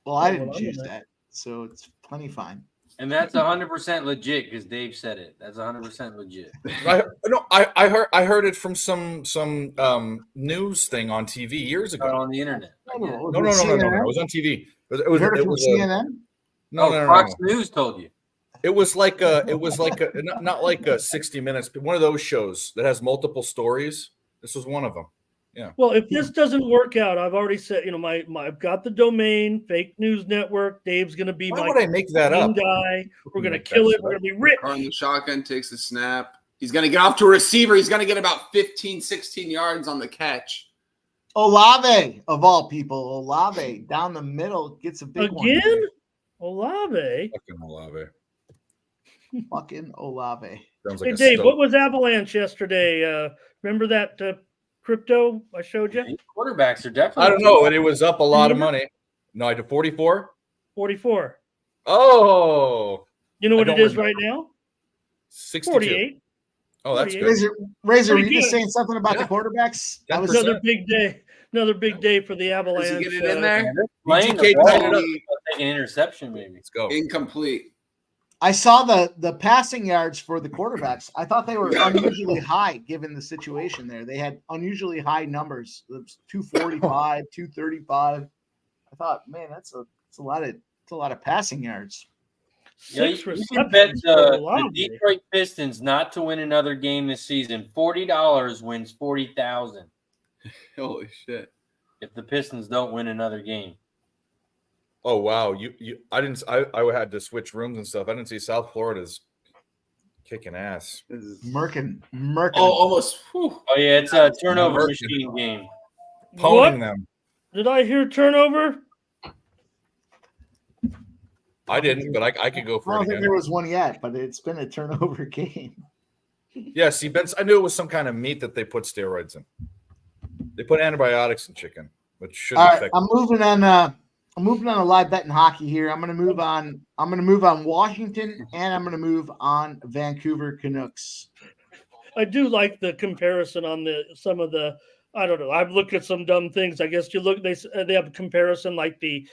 Well, I didn't choose that, so it's plenty fine. And that's 100% legit because Dave said it. That's 100% legit. I heard it from some news thing on TV years ago. On the internet. No. It was on TV. It was CNN. No. Fox News told you. It was like not like a 60 Minutes, but one of those shows that has multiple stories. This was one of them. Yeah. Well, if this doesn't work out, I've already said, I've got the domain, Fake News Network. Dave's going to be Why my would I make that main up? guy. We're going to Make kill that it. We're shit going to be rich. Car in the shotgun takes the snap. He's going to get off to a receiver. He's going to get about 15, 16 yards on the catch. Olave, of all people, Olave down the middle gets a big one. Again? Olave. Fucking Olave. Fucking Olave. Sounds Hey, like a Dave, stoke. what was Avalanche yesterday? Remember that crypto I showed you? Quarterbacks are definitely. I don't know, and it was up a lot of money. No, I did 44. 44. Oh, You know what I it don't is right remember. now? 62. 48. Oh, that's 48. good. Razor, were Pretty you just good. saying something about the Yeah. quarterbacks? I was 10%. Another big day. Another big day for the Avalanche. Does he get it in there? Playing DK the ball, tied it up. take an interception, maybe. Let's go. Incomplete. I saw the passing yards for the quarterbacks. I thought they were unusually high given the situation there. They had unusually high numbers. It was 245, 235. I thought, man, that's a lot of passing yards. Yeah, Six you can bet receptions for the Olave. Detroit Pistons not to win another game this season. $40 wins 40,000 Holy shit. if the Pistons don't win another game. Oh wow, I had to switch rooms and stuff. I didn't see South Florida's kicking ass. Murkin. Oh, almost. Whew. Oh yeah, it's a turnover Merkin. machine game. Poning What? them. Did I hear turnover? I didn't, but I could go I for don't it think again. there was one yet, but it's been a turnover game. Yeah, see, Ben, I knew it was some kind of meat that they put steroids in. They put antibiotics in chicken, which shouldn't All right, affect. I'm moving on a live bet in hockey here. I'm going to move on Washington, and I'm going to move on Vancouver Canucks. I do like the comparison on some of the. I don't know. I've looked at some dumb things. I guess you look. They have a comparison like the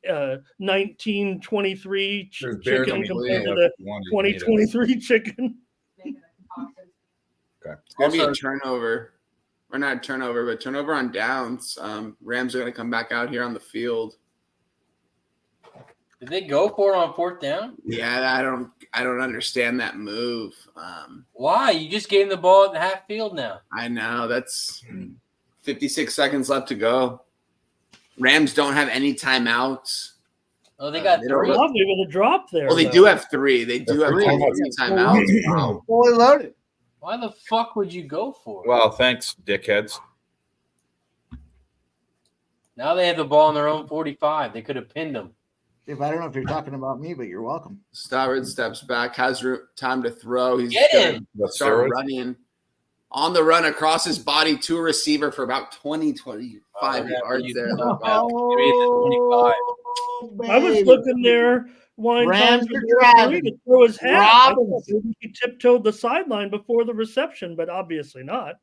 1923 There's bears chicken on the compared to plate. the One, you can eat it. 2023 chicken. Okay. It's going to be Also- a turnover. Or not turnover, but turnover on downs. Rams are going to come back out here on the field. Did they go for it on fourth down? Yeah, I don't understand that move. Why? You just gave them the ball at the half field now. I know that's 56 seconds left to go. Rams don't have any timeouts. Oh, they got they don't three. look- Lovely with a drop there. Well, they though. do have three. They do have Three. three timeouts. Wow. Fully loaded. Why the fuck would you go for it? Well, thanks, dickheads. Now they have the ball on their own 45. They could have pinned them. If I don't know if you're talking about me, but you're welcome. Stoddard steps back, has time to throw. He's Get gonna him. That's start steroids? running on the run across his body to a receiver for about 25 yeah, yards you there. know. Maybe the 25. I was looking there. Wine Rams time are for driving. to throw his hat. I thought Robinson. maybe he tiptoed the sideline before the reception, but obviously not.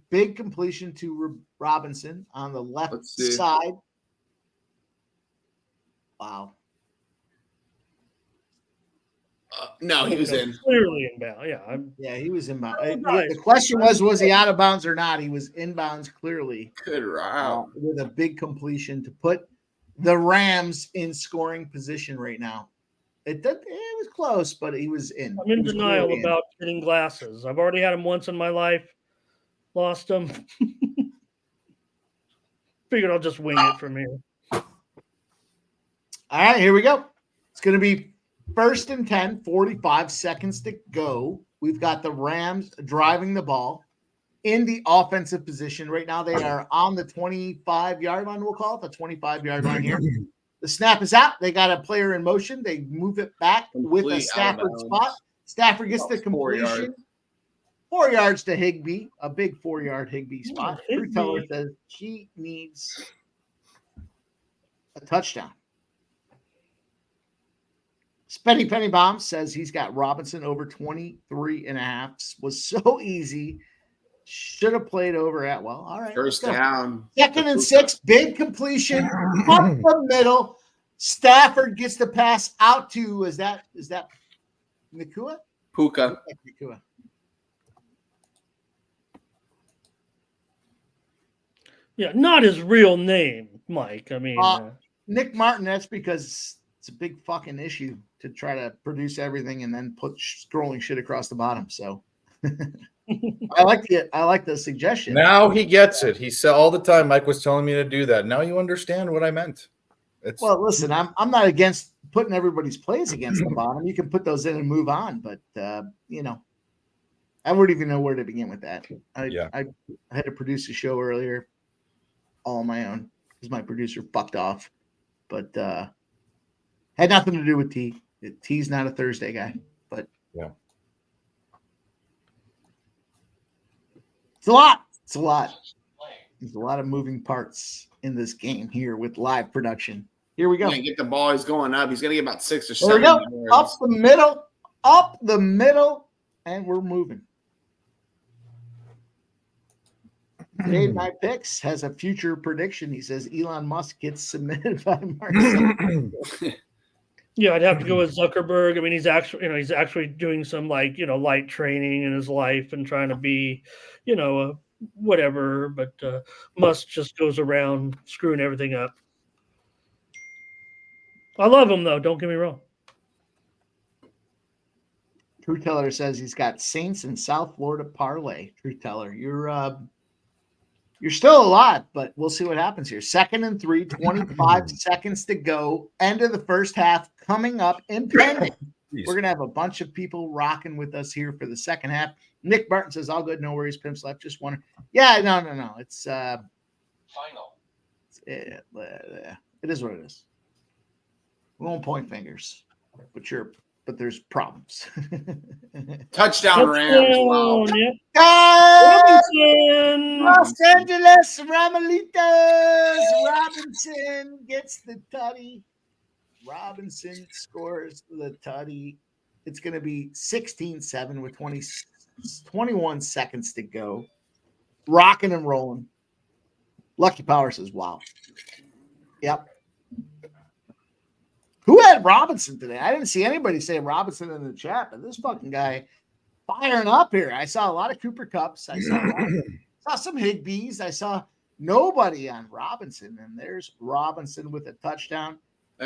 Big completion to Robinson on the left Let's see. side. Wow. No, he was in. Clearly inbound. Yeah, Yeah, he was inbound. Oh, Yeah, nice. the question was he out of bounds or not? He was inbounds clearly Good route. with a big completion to put the Rams in scoring position right now. It was close, but he was in. I'm in He was denial clearly in. about getting glasses. I've already had them once in my life. Lost them. Figured I'll just wing it from here. All right, here we go. It's going to be 1st and 10, 45 seconds to go. We've got the Rams driving the ball in the offensive position. Right now, they are on the 25-yard line, we'll call it, the 25-yard line here. The snap is out. They got a player in motion. They move it back with a Complete Stafford out of spot. bounds. Stafford gets the About 4 yards. completion. 4 yards to Higbee, a big 4-yard Higbee spot. Higbee. Drew Teller says he needs a touchdown. Spenny Penny Bomb says he's got Robinson over 23.5. Was so easy. Should have played over at, well, all right. First let's go. down. 2nd and 6, big completion up the middle. Stafford gets the pass out to, is that Nakua? Puka. Nakua. Yeah, not his real name, Mike. I mean, Nick Martin, that's because it's a big fucking issue to try to produce everything and then put scrolling shit across the bottom. So I like the suggestion. Now he gets it. He said all the time, Mike was telling me to do that. Now you understand what I meant. Well, listen, I'm not against putting everybody's plays against the bottom. You can put those in and move on, but I wouldn't even know where to begin with that. I had to produce a show earlier, all on my own, because my producer fucked off. But had nothing to do with T. T's not a Thursday guy, but it's a lot. It's a lot. There's a lot of moving parts in this game here with live production. Here we go. Get the ball. He's going up. He's going to get about 6 or 7. There we go. Up the middle, and we're moving. Dave My Picks has a future prediction. He says Elon Musk gets submitted by Marcel. Yeah, I'd have to go with Zuckerberg. I mean, he's actually doing some light training in his life and trying to be, whatever. But Musk just goes around screwing everything up. I love him though. Don't get me wrong. Truth Teller says he's got Saints in South Florida parlay. Truth Teller, you're still alive, but we'll see what happens here. 2nd and 3, 25 seconds to go. End of the first half coming up, impending. We're going to have a bunch of people rocking with us here for the second half. Nick Barton says, all good, no worries, Pimps left. Just wondering. Yeah, no. It's final. It is what it is. We won't point fingers, but there's problems. Touchdown Rams. Wow. Robinson. Los Angeles Ramelitos. Robinson gets the tutty. Robinson scores the tutty. It's going to be 16-7 with 21 seconds to go. Rocking and rolling. Lucky Power says, wow. Yep. Who had Robinson today? I didn't see anybody say Robinson in the chat, but this fucking guy firing up here. I saw a lot of Cooper Kupps. I saw some Higbees. I saw nobody on Robinson, and there's Robinson with a touchdown.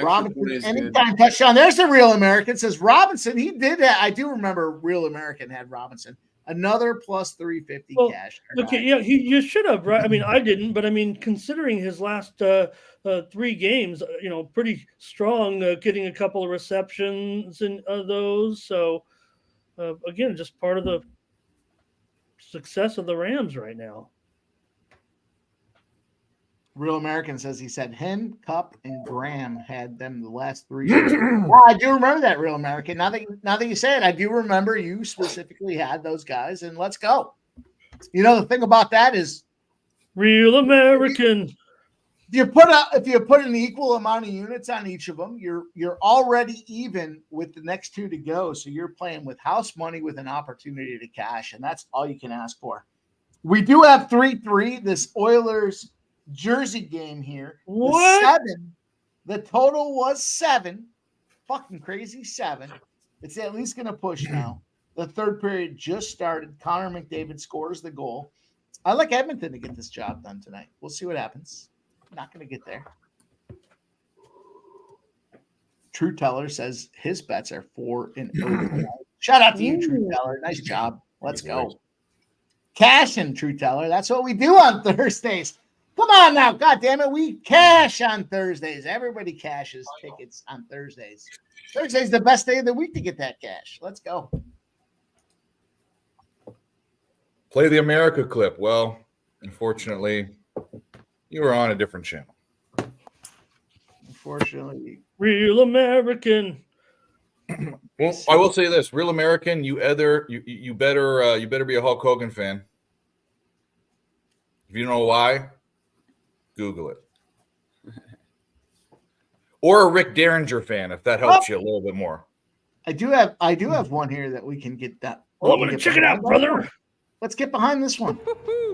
Robinson, anytime touchdown. There's the Real American. Says Robinson. He did that. I do remember Real American had Robinson. Another plus 350 cash. Okay, yeah, you should have, right? I mean, I didn't, but I mean, considering his last 3 games, pretty strong, getting a couple of receptions in those. So, again, just part of the success of the Rams right now. Real American says he said him, Cup, and Graham had them the last 3 years. I do remember that, Real American. Now that you say it, I do remember you specifically had those guys, and let's go. The thing about that is Real American. If you put an equal amount of units on each of them, you're already even with the next 2 to go. So you're playing with house money with an opportunity to cash, and that's all you can ask for. We do have 3-3. This Oilers Jersey game here. What? The total was 7. Fucking crazy 7. It's at least going to push now. The third period just started. Connor McDavid scores the goal. I like Edmonton to get this job done tonight. We'll see what happens. Not going to get there. True Teller says his bets are 4-0. Shout out to you, True Teller. Nice job. Let's go. Cash in, True Teller. That's what we do on Thursdays. Come on now. God damn it. We cash on Thursdays. Everybody cashes tickets on Thursdays. Thursday's the best day of the week to get that cash. Let's go. Play the America clip. Well, unfortunately, you were on a different channel. Unfortunately. Real American. Well, I will say this: Real American, you better be a Hulk Hogan fan. If you don't know why, Google it. Or a Rick Derringer fan, if that helps you a little bit more. I do have one here that we can get that. Well, I'm gonna check it out, brother. Let's get behind this one.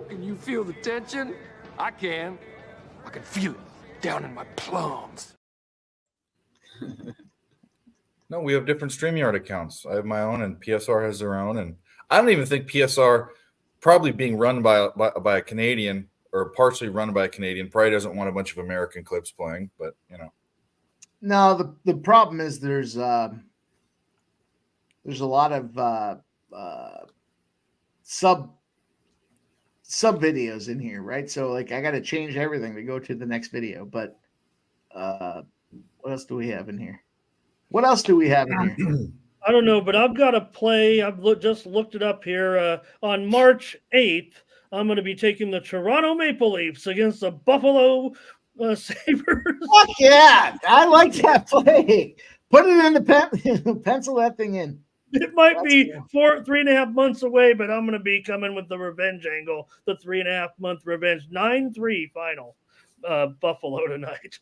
Can you feel the tension? I can. I can feel it down in my plums. No, we have different StreamYard accounts. I have my own, and PSR has their own. And I don't even think PSR, probably being run by a Canadian or partially run by a Canadian, probably doesn't want a bunch of American clips playing. But No, the problem is there's a lot of sub videos in here, right? So like I got to change everything to go to the next video. But what else do we have in here? What else do we have in here? I don't know, but I've got a play. I've just looked it up here. On March 8th, I'm going to be taking the Toronto Maple Leafs against the Buffalo Sabres. Fuck yeah. I like that play. Put it in the pen, pencil that thing in. It might be 3.5 months away, but I'm going to be coming with the revenge angle, the 3.5 month revenge. 9-3 final Buffalo tonight.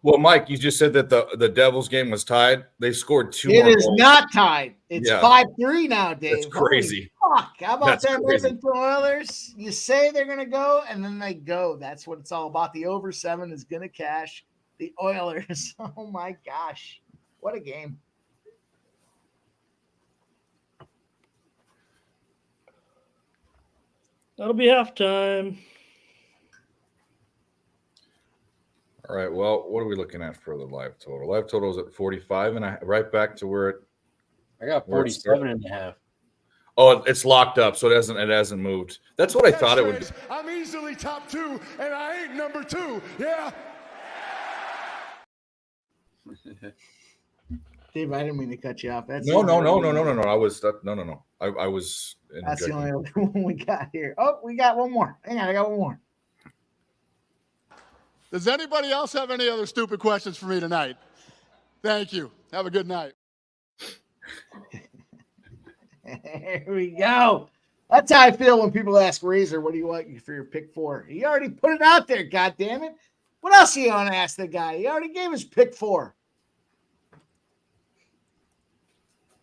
Well, Mike, you just said that the Devils game was tied. They scored 2 It more is goals. not tied. It's 5-3 now, Dave. That's crazy. Holy fuck. How about That's them crazy. Edmonton Oilers? You say they're going to go, and then they go. That's what it's all about. The over 7 is going to cash the Oilers. Oh, my gosh. What a game. That'll be halftime. All right. Well, what are we looking at for the live total? Live total is at 45, and right back to where it. I got 47.5. Oh, it's locked up, so it hasn't moved. That's what I thought it would be. I'm easily top 2, and I ain't number 2. Yeah. Dave, I didn't mean to cut you off. That's No. the only I was no. I was. That's the only one we got here. Oh, we got one more. Hang on, I got one more. Does anybody else have any other stupid questions for me tonight? Thank you. Have a good night. Here we go. That's how I feel when people ask Razor, what do you want for your pick 4? He already put it out there, goddammit. What else do you want to ask the guy? He already gave his pick 4.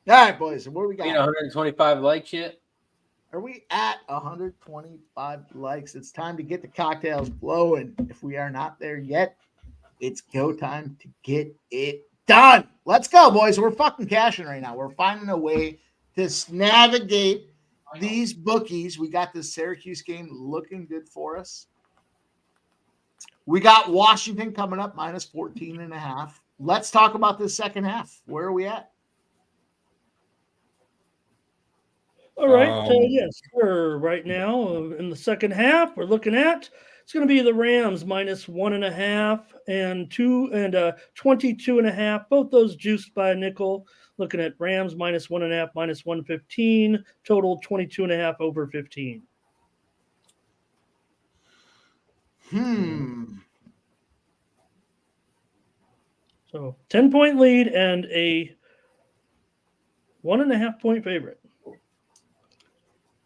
All right, boys. What do we got? 125 likes yet? Are we at 125 likes? It's time to get the cocktails flowing. If we are not there yet, it's go time to get it done. Let's go, boys. We're fucking cashing right now. We're finding a way to navigate these bookies. We got this Syracuse game looking good for us. We got Washington coming up minus 14.5. Let's talk about the second half. Where are we at? All right. Yes, sir. Right now in the second half, we're looking at it's going to be the Rams minus 1.5 and 22.5. Both those juiced by a nickel. Looking at Rams minus 1.5, minus 115. Total 22.5 over 15. So 10-point lead and a 1.5 point favorite.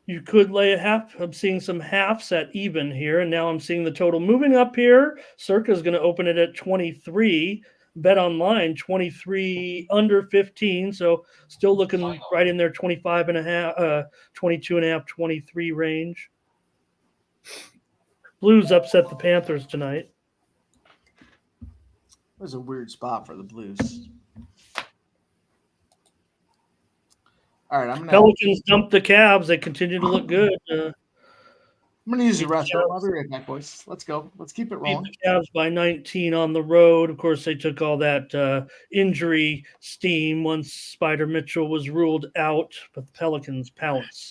You could lay a half. I'm seeing some halves at even here, and now I'm seeing the total moving up here. Circa is going to open it at 23. Bet online 23 under 15, so still looking right in there 25.5, 22.5, 23 range. Blues upset the Panthers tonight. It was a weird spot for the Blues. All right, Pelicans dumped the Cavs. They continue to look good. I'm going to use the restroom. I'll be right back, boys. Let's go. Let's keep it rolling. Beat the Cavs by 19 on the road. Of course, they took all that injury steam once Spider Mitchell was ruled out, but the Pelicans pounce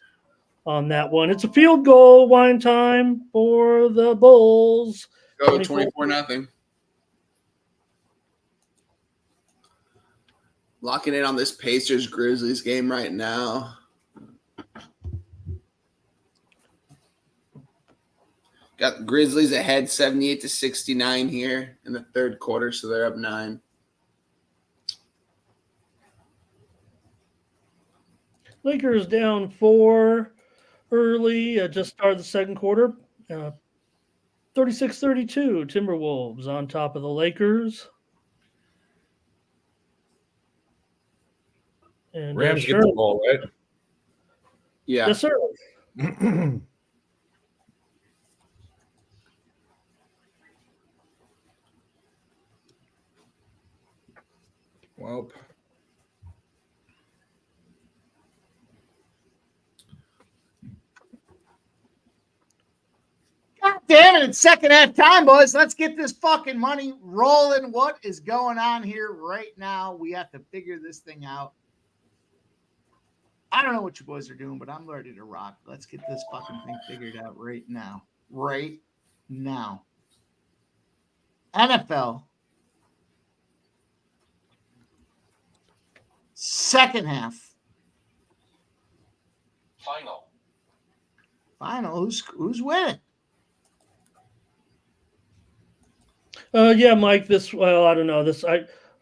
on that one. It's a field goal, wine time for the Bulls. Go 24-0. Locking in on this Pacers Grizzlies game right now. Got the Grizzlies ahead 78-69 here in the third quarter, so they're up 9. Lakers down 4 early, just started the second quarter. 36-32, Timberwolves on top of the Lakers. And Rams get the ball, right? Yeah. Yes, sir. Well, God damn it. It's second half time, boys. Let's get this fucking money rolling. What is going on here right now? We have to figure this thing out. I don't know what you boys are doing, but I'm ready to rock. Let's get this fucking thing figured out right now. Right now. NFL. Second half. Final. Who's winning? Yeah, Mike. I don't know.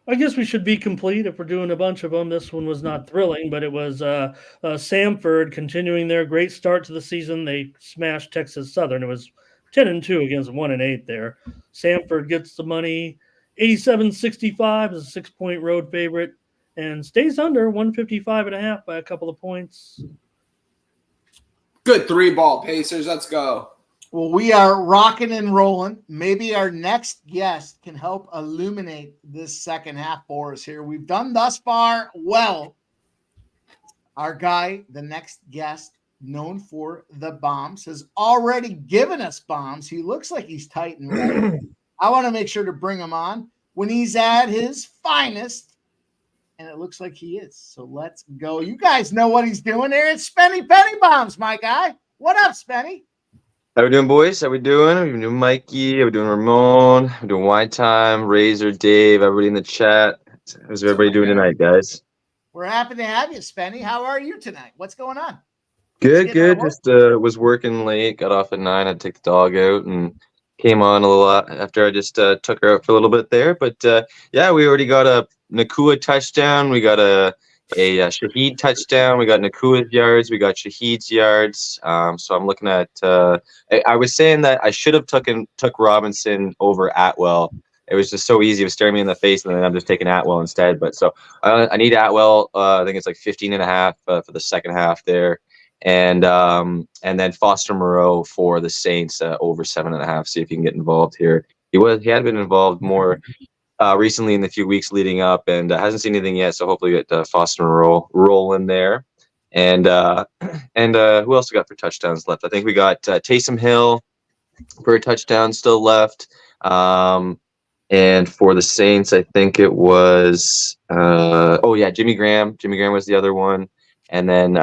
I guess we should be complete if we're doing a bunch of them. This one was not thrilling, but it was Samford continuing their great start to the season. They smashed Texas Southern. It was 10-2 against 1-8 there. Samford gets the money. 87-65 is a 6-point road favorite and stays under 155.5 by a couple of points. Good 3-ball, Pacers. Let's go. Well, we are rocking and rolling. Maybe our next guest can help illuminate this second half for us here. We've done thus far well. Our guy, the next guest, known for the bombs, has already given us bombs. He looks like he's tight and ready. I want to make sure to bring him on when he's at his finest, and it looks like he is. So let's go. You guys know what he's doing there. It's Spenny Penny Bombs, my guy. What up, Spenny? How we doing, boys? How we doing? How we doing, Mikey? How we doing, Ramon? How we doing, Wine Time, Razor, Dave, everybody in the chat? How's everybody doing tonight, guys? We're happy to have you, Spenny. How are you tonight? What's going on? Good. Just was working late, got off at 9, had to take the dog out, and came on a little after I just took her out for a little bit there. But yeah, we already got a Nakua touchdown. We got a Shaheed touchdown. We got Nakua's yards. We got Shaheed's yards. So I'm looking at. I was saying that I should have took Robinson over Atwell. It was just so easy. It was staring me in the face, and then I'm just taking Atwell instead. But so I need Atwell. I think it's like 15.5 for the second half there, and then Foster Moreau for the Saints over 7.5. See if you can get involved here. He had been involved more recently in the few weeks leading up, and hasn't seen anything yet. So hopefully we get Foster roll in there. And who else we got for touchdowns left? I think we got Taysom Hill for a touchdown still left. And for the Saints, I think it was Jimmy Graham. Jimmy Graham was the other one. And then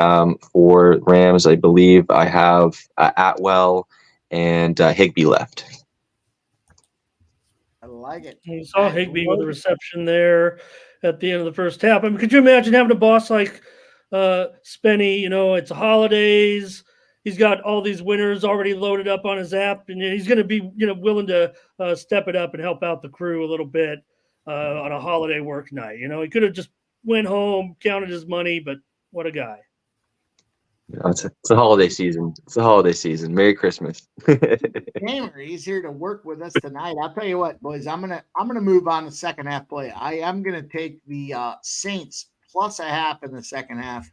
for Rams, I believe I have Atwell and Higbee left. I like it. You saw Higbee with a reception there at the end of the first half. I mean, could you imagine having a boss like Spenny? You know, it's holidays. He's got all these winners already loaded up on his app, and he's going to be, willing to step it up and help out the crew a little bit on a holiday work night. He could have just went home, counted his money, but what a guy. It's a holiday season. It's a holiday season. Merry Christmas. Gamer, he's here to work with us tonight. I'll tell you what, boys. I'm gonna move on to second half play. I am gonna take the Saints plus 0.5 in the second half.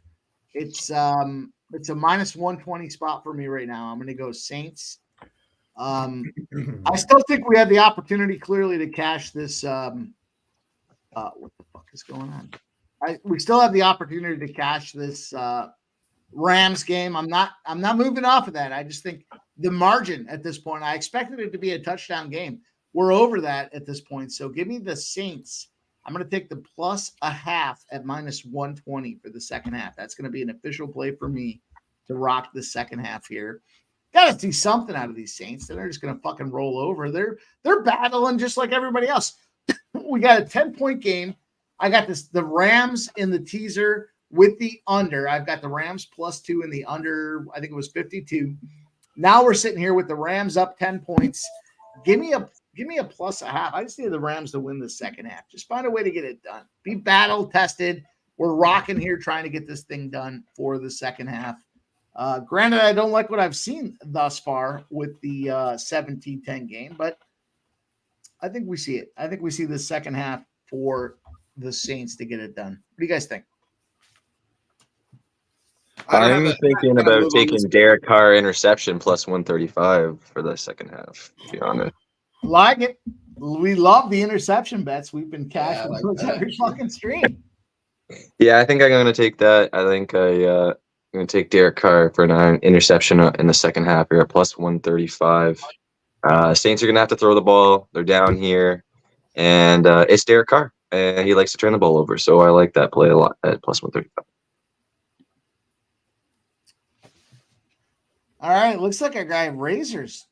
It's a minus 120 spot for me right now. I'm gonna go Saints. I still think we have the opportunity clearly to cash this. What the fuck is going on? We still have the opportunity to cash this Rams game. I'm not moving off of that. I just think the margin at this point, I expected it to be a touchdown game. We're over that at this point. So give me the Saints. I'm going to take the plus 0.5 at minus 120 for the second half. That's going to be an official play for me to rock the second half here. Got to see something out of these Saints. They're just going to fucking roll over. They're battling just like everybody else. We got a 10-point game. I got the Rams in the teaser with the under. I've got the Rams plus 2 in the under. I think it was 52. Now we're sitting here with the Rams up 10 points. Give me a plus 0.5. I just need the Rams to win the second half. Just find a way to get it done. Be battle tested. We're rocking here trying to get this thing done for the second half. Granted, I don't like what I've seen thus far with the 17-10 game, but I think we see it. I think we see the second half for the Saints to get it done. What do you guys think? I'm thinking about taking Derek Carr interception plus 135 for the second half, to be honest. Like it. We love the interception bets. We've been cashing every fucking stream. Yeah, I think I'm going to take that. I think I'm going to take Derek Carr for an interception in the second half here at plus 135. Saints are going to have to throw the ball. They're down here. And it's Derek Carr. And he likes to turn the ball over. So I like that play a lot at plus 135. All right, looks like our guy Razor's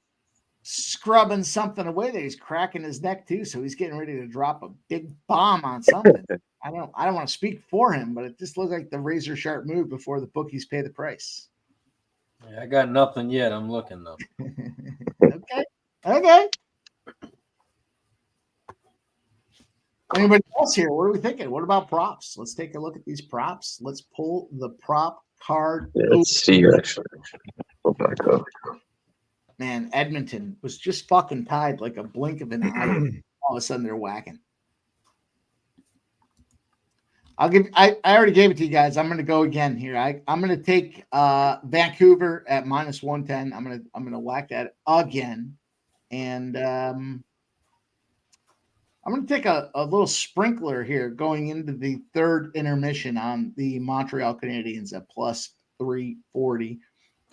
scrubbing something away there. He's cracking his neck too, so he's getting ready to drop a big bomb on something. I don't want to speak for him, but it just looks like the razor sharp move before the bookies pay the price. Yeah, I got nothing yet. I'm looking though. Okay. Anybody else here? What are we thinking? What about props? Let's take a look at these props. Let's pull the prop card. Yeah, let's see here, actually. Oh, my God. Man, Edmonton was just fucking tied like a blink of an eye. All of a sudden, they're whacking. I already gave it to you guys. I'm going to go again here. I'm going to take Vancouver at -110. I'm going to whack that again, and I'm going to take a little sprinkler here going into the third intermission on the Montreal Canadiens at +340.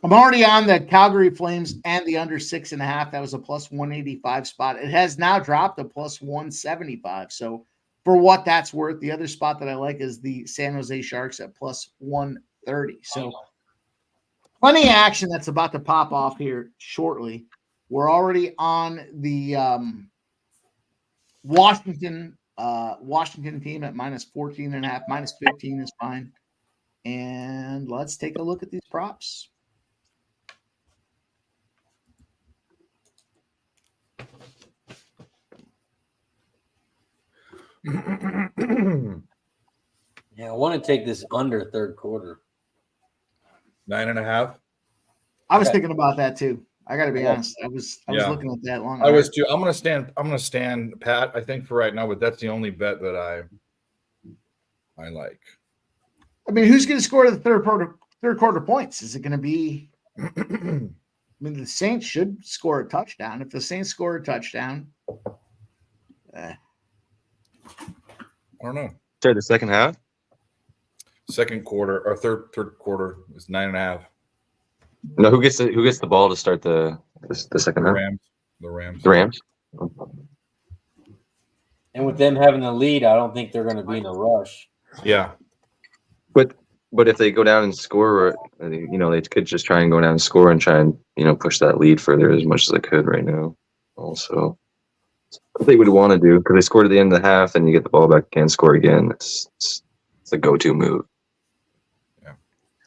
I'm already on the Calgary Flames and the under 6.5. That was a +185 spot. It has now dropped to +175. So for what that's worth, the other spot that I like is the San Jose Sharks at +130. So plenty of action that's about to pop off here shortly. We're already on the Washington team at -14.5, -15 is fine. And let's take a look at these props. Yeah, I want to take this under third quarter. 9.5. I was thinking about that too. I got to be honest. I was looking at that long. I was too. I'm gonna stand pat. I think for right now, but that's the only bet that I like. I mean, who's going to score the third quarter points? Is it going to be? I mean, the Saints should score a touchdown. If the Saints score a touchdown, I don't know. Sorry, the second half? Second quarter or third quarter is 9.5. No, who gets the ball to start the second half? The Rams. The Rams. And with them having the lead, I don't think they're going to be in a rush. Yeah. But if they go down and score, they could just try and go down and score and try and push that lead further as much as they could right now. Also, what they would want to do, because they scored at the end of the half, and you get the ball back and score again. It's a go-to move.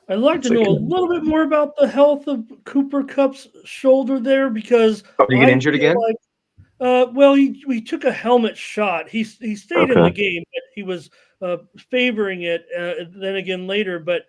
I'd like to know a little bit more about the health of Cooper Kupp's shoulder there, because did he get injured again? Well, he took a helmet shot. He stayed in the game, but he was favoring it then again later. But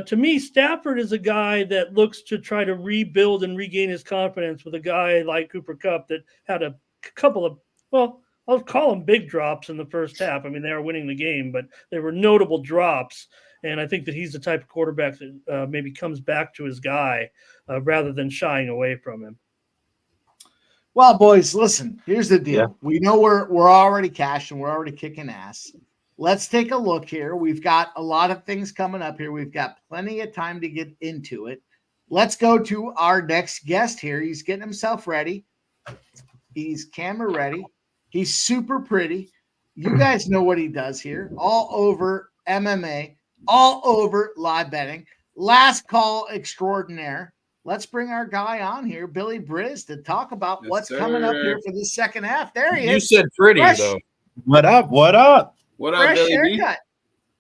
to me, Stafford is a guy that looks to try to rebuild and regain his confidence with a guy like Cooper Kupp that had a couple of, well, I'll call them big drops in the first half. I mean, they are winning the game, but they were notable drops. And I think that he's the type of quarterback that maybe comes back to his guy rather than shying away from him. Well, boys, listen, here's the deal. Yeah. We know we're already cashing. We're already kicking ass. Let's take a look here. We've got a lot of things coming up here. We've got plenty of time to get into it. Let's go to our next guest here. He's getting himself ready. He's camera ready. He's super pretty. You guys know what he does here. All over MMA, all over live betting. Last call extraordinaire. Let's bring our guy on here, Billy Briz, to talk about what's coming up here for the second half. There he is. You said pretty, though. What up? What up? What up, Fresh Billy B? haircut.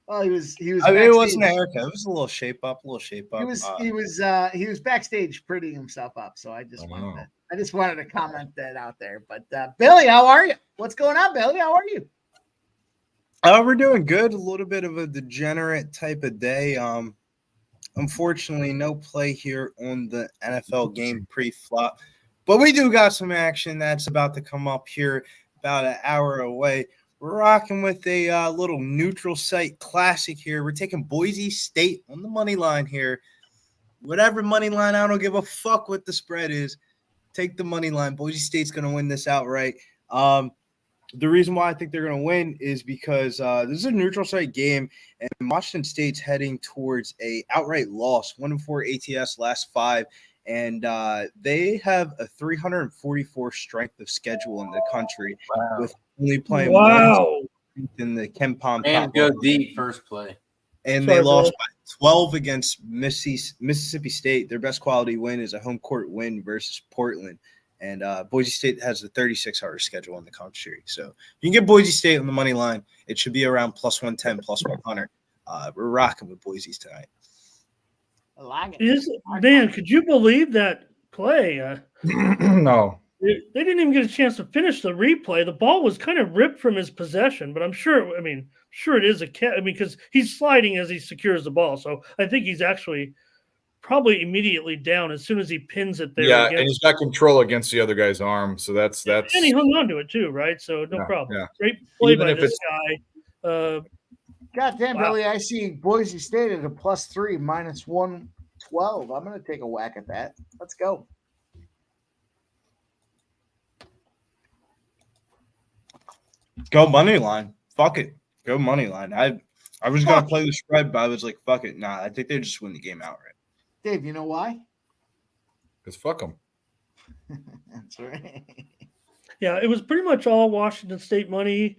Well, he was. I mean, backstage. it wasn't a haircut. It was a little shape up. He was backstage prettying himself up. So I just wanted to comment that out there. But Billy, how are you? What's going on, Billy? How are you? We're doing good. A little bit of a degenerate type of day. Unfortunately, no play here on the NFL game pre-flop, but we do got some action that's about to come up here about an hour away. We're rocking with a little neutral site classic here. We're taking Boise State on the money line here. Whatever money line, I don't give a fuck what the spread is. Take the money line. Boise State's going to win this outright. The reason why I think they're going to win is because this is a neutral site game, and Washington State's heading towards a outright loss, 1-4 ATS last 5, and they have a 344 strength of schedule in the country with only playing one in the Ken Palm. And go deep first play. and Sorry, they lost Bill. by 12 against Mississippi State. Their best quality win is a home court win versus Portland. And Boise State has the 36 harder schedule in the country. So you can get Boise State on the money line. It should be around plus 110, plus 100. We're rocking with Boise's tonight. I like it. Man, could you believe that play? No. They didn't even get a chance to finish the replay. The ball was kind of ripped from his possession, but I'm sure it is a catch. Because he's sliding as he secures the ball. So I think he's actually probably immediately down as soon as he pins it there. Yeah, and he's got control against the other guy's arm, so that's and he hung on to it too, right? So no problem. Yeah. Great play Even by if this it's- guy. God damn, Wow. Billy, I see Boise State at a +3, -112. I'm going to take a whack at that. Let's go. Go money line. Fuck it. Go money line. I was going to play the spread, but I was like, fuck it. Nah, I think they just win the game outright. Dave, you know why? Because fuck them. That's right. Yeah, it was pretty much all Washington State money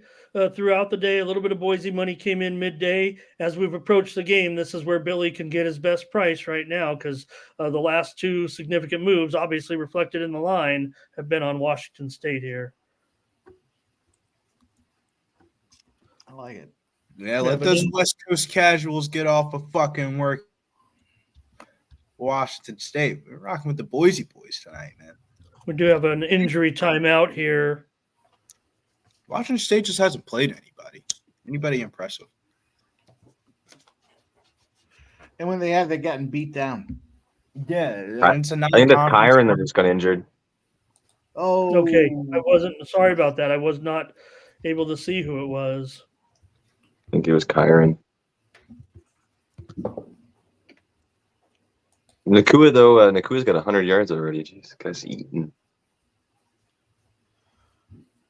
throughout the day. A little bit of Boise money came in midday. As we've approached the game, this is where Billy can get his best price right now because the last two significant moves, obviously reflected in the line, have been on Washington State here. I like it. Yeah, let those West Coast casuals get off of fucking work. Washington State. We're rocking with the Boise boys tonight, man. We do have an injury timeout here. Washington State just hasn't played anybody. Anybody impressive? And when they have, they've gotten beat down. Yeah. I think that's Kyron that just got injured. Oh, Okay. I wasn't sorry about that. I was not able to see who it was. I think it was Kyron. Nakua, though, Nakua's got 100 yards already. Jeez, guy's eating.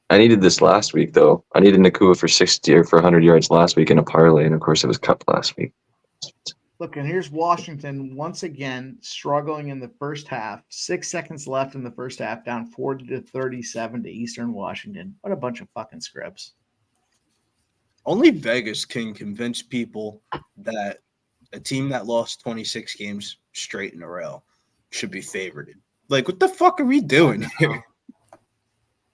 I needed this last week, though. I needed Nakua for 60 or for 100 yards last week in a parlay, and of course it was cut last week. Look, and here's Washington once again struggling in the first half. 6 seconds left in the first half, down 40-37 to Eastern Washington. What a bunch of fucking scrubs. Only Vegas can convince people that a team that lost 26 games straight in a row should be favored. Like, what the fuck are we doing here?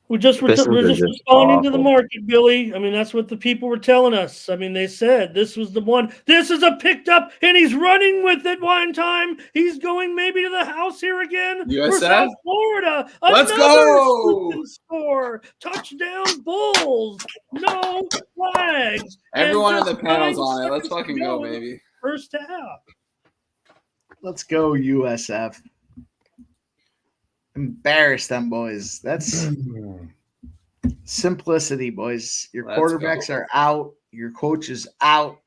We're just responding to the market, Billy. I mean, that's what the people were telling us. I mean, they said this was the one. This is a picked up, and he's running with it one time. He's going maybe to the house here again for South Florida. Let's go! Score. Touchdown Bulls. No flags. Everyone on the panel's on it. Let's fucking go, baby. First half. Let's go, USF. Embarrass them, boys. That's simplicity, boys. Your quarterbacks are out. Your coach is out.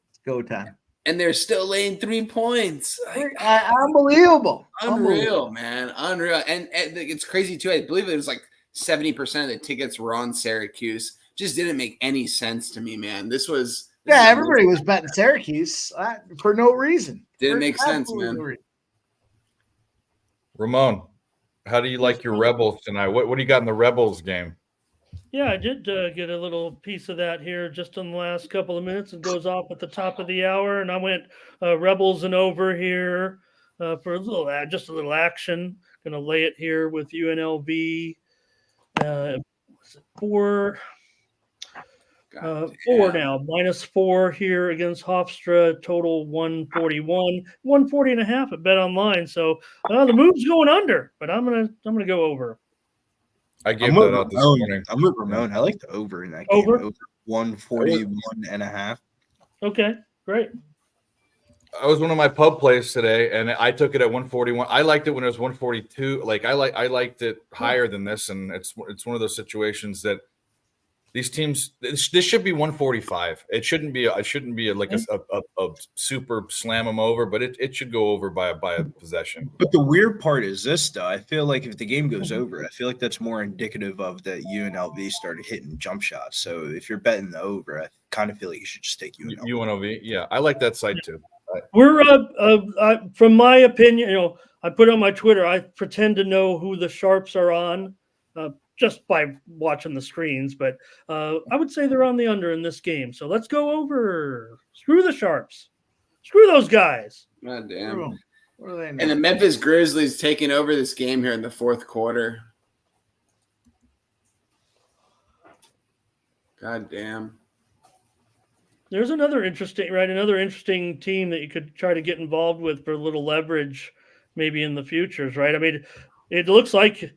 It's go time. And they're still laying 3 points. Unbelievable. Unreal, man. Unreal. And it's crazy, too. I believe it was like 70% of the tickets were on Syracuse. Just didn't make any sense to me, man. This everybody was betting Syracuse for no reason. Didn't make sense, man. Ramon, how do you like your Rebels tonight? What do you got in the Rebels game? Yeah, I did get a little piece of that here just in the last couple of minutes. It goes off at the top of the hour, and I went Rebels and over here for a little action. Going to lay it here with UNLV. Four now, -4 here against Hofstra, total 141, 140 and a half at Bet Online. So the move's going under, but I'm gonna go over. I gave that out this morning. I'm with Ramon. I like the over in that game. Over 141 and a half. Okay, great. I was one of my pub plays today, and I took it at 141. I liked it when it was 142. Like I liked it higher than this, and it's one of those situations that these teams, this should be 145. It shouldn't be a super slam them over, but it should go over by a possession. But the weird part is this, though. I feel like if the game goes over, I feel like that's more indicative of that UNLV started hitting jump shots. So if you're betting the over, I kind of feel like you should just take UNLV. UNLV, yeah, I like that side too. We're from my opinion, I put on my Twitter. I pretend to know who the sharps are on. just by watching the screens, but I would say they're on the under in this game. So let's go over. Screw the Sharps. Screw those guys. God damn. What are they And the Memphis Grizzlies taking over this game here in the fourth quarter. God damn. There's another interesting team that you could try to get involved with for a little leverage maybe in the futures, right? I mean, it looks like,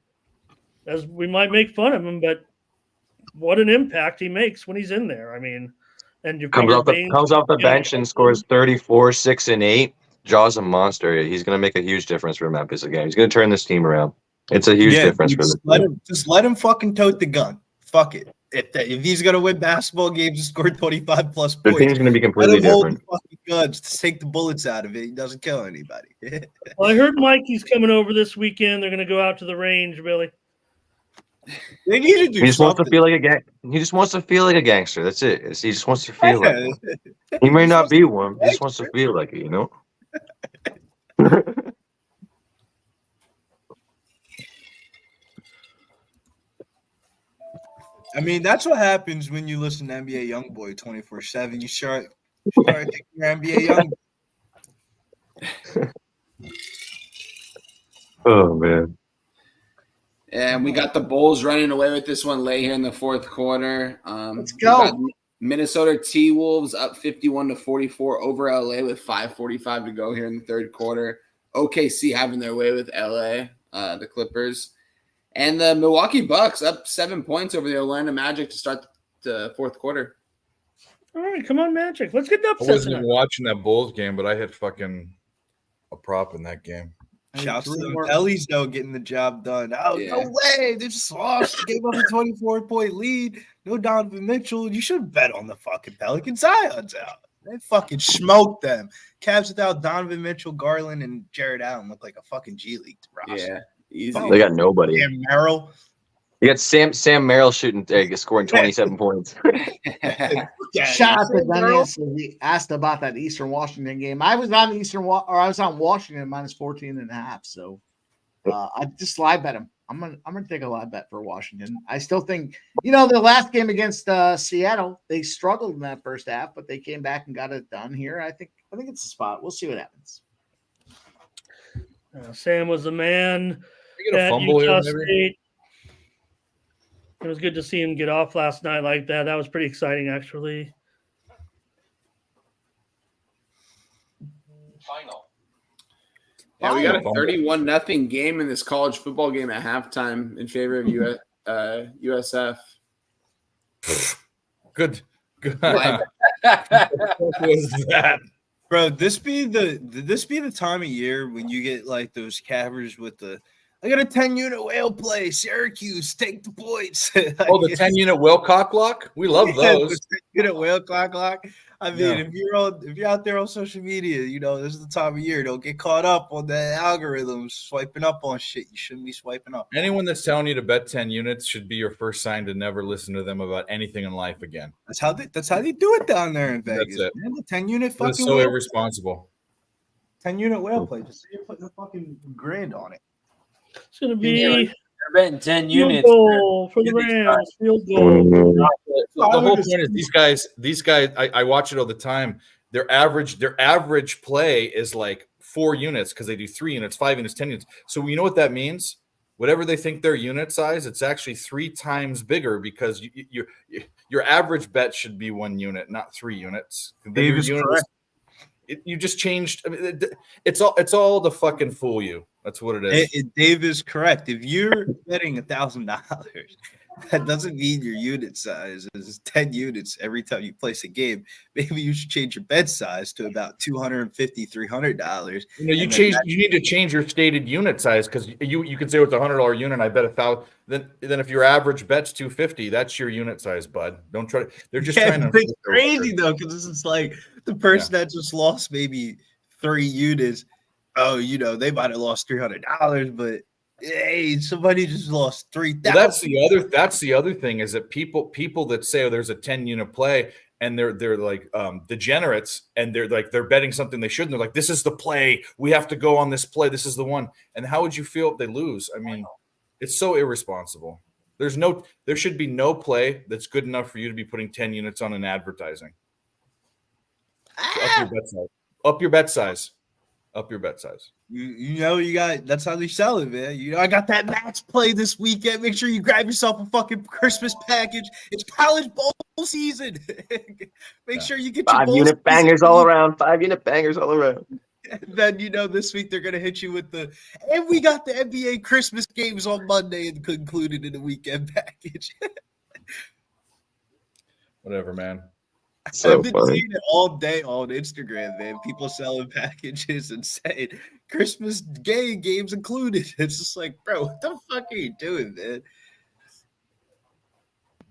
as we might make fun of him, but what an impact he makes when he's in there. I mean, and you Comes off the bench and scores 34, 6 and 8. Jaw's a monster. He's going to make a huge difference for Memphis again. He's going to turn this team around. It's a huge difference for them. Just let him fucking tote the gun. Fuck it. If he's going to win basketball games and score 25 plus points, the team's going to be completely different. Fucking guns to take the bullets out of it. He doesn't kill anybody. Well, I heard Mikey's coming over this weekend. They're going to go out to the range, Billy. They need to do He just something. wants to feel like He just wants to feel like a gangster. That's it. He just wants to feel like one. He may not be one. He just wants to feel like it, you know? I mean, that's what happens when you listen to NBA Youngboy 24/7. You start thinking you're NBA Youngboy. Oh, man. And we got the Bulls running away with this one late here in the fourth quarter. Let's go. Minnesota T-Wolves up 51-44 over LA with 5:45 to go here in the third quarter. OKC having their way with LA, the Clippers. And the Milwaukee Bucks up 7 points over the Orlando Magic to start the fourth quarter. All right, come on, Magic. Let's get the I upset wasn't tonight. even watching that Bulls game, but I hit fucking a prop in that game. Shouts to them Pellies, though, getting the job done. Oh, no way. They just lost. Gave up a 24-point lead. No Donovan Mitchell. You should bet on the fucking Pelicans. Zion's out. They fucking smoked them. Cavs without Donovan Mitchell, Garland, and Jared Allen look like a fucking G League roster. Yeah, easy. They got nobody. Sam Merrill. You got Sam Merrill scoring 27 points. Shout out to Dennis. He asked about that Eastern Washington game. I was on Washington minus 14.5. So I just live bet him. I'm gonna take a live bet for Washington. I still think, the last game against Seattle, they struggled in that first half, but they came back and got it done here. I think it's a spot. We'll see what happens. Sam was the man. Get a fumble here, maybe? State. It was good to see him get off last night like that. That was pretty exciting, actually. Final. Yeah, we got a 31-0 game in this college football game at halftime in favor of USF. Good. What was that? Bro, this be the time of year when you get like those cappers with I got a 10-unit whale play. Syracuse, take the points. The 10-unit whale cock lock? We love those. 10-unit whale cock lock. I mean, if you're out there on social media, this is the time of year. Don't get caught up on the algorithms swiping up on shit you shouldn't be swiping up. Anyone that's telling you to bet 10 units should be your first sign to never listen to them about anything in life again. That's how they do it down there in Vegas. That's it. Man, the 10-unit fucking That's so irresponsible. 10-unit whale play. Just say you're putting a fucking grand on it. It's going to be they're betting 10 units goal for the Rams. Field goal. The whole point is these guys, I watch it all the time. Their average play is like 4 units because they do 3 units, 5 units, 10 units. So you know what that means? Whatever they think their unit size, it's actually 3 times bigger because your average bet should be 1 unit, not 3 units. Dave is correct. You just changed. I mean, it's all to fucking fool you. That's what it is. Dave is correct. If you're betting $1,000, that doesn't mean your unit size is 10 units every time you place a game. Maybe you should change your bet size to about $250, $300. You need to change your stated unit size because you can say it's $100 unit. I bet $1,000. Then if your average bet's $250, that's your unit size, bud. Don't try. They're just trying to. It's crazy though because it's like the person that just lost maybe 3 units. Oh, they might have lost $300, but hey, somebody just lost $3,000. Well, that's the other thing is that people that say there's a 10-unit play and they're like degenerates and they're betting something they shouldn't. They're like, this is the play. We have to go on this play. This is the one. And how would you feel if they lose? I mean, it's so irresponsible. There should be no play that's good enough for you to be putting 10 units on an advertising. So up your bet size. Up your bet size. Up your bet size. You know, you got that's how they sell it, man. You know, I got that match play this weekend. Make sure you grab yourself a fucking Christmas package. It's college bowl season. Make sure you get your 5-unit bangers all around. 5-unit bangers all around. And then you know this week they're gonna hit you with and we got the NBA Christmas games on Monday and concluded in a weekend package. Whatever, man. So I've been funny. seeing it all day on Instagram, man. People selling packages and saying Christmas games included. It's just like, bro, what the fuck are you doing, man?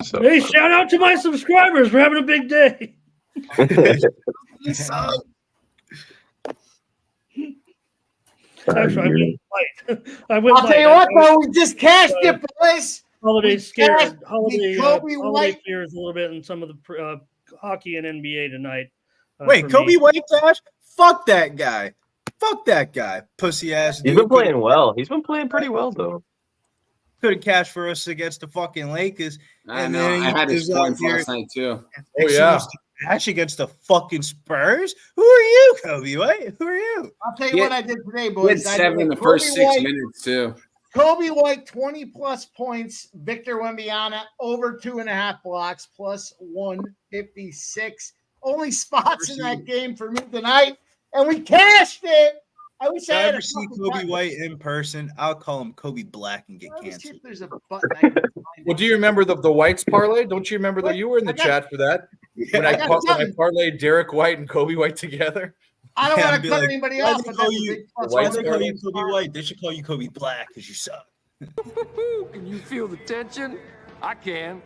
So Hey, shout out to my subscribers. We're having a big day. Actually, I went light. I went I'll light. tell you what, though, we just cashed it, boys. Holiday we scared. cashed Holiday, the Kobe holiday White. fears a little bit in some of the hockey and NBA tonight. Wait, for Kobe me. White cash? Fuck that guy. Fuck that guy. Pussy ass. he's been playing well. He's been playing pretty well, though. Couldn't cash for us against the fucking Lakers. I And know. then I had he his is out points here last night too. Oh, yeah. Cash against the fucking Spurs? Who are you, Kobe White? Who are you? I'll tell you He what had- I did today, He had boys. I 7 in did the first Kobe 6 White- minutes too. Kobe White, 20-plus points. Victor Wembanyama, over 2.5 blocks, plus 156. Only spots in that game for me tonight, and we cashed it. I wish If I I had ever a see fucking Kobe button. White in person, I'll call him Kobe Black and get Let me see canceled. if there's a button I can find. Well, do you remember the Whites parlay? Don't you remember that you were in the I got- chat for that? When I I, got when I something. parlayed Derek White and Kobe White together? I don't Yeah, want I'd to be cut like, anybody why off, they but call that's a you- big plus. Why White's they one. call you Kobe White? They should call you Kobe Black because you suck. Can you feel the tension? I can.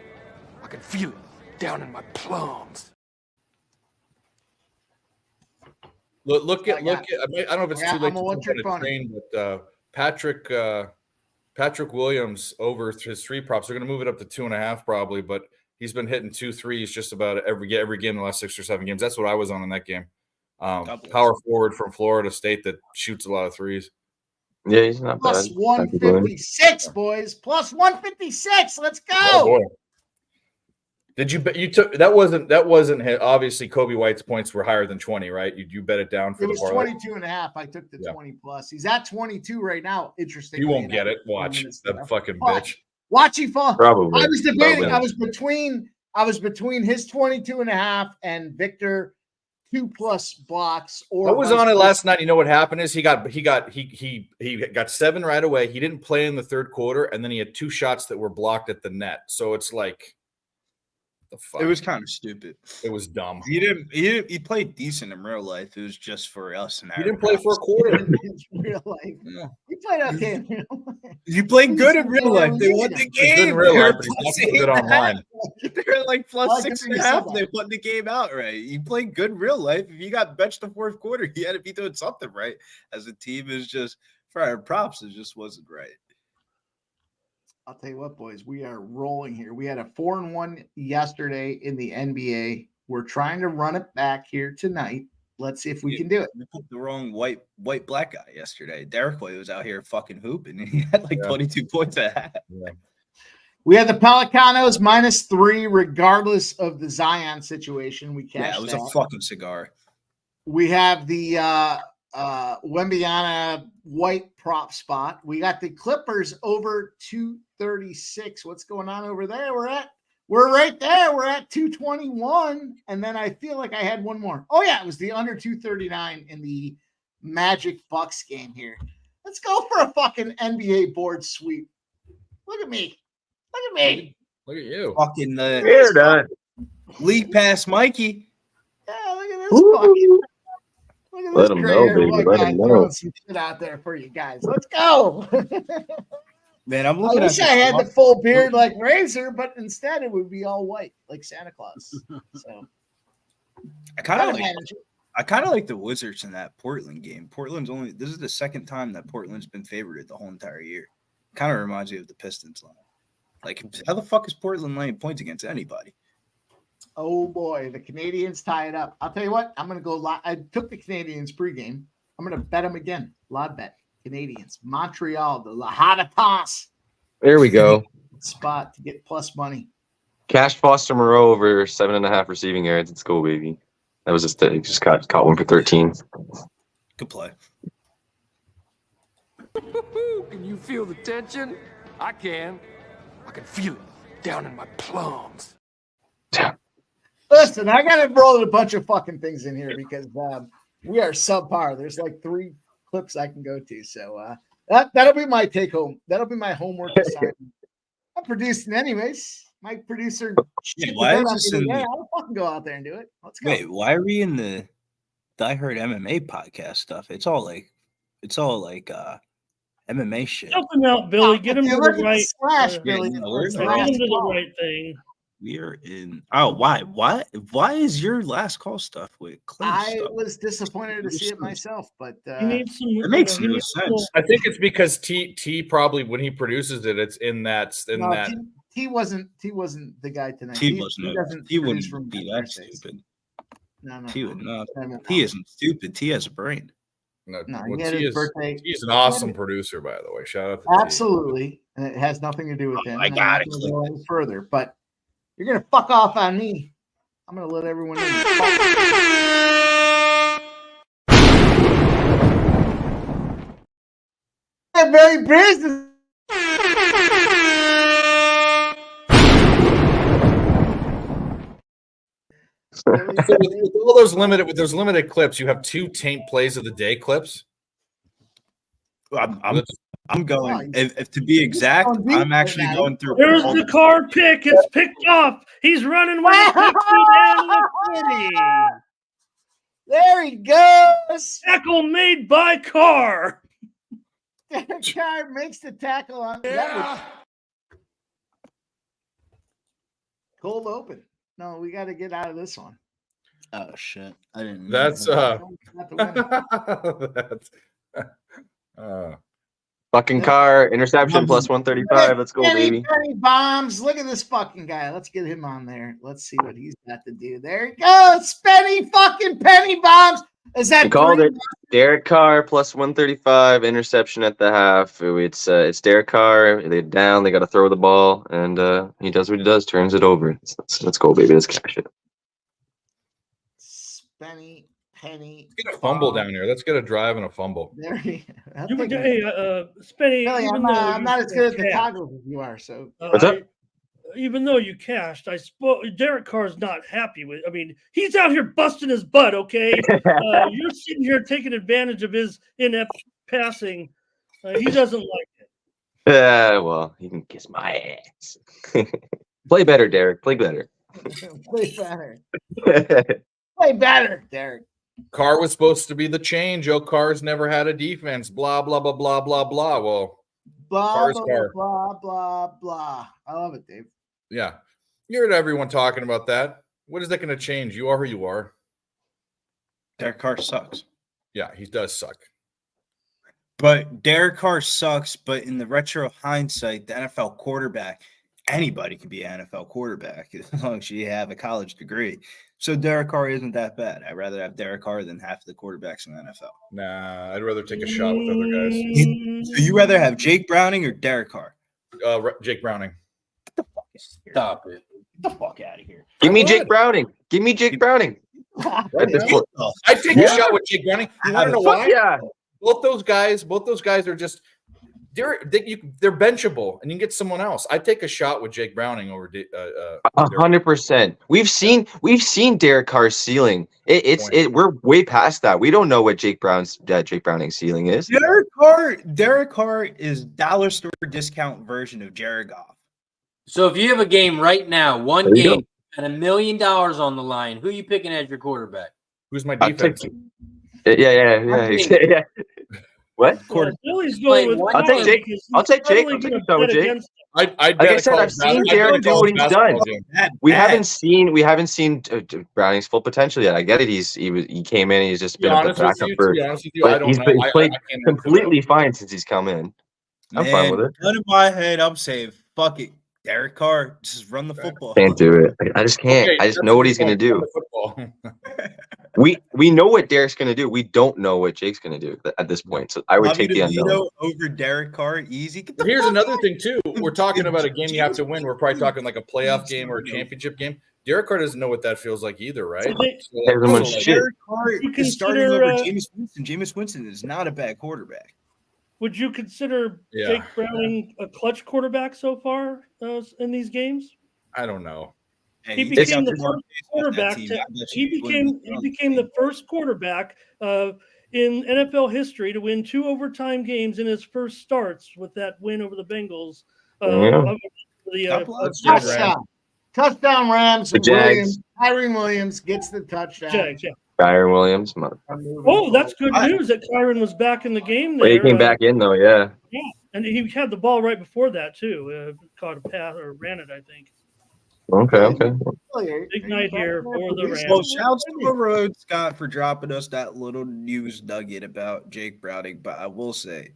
I can feel it down in my plums. Look at. I don't know if it's Yeah, too late I'm gonna to watch jump your on a phone. train, but Patrick Williams over his 3 props. They're going to move it up to 2.5 probably, but he's been hitting 2 threes just about every game in the last 6 or 7 games. That's what I was on in that game. Power forward from Florida State that shoots a lot of threes. Yeah, he's not Plus bad. 156, boys. Plus 156. Let's go. Oh boy! Did you bet? You took that wasn't hit. Obviously, Kobe White's points were higher than 20, right? You bet it down for It the was parlay. 22.5. I took the Yeah. 20 plus. He's at 22 right now. Interesting. You won't get it. Watch that fucking bitch. Watch he fall. Probably. I was debating. Probably. I was between his 22.5 and Victor 2+ blocks. Or I was vice on it versa. last night. You know what happened is he got 7 right away. He didn't play in the third quarter, and then he had 2 shots that were blocked at the net. So it's like, the fuck. It was kind of stupid. It was dumb. He played decent in real life. It was just for us. And He didn't play for a quarter. In real life. Yeah. He played okay in real life. You played good in real life. They won the He's good in game. real They were life, but he's not so good online. They were like Well, plus I 6 can and a see half. some They of won the game outright. You played good in real life. If you got benched the fourth quarter, you had to be doing something right. As a team, is just for our props, it just wasn't right. I'll tell you what, boys, we are rolling here. We had a 4-1 yesterday in the NBA. We're trying to run it back here tonight. Let's see if we can do it. We picked the wrong white black guy yesterday. Derek White was out here fucking hooping, and he had like 22 points at half. Yeah. We had the Pelicanos -3, regardless of the Zion situation. We cashed Yeah, it was that. a fucking cigar. We have the Wembanyama white prop spot. We got the Clippers over 236. What's going on over there? We're right there. We're at 221. And then I feel like I had one more. Oh, yeah, it was the under 239 in the Magic Bucks game here. Let's go for a fucking NBA board sweep. Look at me. Look at me. Look at you. Fucking We're done. league pass Mikey. Yeah, look at this fucking. Look at Let this 'em gray know, hair baby. white Let guy 'em know. throwing some shit out there for you guys. Let's go. Man, I'm I looking wish at I had the full beard like Razor, but instead it would be all white like Santa Claus. So I kind of gotta like manage it. I kind of like the Wizards in that Portland game. This is the second time that Portland's been favored the whole entire year. Kind of reminds me of the Pistons line. Like, how the fuck is Portland laying points against anybody? Oh boy, the Canadians tie it up. I'll tell you what, I'm gonna go. I took the Canadians pregame. I'm gonna bet them again. Live bet Canadians, Montreal, the La Habitants. There we go. spot to get plus money. Cash Foster Moreau over 7.5 receiving yards. Let's go, baby. That was just caught one for 13. Good play. Can you feel the tension? I can. I can feel it down in my plums. Listen, I got to roll a bunch of fucking things in here because we are subpar. There's like 3 clips I can go to. So that'll be my take home. That'll be my homework assignment. I'm producing anyways. My producer. Why is this in I'll fucking go out there and do it. Let's go. Wait, why are we in the I Heard MMA podcast stuff? It's all like MMA shit. Help him out, Billy. Get him to the right. Slash, Billy. Yeah, we're Get him to the right thing. We are in. Oh, why is your last call stuff with Clint? I stuff? was disappointed to see it myself, but He needs some. It makes he no needs sense. I think it's because T probably when he produces it, it's in that He wasn't the guy tonight. He wasn't. He produce wouldn't be that stupid. No. He would not. No. He isn't stupid. T has a brain. No, well, he had his birthday. He's an awesome producer, by the way. Shout out to T. Absolutely, and it has nothing to do with him. I and got I'm it. not gonna go any further, but you're gonna fuck off on me. I'm gonna let everyone know. They're very business. So with all those limited clips, you have 2 taint plays of the day clips. I'm going. If to be exact, I'm actually going through. There's the car pick. It's picked off. He's running with the down the city. There he goes. Tackle made by Carr. Carr makes the tackle on that. Cold open. No, we got to get out of this one. Oh shit! I didn't. That's Fucking Carr interception plus 135. Let's go, baby. Penny bombs. Look at this fucking guy. Let's get him on there. Let's see what he's got to do. There he goes. Penny fucking penny bombs. Is that called it? Derek Carr plus 135 interception at the half. It's Derek Carr. They're down. They got to throw the ball, and he does what he does. Turns it over. Let's go, baby. Let's cash it. Penny. Let's get a fumble down here. Let's get a drive and a fumble. There he Spenny, I'm not as good at the toggles as you are. So what's up? Even though you cashed, I suppose Derek Carr's not happy with. I mean, he's out here busting his butt. Okay, you're sitting here taking advantage of his inept passing. He doesn't like it. Well, he can kiss my ass. Play better, Derek. Play better. Play better. Play better, Derek. Carr was supposed to be the change. Carr's never had a defense. Blah blah blah blah blah blah. Well, blah blah blah. I love it, Dave. Yeah, you heard everyone talking about that. What is that going to change? You are who you are. Derek Carr sucks. Yeah, he does suck. But Derek Carr sucks. But in the retro hindsight, the NFL quarterback, anybody can be an NFL quarterback as long as you have a college degree. So Derek Carr isn't that bad. I'd rather have Derek Carr than half the quarterbacks in the NFL. Nah, I'd rather take a shot with other guys. So you rather have Jake Browning or Derek Carr? Jake Browning. Get the fuck Stop it. Get the fuck out of here. Give me Jake Browning. Give me Jake Browning. I'd take a shot with Jake Browning. You want to know why? Yeah. Both those guys are just they're benchable, and you can get someone else. I'd take a shot with Jake Browning over 100%. We've seen Derek Carr's ceiling. We're way past that. We don't know what Jake Browning's ceiling is. Derek Carr is dollar store discount version of Jared Goff. So if you have a game right now, one game and $1 million on the line, who are you picking as your quarterback? Who's my defense? Yeah. What? Billy's going with I'll take Jake. I'll take Jake. I'll take a shot with Jake. Like I said, I've seen Derek do what he's done. We haven't seen Browning's full potential yet. I get it. He came in. He's just been a backup first. But he's played completely fine since he's come in. I'm fine with it. Gun in my head, I'm saying fuck it. Derek Carr, just run the football. Can't do it. I just can't. Okay, I just that's know a what good he's going to point. do. Football. We know what Derek's going to do. We don't know what Jake's going to do at this point. So I would Bobby take the unknown. DeVito over Derek Carr, easy. Get the Here's fuck another out. thing too. We're talking about a game you have to win. We're probably talking like a playoff game or a championship game. Derek Carr doesn't know what that feels like either, right? Hasn't won shit. Derek Carr is starting over Jameis Winston. Jameis Winston is not a bad quarterback. Would you consider Yeah. Jake Browning a clutch quarterback so far in these games? I don't know. Hey, He you became take the out Jamar first Chase off that quarterback. team, To, I bet he you wouldn't became be he became the first quarterback in NFL history to win 2 overtime games in his first starts with that win over the Bengals. Touchdown Rams. The Jags. Kyren Williams gets the touchdown. Jags, yeah. Kyren Williams, motherfucker. Oh, that's good news that Kyren was back in the game there. Well, he came back in though, yeah. Yeah, and he had the ball right before that too. Caught a pass or ran it, I think. Okay. Big night here for the Rams. Well, shouts to the road, Scott, for dropping us that little news nugget about Jake Browning. But I will say,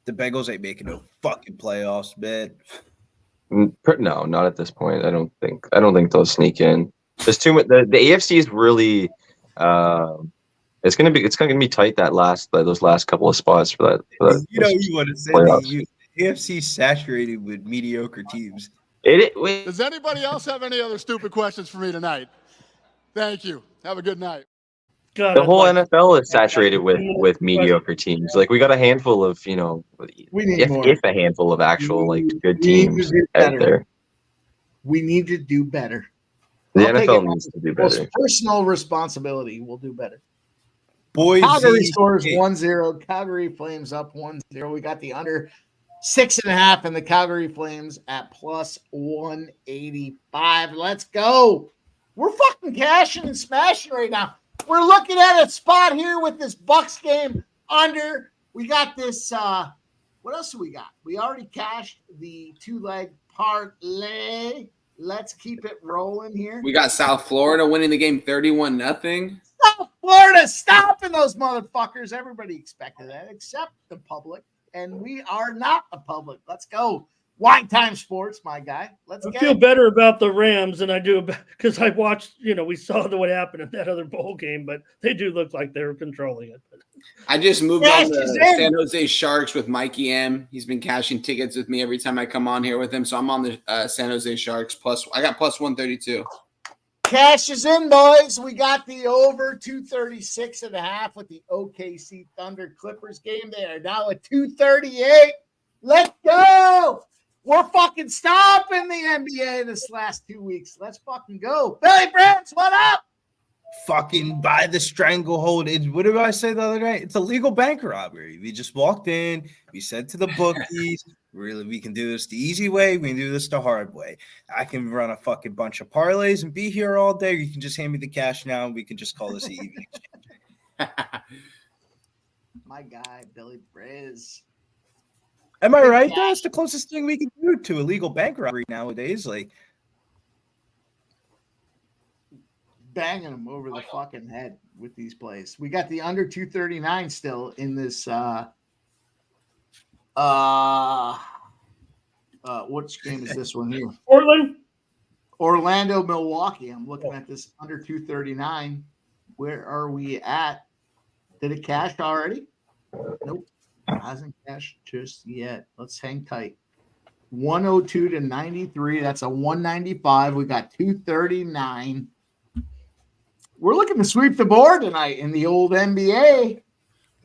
the Bengals ain't making no fucking playoffs, man. No, not at this point. I don't think they'll sneak in. There's too much. The AFC is really. It's gonna be tight. Those last couple of spots for that. You know, you want to say the AFC saturated with mediocre teams. Does anybody else have any other stupid questions for me tonight? Thank you. Have a good night. The whole NFL is saturated with mediocre teams. Like we got a handful of, if a handful of actual good teams out there. We need to do better. The NFL needs to do better. Personal responsibility. We'll do better. Calgary scores 1-0. Calgary Flames up 1-0. We got the under 6.5 and the Calgary Flames at plus 185. Let's go. We're fucking cashing and smashing right now. We're looking at a spot here with this Bucks game under. We got this. What else do we got? We already cashed the 2-leg parlay. Let's keep it rolling here. We got South Florida winning the game 31-0. South Florida stopping those motherfuckers. Everybody expected that except the public. And we are not the public. Let's go. Wine Time Sports, my guy. Let's I feel better about the Rams than I do because I watched, we saw what happened in that other bowl game, but they do look like they were controlling it. I just moved on to San Jose Sharks with Mikey M. He's been cashing tickets with me every time I come on here with him. So I'm on the San Jose Sharks I got plus 132. Cash is in, boys. We got the over 236.5 with the OKC Thunder Clippers game. They are now at 238. Let's go. We're fucking stopping the NBA this last 2 weeks. Let's fucking go. Billy Brands, what up? Fucking by the stranglehold. What did I say the other night? It's a legal bank robbery. We just walked in. We said to the bookies, really, we can do this the easy way. We can do this the hard way. I can run a fucking bunch of parlays and be here all day. You can just hand me the cash now, and we can just call this the evening exchange. My guy, Billy Briz. Am I right? That's the closest thing we can do to a legal bank robbery nowadays. Like banging them over the fucking head with these plays. We got the under 239 still in this which game is this one here? Orlando, Milwaukee. I'm looking at this under 239. Where are we at? Did it cash already? Nope. Hasn't cashed just yet. Let's hang tight. 102 to 93. That's a 195. We got 239. We're looking to sweep the board tonight in the old NBA.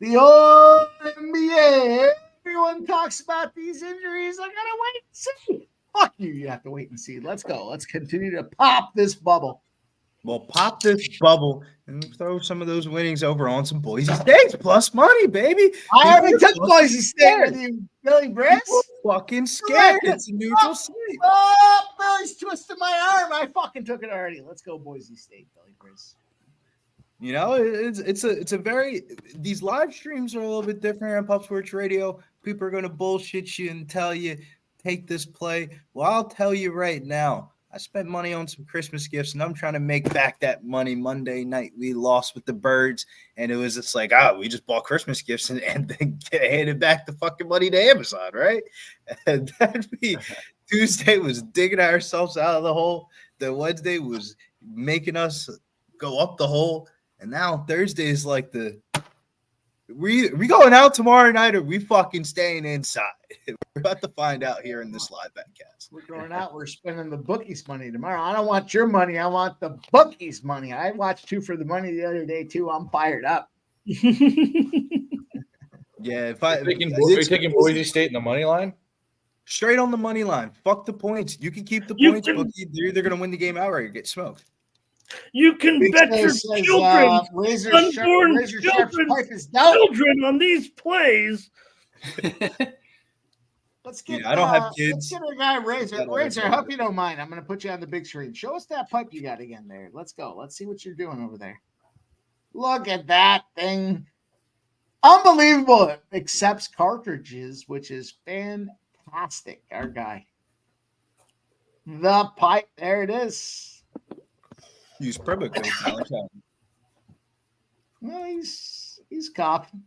The old NBA. Everyone talks about these injuries. I gotta wait and see. Fuck you. You have to wait and see. Let's go. Let's continue to pop this bubble. Well, pop this bubble and throw some of those winnings over on some Boise State plus money, baby. I already took Boise State with you, Billy Briss. Fucking scared. It's a neutral site. Oh, Billy's twisting my arm. I fucking took it already. Let's go, Boise State, Billy Briss. It's a very these live streams are a little bit different on Pop Sports Radio. People are going to bullshit you and tell you take this play. Well, I'll tell you right now. I spent money on some Christmas gifts, and I'm trying to make back that money. Monday night, we lost with the Birds, and it was just like, we just bought Christmas gifts and then handed back the fucking money to Amazon, right? And that'd be Tuesday was digging ourselves out of the hole. Then Wednesday was making us go up the hole. And now Thursday is like we going out tomorrow night or we fucking staying inside. We're about to find out here in this live podcast. We're going out. We're spending the bookies' money tomorrow. I don't want your money. I want the bookies' money. I watched 2 for the Money the other day, too. I'm fired up. Yeah, if Are you taking Boise State in the money line? Straight on the money line. Fuck the points. You can keep the points, but they're either going to win the game outright or get smoked. You can Big bet your says, children, Razor unborn Sharp's children, pipe is dope. children on these plays. Let's get. I don't have Let's kids. get our guy Razor. Got all Razor, that. I hope you don't mind. I'm going to put you on the big screen. Show us that pipe you got again there. Let's go. Let's see what you're doing over there. Look at that thing. Unbelievable. It accepts cartridges, which is fantastic. Our guy. The pipe. There it is. Use promo code Valentine. Well, he's coughing.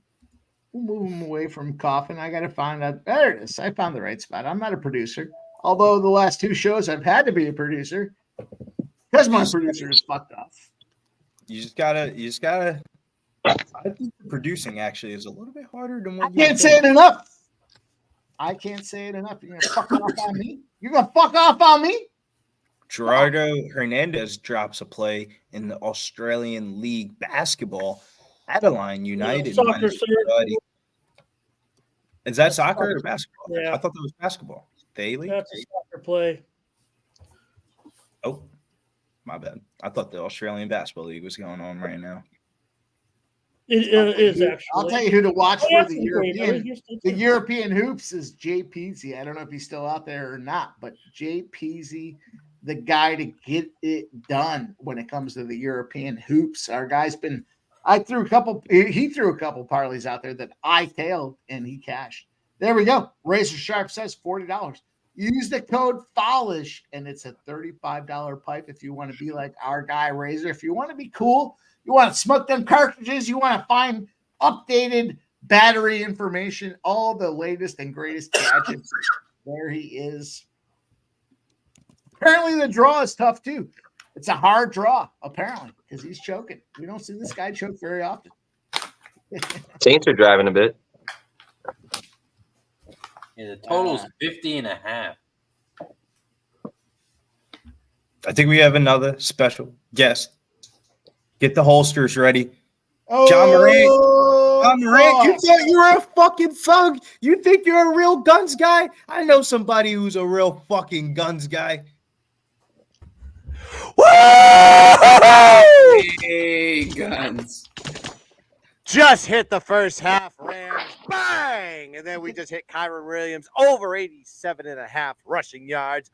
We'll move him away from coughing. I got to find out. There it is. I found the right spot. I'm not a producer. Although the last 2 shows I've had to be a producer because my producer is fucked off. You just gotta. I think the producing actually is a little bit harder than what I can't say it enough. I can't say it enough. You're gonna fuck off on me. You're gonna fuck off on me. Gerardo Hernandez drops a play in the Australian League basketball. Adeline United. Soccer, sir. Is that soccer or basketball? Yeah. I thought that was basketball. Daily? That's a soccer play. Oh, my bad. I thought the Australian Basketball League was going on right now. It is actually. I'll tell you who to watch for Yes, the it's great. European. The European hoops is Jay Peasy. I don't know if he's still out there or not, but Jay Peasy, the guy to get it done when it comes to the European hoops. Our guy's been. He threw a couple parlays out there that I tailed and he cashed. There we go. Razor Sharp says $40. Use the code FOLLISH and it's a $35 pipe if you want to be like our guy Razor. If you want to be cool, you want to smoke them cartridges, you want to find updated battery information, all the latest and greatest gadgets. There he is. Apparently the draw is tough too. It's a hard draw, apparently, because he's choking. We don't see this guy choke very often. Saints are driving a bit. Yeah, the total's 50.5. I think we have another special guest. Get the holsters ready. Oh, John Morant, you thought you were a fucking thug. You think you're a real guns guy? I know somebody who's a real fucking guns guy. Hey, guns. Just hit the first half, Rams, bang! And then we just hit Kyron Williams over 87.5 rushing yards,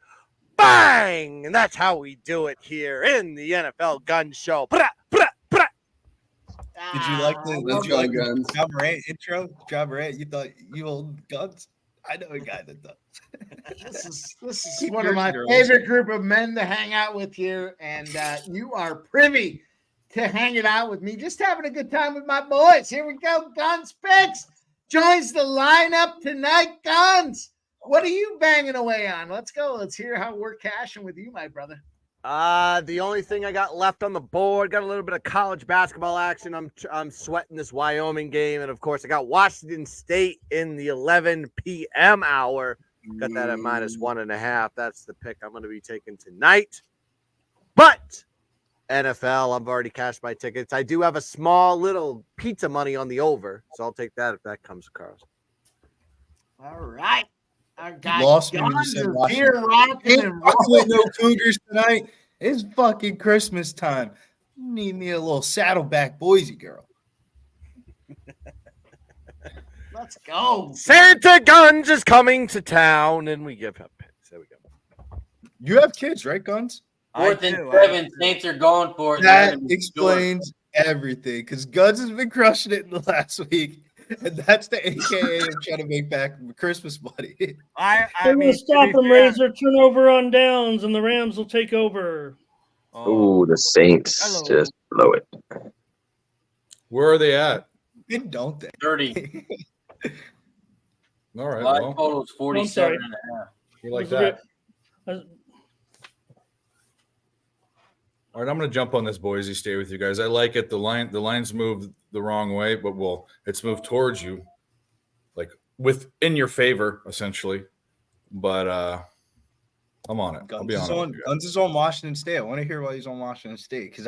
bang! And that's how we do it here in the NFL Gun Show. Did Did you like the guns. John Morant intro? John Morant, you thought you hold guns? I know a guy that does. This is one of my favorite group of men to hang out with here, and you are privy to hanging out with me, just having a good time with my boys. Here we go. Guns Picks joins the lineup tonight. Guns, what are you banging away on? Let's go. Let's hear how we're cashing with you, my brother. The only thing I got left on the board, got a little bit of college basketball action. I'm sweating this Wyoming game, and of course I got Washington State in the 11 p.m. hour. Got that at -1.5. That's the pick I'm going to be taking tonight. But NFL, I've already cashed my tickets. I do have a small little pizza money on the over, so I'll take that if that comes across. All right. Our guy Lost me when you Guns said is Washington. here rocking and With no rolling. Cougars tonight. It's fucking Christmas time. You need me a little Saddleback Boise girl. Let's go. Santa Guns is coming to town, and we give him picks. There we go. You have kids, right, Guns? Fourth and 7, Saints are going for it. That explains everything because Guns has been crushing it in the last week. And that's the AKA of trying to make back Christmas money. They're going to stop them, Razor. Turnover on downs, and the Rams will take over. Ooh, the Saints just blow it. Where are they at? Don't they? 30. All right. Live Well, total is 47.5. you like that? All right, I'm going to jump on this Boise State with you guys. I like it. The line's moved the wrong way, but it's moved towards you, like in your favor, essentially. But I'm on it. I'll be on it. Guns is on Washington State. I want to hear why he's on Washington State because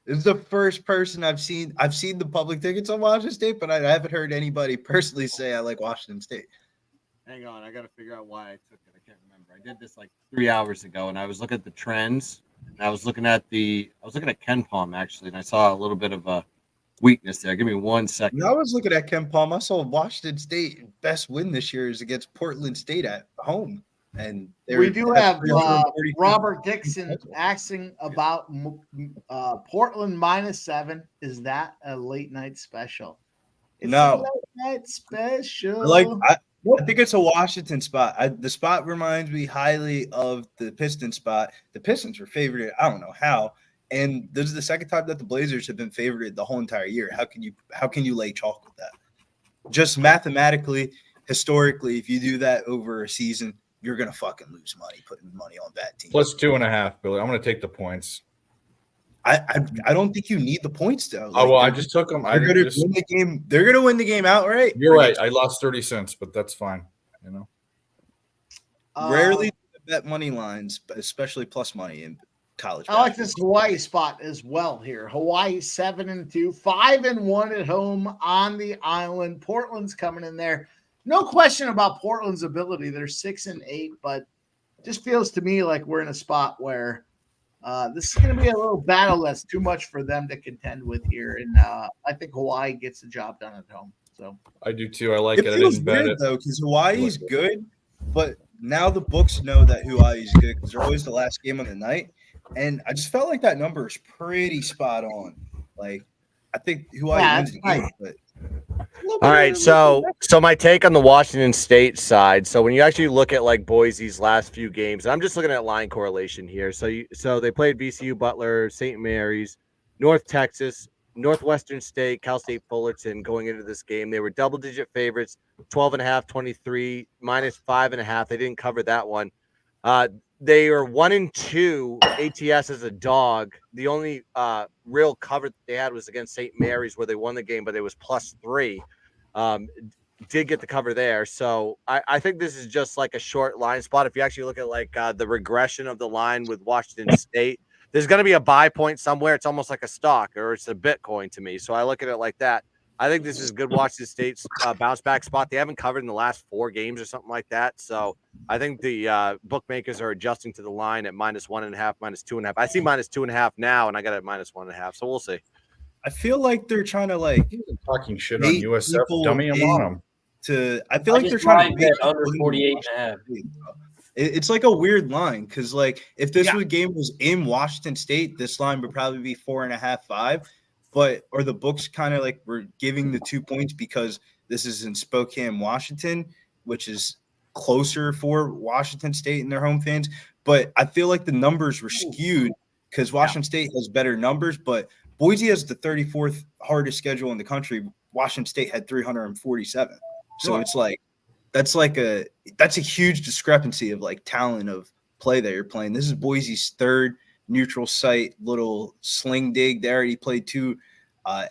this is the first person I've seen. I've seen the public tickets on Washington State, but I haven't heard anybody personally say I like Washington State. Hang on, I got to figure out why I took it. I can't remember. I did this like 3 hours ago, and I was looking at the trends. And I was looking at Ken Palm actually, and I saw a little bit of a weakness there. Give me 1 second. I was looking at Ken Palm. I saw Washington State best win this year is against Portland State at home, and we do have Robert Dixon asking about Portland -7. Is that a late night special? It's no, a late night special. I think it's a Washington spot. The spot reminds me highly of the Pistons spot. The Pistons were favored. I don't know how. And this is the second time that the Blazers have been favored the whole entire year. How can you lay chalk with that? Just mathematically, historically, if you do that over a season, you're gonna fucking lose money putting money on bad teams. Plus 2.5, Billy. I'm gonna take the points. I don't think you need the points though. I just took them. They're gonna win the game. They're gonna win the game outright. You're right. I lost 30 cents, but that's fine. Rarely bet money lines, but especially plus money in college. I like this Hawaii spot as well here. Hawaii 7-2, 5-1 at home on the island. Portland's coming in there. No question about Portland's ability. They're 6-8, but just feels to me like we're in a spot where this is going to be a little battle that's too much for them to contend with here. And I think Hawaii gets the job done at home. So I do too. I like it. It feels weird though, because Hawaii's good, but now the books know that Hawaii's good because they're always the last game of the night. And I just felt like that number is pretty spot on. Like, I think Hawaii wins the game, but all right, so my take on the Washington State side. So when you actually look at like Boise's last few games, I'm just looking at line correlation here. So they played VCU, Butler, St. Mary's, North Texas, Northwestern State, Cal State Fullerton going into this game. They were double-digit favorites, 12.5, 23, -5.5. They didn't cover that one. They are 1-2 ATS as a dog. The only real cover that they had was against St. Mary's where they won the game, but it was +3. Did get the cover there. So I think this is just like a short line spot. If you actually look at like the regression of the line with Washington State, there's going to be a buy point somewhere. It's almost like a stock or it's a Bitcoin to me. So I look at it like that. I think this is good Washington State's bounce back spot. They haven't covered in the last 4 games or something like that. So I think the bookmakers are adjusting to the line at -1.5, -2.5. I see -2.5 now, and I got it at -1.5. So we'll see. I feel like they're trying to like talking shit on USF, dummy. I'm on them. I feel like they're trying to bet under 48.5. It's like a weird line because like if this game was in Washington State, this line would probably be 4.5, 5. Or the books kind of like were giving the 2 points because this is in Spokane, Washington, which is closer for Washington State and their home fans. But I feel like the numbers were skewed because Washington State has better numbers, but Boise has the 34th hardest schedule in the country. Washington State had 347. So it's like that's a huge discrepancy of like talent of play that you're playing. This is Boise's third neutral site little sling dig. They already played 2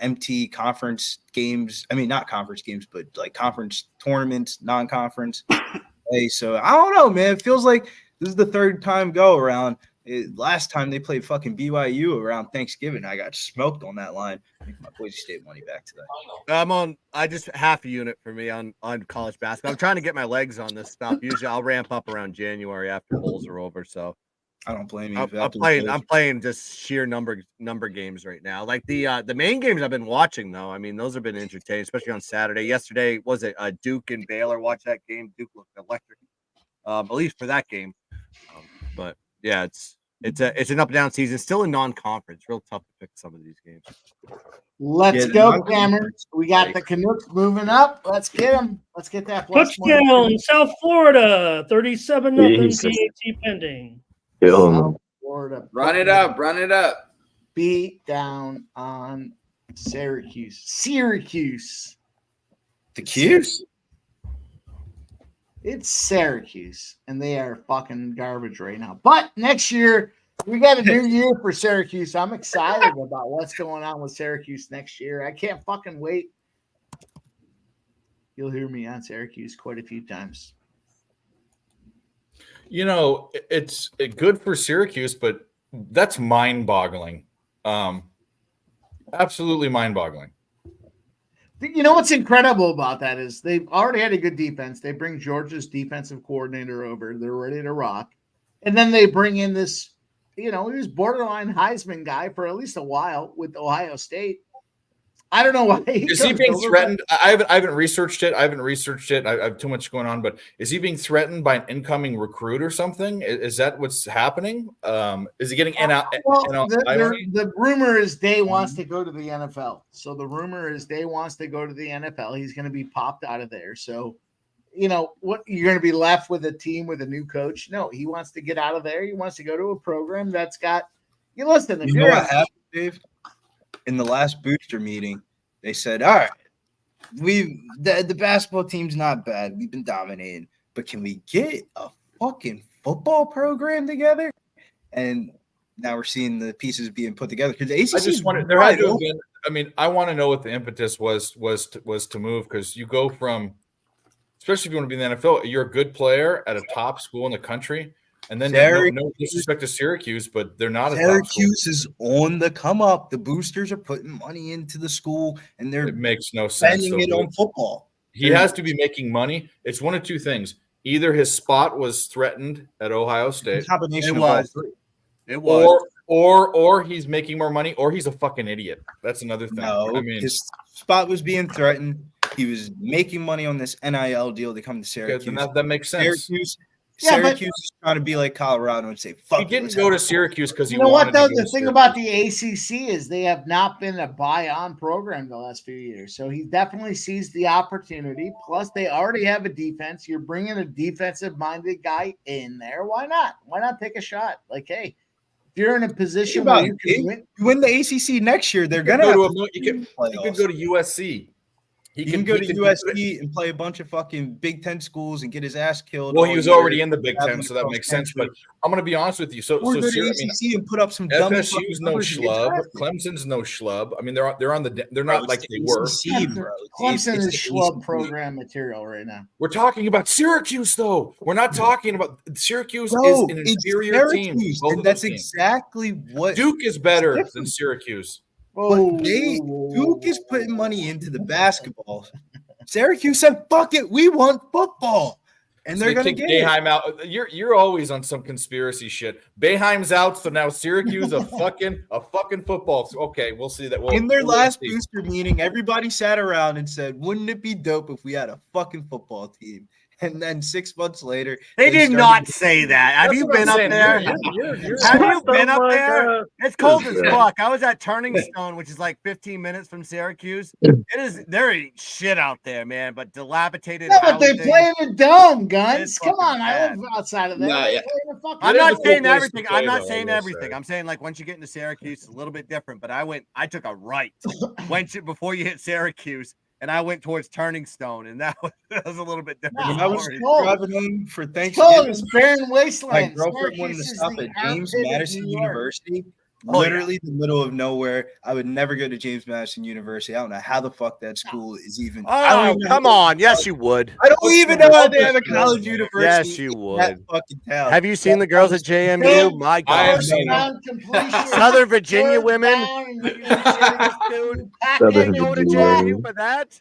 empty conference games. I mean, not conference games, but like conference tournaments, non-conference. So I don't know, man. It feels like this is the third time go around. Last time they played fucking BYU around Thanksgiving, I got smoked on that line. My Boise State money back today. I just half a unit for me on college basketball. I'm trying to get my legs on this stuff. Usually I'll ramp up around January after bowls are over. So I don't blame you. I'm playing just sheer number games right now. Like the main games I've been watching though. I mean, those have been entertaining, especially on Saturday. Yesterday was it Duke and Baylor? Watch that game. Duke looked electric, at least for that game. But yeah, it's an up and down season. Still a non-conference. Real tough to pick some of these games. Let's go, Cameron. We got the Canucks moving up. Let's get them. Let's get that touchdown, South Florida, 37-0. PAT pending. Florida. Run it up. Beat down on Syracuse. The Cuse? It's Syracuse, and they are fucking garbage right now. But next year, we got a new year for Syracuse. I'm excited about what's going on with Syracuse next year. I can't fucking wait. You'll hear me on Syracuse quite a few times. You know, it's good for Syracuse, but that's mind-boggling. Absolutely mind-boggling. You know what's incredible about that is they've already had a good defense. They bring Georgia's defensive coordinator over. They're ready to rock. And then they bring in this, he was borderline Heisman guy for at least a while with Ohio State. I don't know why. Is he being threatened? I haven't researched it. I have too much going on. But is he being threatened by an incoming recruit or something? Is that what's happening? Is he getting the rumor is Day wants to go to the NFL. So the rumor is Day wants to go to the NFL. He's going to be popped out of there. So, what you're going to be left with a team with a new coach? No, he wants to get out of there. He wants to go to a program that's got. Listen, you know what happened, Dave? In the last booster meeting, they said, all right, the basketball team's not bad. We've been dominating, but can we get a fucking football program together? And now we're seeing the pieces being put together. Because the ACC, I just wanted there had to have been. I mean, I want to know what the impetus was to move, because you go from, especially if you want to be in the NFL, you're a good player at a top school in the country. And then no disrespect to Syracuse, but they're not. Syracuse is on the come up. The boosters are putting money into the school, and it makes no sense. Spending it on football. He has to be making money. It's one of two things: either his spot was threatened at Ohio State, it was, or he's making more money, or he's a fucking idiot. That's another thing. No, his spot was being threatened. He was making money on this NIL deal to come to Syracuse. Okay, that makes sense. Syracuse is trying to be like Colorado and say, fuck. He didn't go to Syracuse because he wanted to. The thing about the ACC is they have not been a buy-on program the last few years. So he definitely sees the opportunity. Plus, they already have a defense. You're bringing a defensive-minded guy in there. Why not? Why not take a shot? Like, hey, if you're in a position where you can win the ACC next year, they're going to – you could go to USC. He can go to USC and play a bunch of fucking Big Ten schools and get his ass killed. Well, he was already in the Big Ten, so that makes sense. But I'm going to be honest with you. So ACC and put up some FSU's no schlub. Clemson's no schlub. I mean, they're not like they were. Clemson is schlub program material right now. We're talking about Syracuse, though. We're not talking about Syracuse. Is an inferior team. And that's exactly what Duke is better than Syracuse. But Duke is putting money into the basketball. Syracuse said, "Fuck it, we want football," and they're going to get Boeheim out. You're always on some conspiracy shit. Boeheim's out, so now Syracuse a fucking football. Okay, we'll see that. In their last booster meeting, everybody sat around and said, "Wouldn't it be dope if we had a fucking football team?" And then 6 months later, they did not say that. Have you been up there? Have you been up there? It's cold as fuck. I was at Turning Stone, which is like 15 minutes from Syracuse. There ain't shit out there, man. But dilapidated. Yeah, but they play in a dome, Guns. Come on, I live outside of there. I'm not saying everything. I'm saying like once you get into Syracuse, it's a little bit different. But I took a right before you hit Syracuse. And I went towards Turning Stone, and that was a little bit different. When I was driving home for Thanksgiving, it's barren wasteland. My girlfriend wanted to stop at James Madison University, literally the middle of nowhere. I would never go to James Madison University. I don't know how the fuck that school is even. Oh, come on. Yes, you would. I don't even know how they have a college university. Yes, you would. That fucking town. Have you seen the girls at JMU? My God. I have seen them. Southern Virginia women. Dude, you go to JMU for that?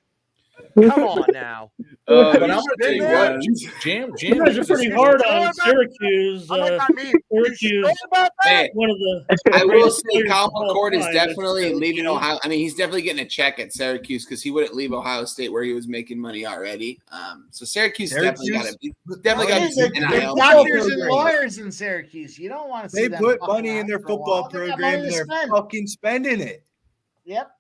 Come on now. But I'm going to tell you what, James. You guys are pretty hard on Syracuse. Syracuse, one of the. I will say, Kyle McCord is definitely leaving Ohio. I mean, he's definitely getting a check at Syracuse because he wouldn't leave Ohio State where he was making money already. So Syracuse definitely got to. Doctors and lawyers in Syracuse. You don't want to see them. They put money in their football program. They're fucking spending it. Yep.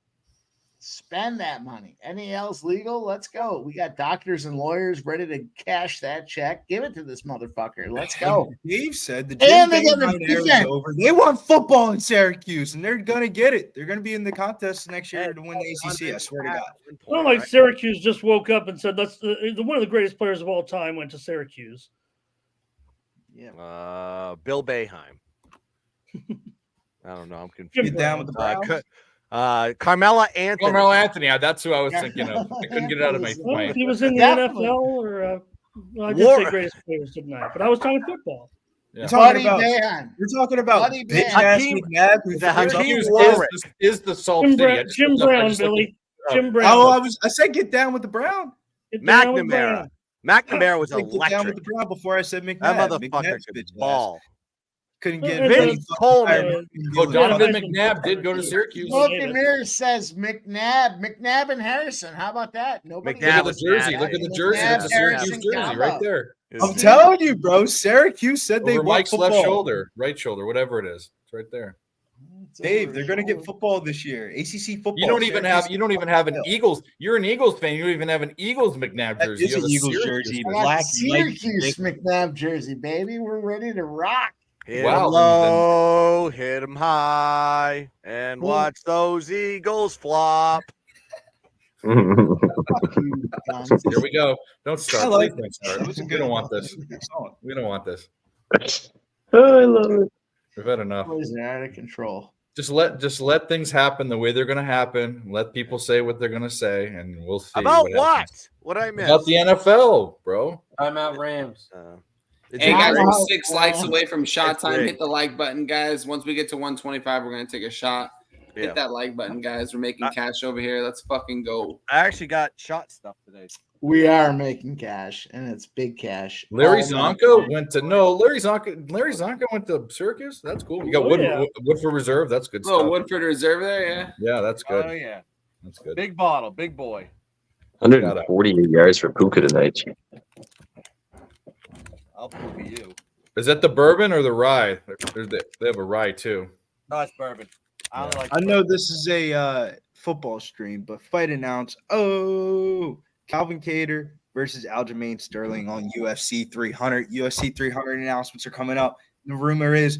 Spend that money. NEL's legal. Let's go. We got doctors and lawyers ready to cash that check. Give it to this motherfucker. Let's go. Dave said the And Jim they get the Boeheim era is defense. over. They want football in Syracuse, and they're gonna get it. They're gonna be in the contest next year to win the ACC. I swear to God. Not like Syracuse just woke up and said, "Let's." One of the greatest players of all time went to Syracuse. Yeah. Bill Boeheim. I don't know. I'm confused. Get down with the Browns. Carmela Anthony. Carmelo Anthony. That's who I was thinking of. I couldn't get it out of my Well, mind. he was in the Definitely. NFL, or well, I did say greatest players tonight, but I was talking football. Yeah. We're talking Buddy about, Boeheim. we're talking about Buddy bitch Boeheim. ass Hakeem- McNabb. Who the throws up Hakeem his Warwick. Is the Salt City. Jim Brown, Billy. Jim Brown. Oh, I said get down with the Brown. Get down with McNamara. Brown. McNamara was I said get down with electric. the Brown before I said McNabb. That motherfucker McNabb's could bitch ass. ball. Couldn't Well, get and any Vince fucking Coleman. higher Oh, than Donovan Heisman. McNabb did go to Syracuse. Well, Smoking Mirror says McNabb and Harrison. How about that? Nobody. Look at the was jersey. bad. Look at the jersey. That's a McNabb, Syracuse Harrison jersey combo. right there. I'm telling you, bro. Syracuse said they Over want Mike's football. left shoulder, right shoulder, whatever it is. It's right there. Dave, they're gonna get football this year. ACC football. You don't even have an Eagles. You're an Eagles fan. You don't even have an Eagles McNabb That jersey. is You have an a Eagles Syracuse jersey. I one. got Black the Syracuse McNabb jersey, baby. We're ready to rock. Hit Wow, 'em low, hit 'em high, and watch those Eagles flop. Fuck you, Guns. Here we go. Don't start. I like Please don't That start. was a We good don't one. want this. Good song. We don't want this. Oh, I love it. We've had enough. Boys are out of control. Just let things happen the way they're going to happen. Let people say what they're going to say, and we'll see. About what? what? happens. What I missed? About the NFL, bro. Timeout Rams. It's Hey guys, great. we're 6 likes away from shot It's time. great. Hit the like button, guys. Once we get to 125, we're gonna take a shot. Yeah. Hit that like button, guys. We're making cash over here. Let's fucking go. I actually got shot stuff today. We are making cash, and it's big cash. Larry All Zonka went to Larry Zonka went to Syracuse. That's cool. You got Woodford Reserve. That's good Oh, stuff. Woodford Reserve there, yeah. Yeah, that's good. Oh yeah, That's good. big bottle, big boy. 148 yards for Puka tonight. I'll prove you. Is that the bourbon or the rye? They have a rye too. No, it's bourbon. I don't like. I know this is a football stream, but fight announce. Oh, Calvin Cater versus Aljamain Sterling on UFC 300. UFC 300 announcements are coming up. The rumor is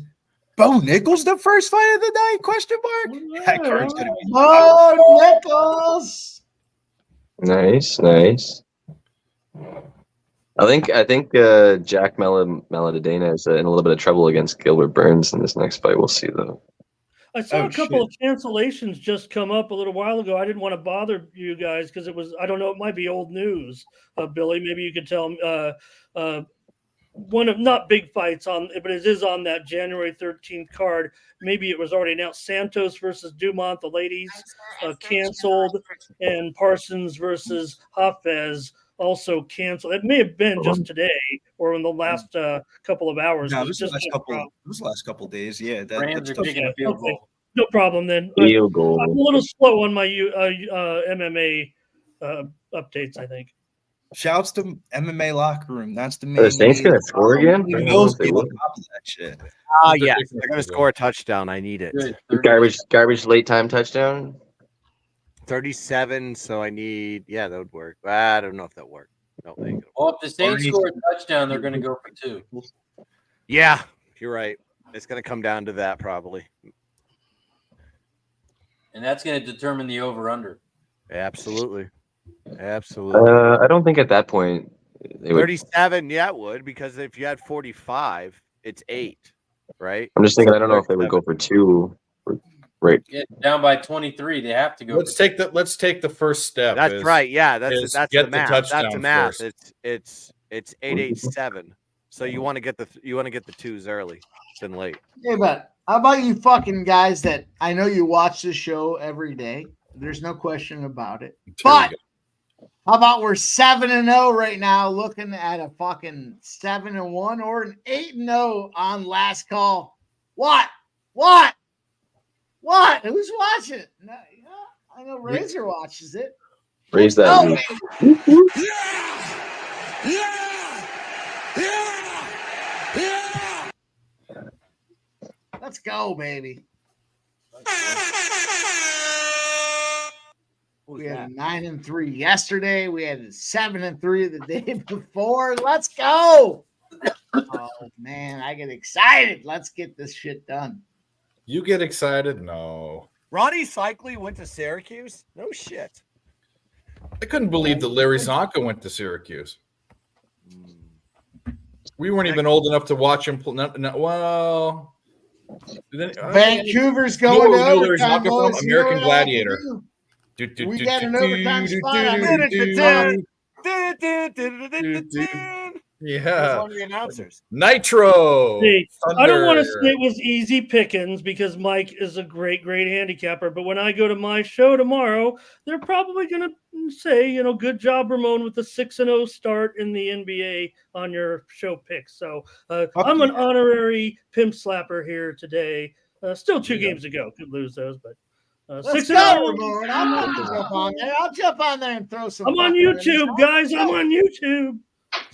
Bo Nichols the first fight of the night? Question mark. That card's gonna be. Bo Nichols. Nice. I think Jack Maladadena is in a little bit of trouble against Gilbert Burns in this next fight. We'll see though. I saw a couple of cancellations just come up a little while ago. I didn't want to bother you guys because it was, I don't know, it might be old news. Billy, maybe you could tell me. One of not big fights on, but it is on that January 13th card. Maybe it was already announced. Santos versus Dumont, the ladies, canceled, and Parsons versus Hafez also canceled. It may have been just today or in the last couple of hours. No, this last couple of days. Yeah, Rams are kicking a field goal. No problem then. Field goal. I'm a little slow on my MMA updates, I think. Shouts to MMA locker room. That's the main. Are the Saints gonna score again? Those people on top of that shit. Yes, they're gonna score a touchdown. I need it. Garbage late time touchdown. 37. So I need. Yeah, that would work. I don't know if that worked. No, they go. Well, if the Saints score a touchdown, they're going to go for 2. Yeah, you're right. It's gonna come down to that probably. And that's going to determine the over/under. Absolutely. I don't think at that point they would. 37. Yeah, it would, because if you had 45, it's 8, right? I'm just thinking. I don't know if they would go for 2. Right. Yeah, down by 23, they have to go. Let's take the first step. That's right. Yeah, that's get the math. touchdown That's the math. first. It's 887. So you want to get the twos early than late. Yeah, but how about you fucking guys that I know you watch this show every day? There's no question about it. But how about we're 7-0 right now, looking at a fucking 7-1 or an 8-0 on last call? What? Who's watching it? No, I know Razor watches it. Raise that. Let's go, baby. We had a 9-3 yesterday. We had a 7-3 the day before. Let's go. Oh man, I get excited. Let's get this shit done. You get excited? No. Ronnie Cycli went to Syracuse? No shit. I couldn't believe that Larry Zonka went to Syracuse. We weren't even old enough to watch him play. Well, Vancouver's going to overtime. From American Gladiator. We got an overtime spot. Yeah. One of the announcers. Nitro. Hey, Thunder. I don't want to say it was easy pickings because Mike is a great handicapper. But when I go to my show tomorrow, they're probably going to say, good job, Ramon, with the 6-0 start in the NBA on your show picks. So I'm an honorary pimp slapper here today. Still 2 games to go. Could lose those, but. Let's go, Ramon. I'll jump on there and throw some. I'm on YouTube, guys. I'm on YouTube.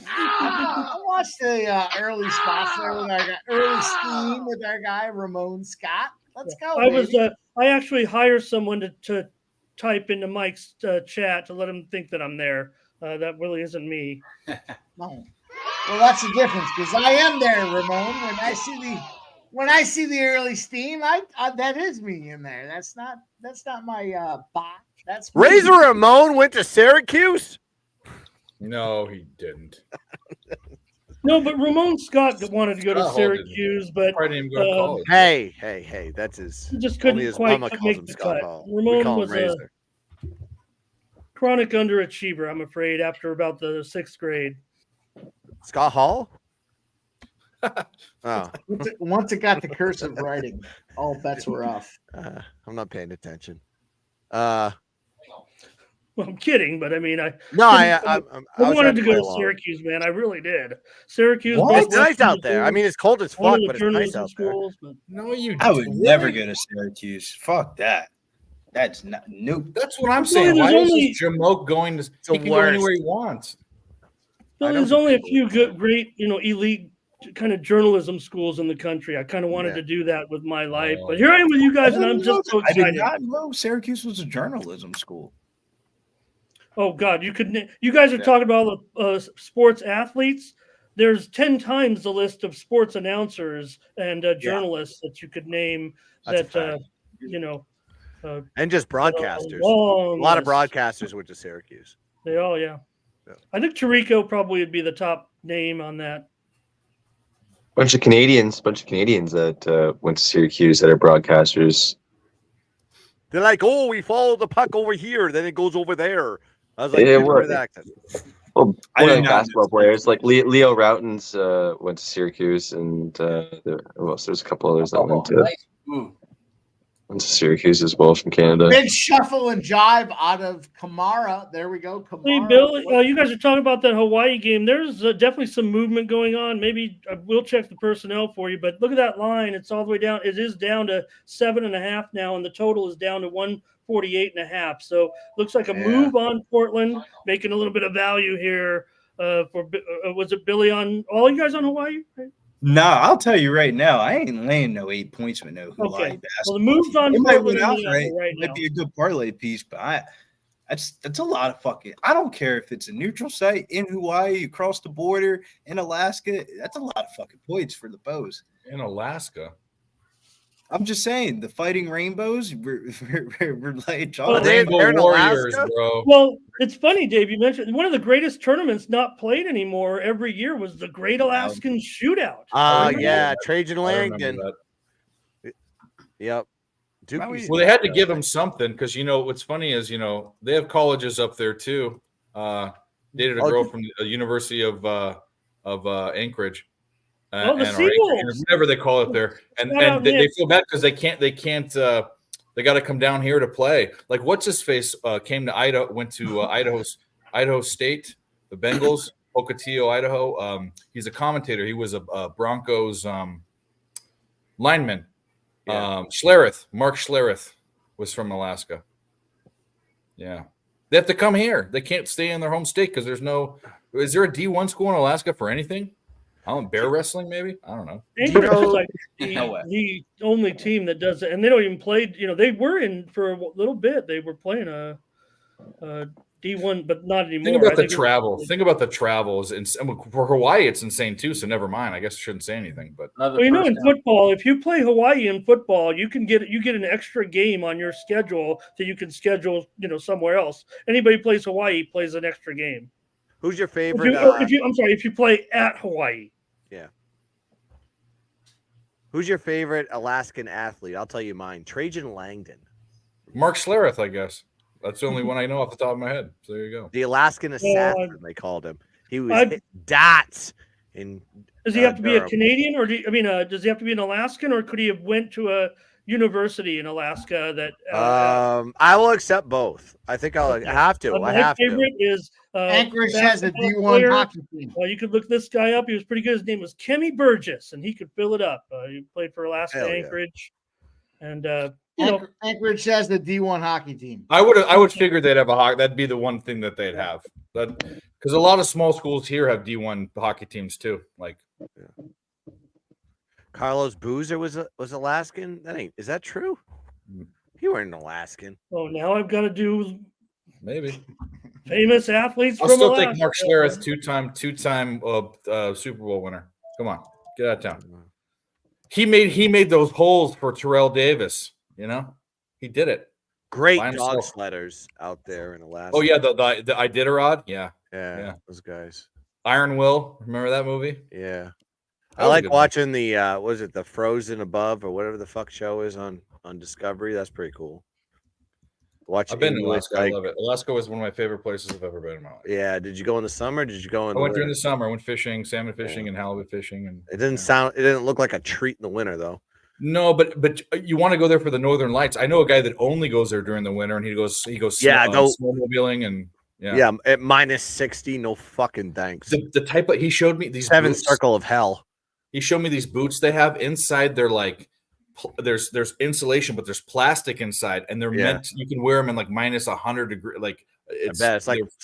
I watched the early spots there with our guy, early steam with our guy Ramon Scott. Let's go. I actually hire someone to type into Mike's chat to let him think that I'm there. That really isn't me. No. Well, that's the difference because I am there, Ramon. When I see the early steam, that is me in there. That's not my bot. That's me. Razor Ramon went to Syracuse? No, he didn't. No, but Ramon Scott wanted to go to Syracuse, but hey, that's his. He just couldn't quite make the cut. Ramon was a chronic underachiever, I'm afraid, after about the 6th grade. Scott Hall? Oh. Once it got the cursive writing, all bets were off. I'm not paying attention. Well, I'm kidding, but I mean, I wanted to go to Syracuse, man. I really did. Syracuse. It's nice out there. I mean, it's cold as fuck, but it's nice out there. No, I would never go to Syracuse. Fuck that. That's not nope. That's what I'm saying. Why is this Jamoke going to? He can go anywhere he wants. So there's only a few great, elite kind of journalism schools in the country. I kind of wanted to do that with my life, but here I am with you guys, and I'm just so excited. I did not know Syracuse was a journalism school. Oh God, you guys are talking about sports athletes. There's 10 times the list of sports announcers and journalists that you could name. That's and just broadcasters. A lot of broadcasters went to Syracuse. They all, yeah. I think Tirico probably would be the top name on that. Bunch of Canadians that went to Syracuse that are broadcasters. They're like, oh, we follow the puck over here, then it goes over there. I was like, well, basketball players like Leo Routens went to Syracuse, and there's a couple others that went to Syracuse as well from Canada. Big shuffle and jive out of Kamara. There we go. Kamara. Hey, Bill, you guys are talking about that Hawaii game. There's definitely some movement going on. Maybe we'll check the personnel for you, but look at that line. It's all the way down. It is down to 7.5 now, and the total is down to 148.5. So looks like a move on Portland, making a little bit of value here. Was it Billy on all you guys on Hawaii? Right? No, I'll tell you right now, I ain't laying no 8 points with no Hawaii basketball. Well, the move's on. It might win out, right? It might be a good parlay piece, but that's a lot of fucking. I don't care if it's a neutral site in Hawaii, across the border in Alaska. That's a lot of fucking points for the Bows. In Alaska. I'm just saying, the Fighting Rainbows, we're like Rainbow Warriors, bro. Well, it's funny, Dave. You mentioned one of the greatest tournaments not played anymore every year was the Great Alaskan Shootout. Yeah, Trajan Langdon. Yep. Well, they had to give them something because what's funny is they have colleges up there too. Dated a girl from the University of Anchorage. The Seawolves, whatever they call it there, and they feel bad because they can't. They got to come down here to play. Like what's his face came to Idaho, went to Idaho State, the Bengals, Pocatello, Idaho. He's a commentator. He was a Broncos lineman. Schlereth, Mark Schlereth, was from Alaska. Yeah, they have to come here. They can't stay in their home state because there's no. Is there a D1 school in Alaska for anything? Bear wrestling, maybe? I don't know. Anchorage is like the only team that does it, and they don't even play. They were in for a little bit. They were playing D1, but not anymore. Think about I the think travel. Think about the travels. And for Hawaii, it's insane too. So never mind. I guess I shouldn't say anything. But Well, in football, if you play Hawaii in football, you get an extra game on your schedule that you can schedule, somewhere else. Anybody plays Hawaii plays an extra game. Who's your favorite? If you play at Hawaii. Yeah. Who's your favorite Alaskan athlete? I'll tell you mine. Trajan Langdon. Mark Schlereth, I guess. That's the only one I know off the top of my head. So there you go. The Alaskan assassin, they called him. He was hit dots in. Does he have to be a Canadian, or does he have to be an Alaskan, or could he have went to a university in Alaska that? I will accept both. I think I'll have to. My favorite is Anchorage has a D1 hockey team. You could look this guy up. He was pretty good. His name was Kemi Burgess, and he could fill it up. He played for Alaska Anchorage, and Anchorage has the D1 hockey team. I would figure they'd have a hockey. That'd be the one thing that they'd have. That because a lot of small schools here have D1 hockey teams too. Like Carlos Boozer was Alaskan. Is that true? You weren't an Alaskan. Oh, now I've got to do maybe famous athletes. I'll from still Alaska. take Mark Schlereth, two-time Super Bowl winner. Come on, get out of town. He made those holes for Terrell Davis. He did it. Great dog sledders out there in Alaska. Oh yeah, the Iditarod. Yeah, those guys. Iron Will. Remember that movie? Yeah, I like watching the the Frozen Above or whatever the fuck show is on Discovery. That's pretty cool. I've been to Alaska. I love it. Alaska was one of my favorite places I've ever been in my life. Yeah. Did you go in the summer? Did you go in? I went during the summer. I went fishing, salmon fishing, and halibut fishing. And it didn't look like a treat in the winter though. No, but you want to go there for the Northern Lights. I know a guy that only goes there during the winter, and he goes snowmobiling and at minus 60. No fucking thanks. The type of he showed me these seven circle of hell. He showed me these boots they have inside. They're like there's insulation, but there's plastic inside, and they're meant you can wear them in like minus 100 degrees. Like it's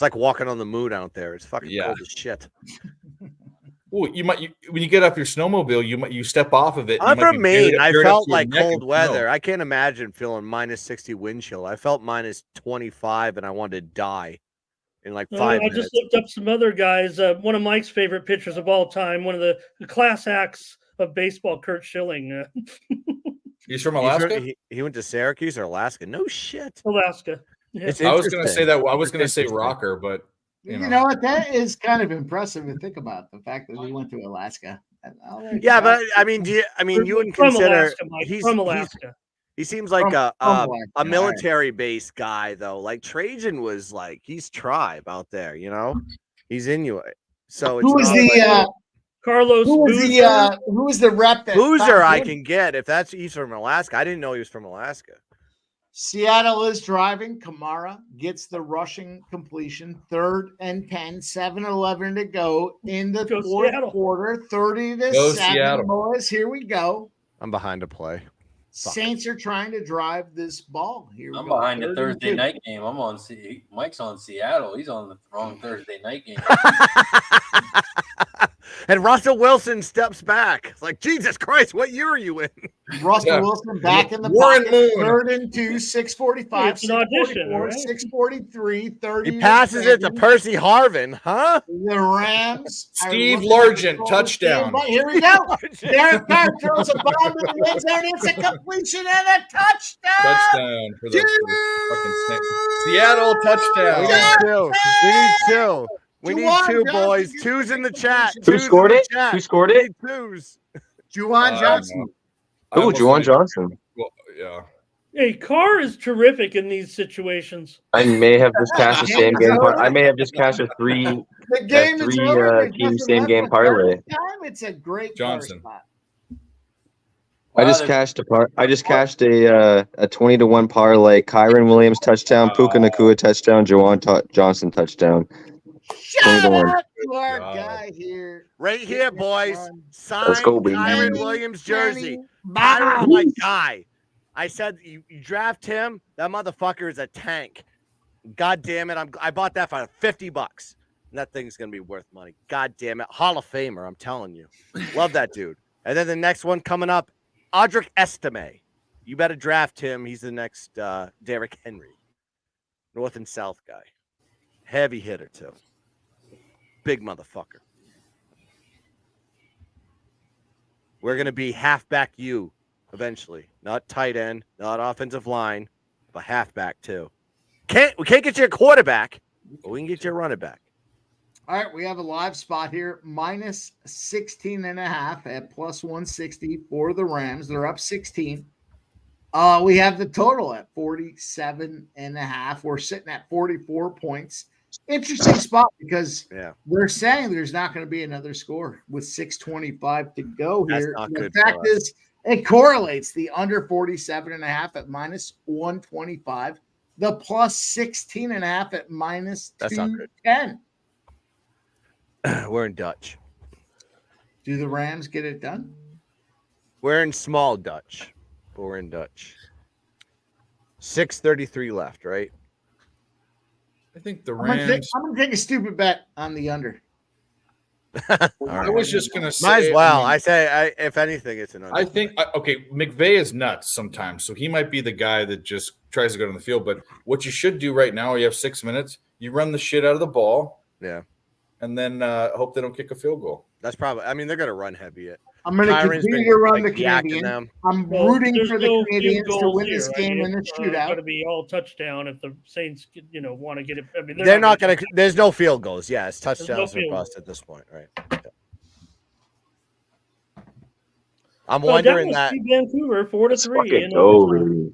like walking on the moon out there. It's fucking cold as shit. Well, when you get off your snowmobile, you step off of it. I'm from Maine. I felt like cold weather. I can't imagine feeling minus 60 wind chill. I felt minus 25, and I wanted to die in like 5 minutes. I just looked up some other guys. One of Mike's favorite pitchers of all time, one of the class acts of baseball, Kurt Schilling. He's from Alaska. He went to Syracuse or Alaska. No shit. Alaska. Yeah. I was going to say that. I was going to say rocker, but. You know what? That is kind of impressive to think about the fact that he went to Alaska. Yeah, but I mean, you wouldn't consider he's from Alaska. He seems like a military-based guy, though. Like Trajan was like he's tribe out there, He's Inuit. So it's who was Carlos? Who was the rep? Boozer I can get if he's from Alaska. I didn't know he was from Alaska. Seattle is driving. Kamara gets the rushing completion. 3rd and 10, 7-11 to go in the fourth quarter. 30-7, boys. Here we go. I'm behind a play. Saints are trying to drive this ball. I'm behind the Thursday night game. I'm on Mike's on Seattle. He's on the wrong Thursday night game. And Russell Wilson steps back. It's like, Jesus Christ, what year are you in? Russell Wilson back in the pocket. 3rd and 2, 6:45. It's an audition, right? 6:43, 30. He passes it to Percy Harvin, huh? The Rams. Steve Largent, touchdown. Here we go. Derek Carr throws a bomb in the end zone. It's a completion and a touchdown. Touchdown for the fucking Snake. Seattle touchdown. We need two. We need two, boys. Two's in the chat. Who scored it? Who scored it? Twos. Juwan Johnson. Oh, Juwan Johnson. Well, yeah. Hey, Carr is terrific in these situations. I may have just cashed a same game. I may have just cashed a three team same game parlay. It's a great Johnson. I just cashed a 20-1 parlay. Kyron Williams touchdown, Puka Nacua touchdown, Juwan Johnson touchdown. Shout out to our guy here. Right here, boys. Signed Let's go, baby. Kyron Williams jersey. Kyron, my guy. I said you draft him. That motherfucker is a tank. God damn it. I bought that for $50. And that thing's gonna be worth money. God damn it. Hall of Famer, I'm telling you. Love that dude. And then the next one coming up, Audric Estime. You better draft him. He's the next Derrick Henry. North and South guy. Heavy hitter, too. Big motherfucker. We're going to be halfback you eventually. Not tight end, not offensive line, but halfback, too. We can't get you a quarterback, but we can get you a running back. All right, we have a live spot here, minus 16.5 at plus 160 for the Rams. They're up 16. We have the total at 47.5. We're sitting at 44 points. Interesting spot because they're saying there's not going to be another score with 6:25 to go here. The fact is, it correlates the under 47.5 at minus 125, the plus 16.5 at minus 210. We're in Dutch. Do the Rams get it done? We're in small Dutch, but we're in Dutch. 6:33 left, right? I think the Rams. I'm gonna take a stupid bet on the under. I was just gonna say. Might as well. If anything, it's an under. I think McVay is nuts sometimes, so he might be the guy that just tries to go on the field. But what you should do right now, you have 6 minutes. You run the shit out of the ball. Yeah. And then hope they don't kick a field goal. That's probably. I mean, they're going to run heavy. I'm going to continue to run the Canadians. I'm rooting for the Canadians to win this game in the shootout. It's going to be all touchdown if the Saints, want to get it. I mean, they're not going to. There's no field goals. Yeah, it's touchdowns or bust at this point, right? Yeah. I'm wondering that Vancouver 4-3.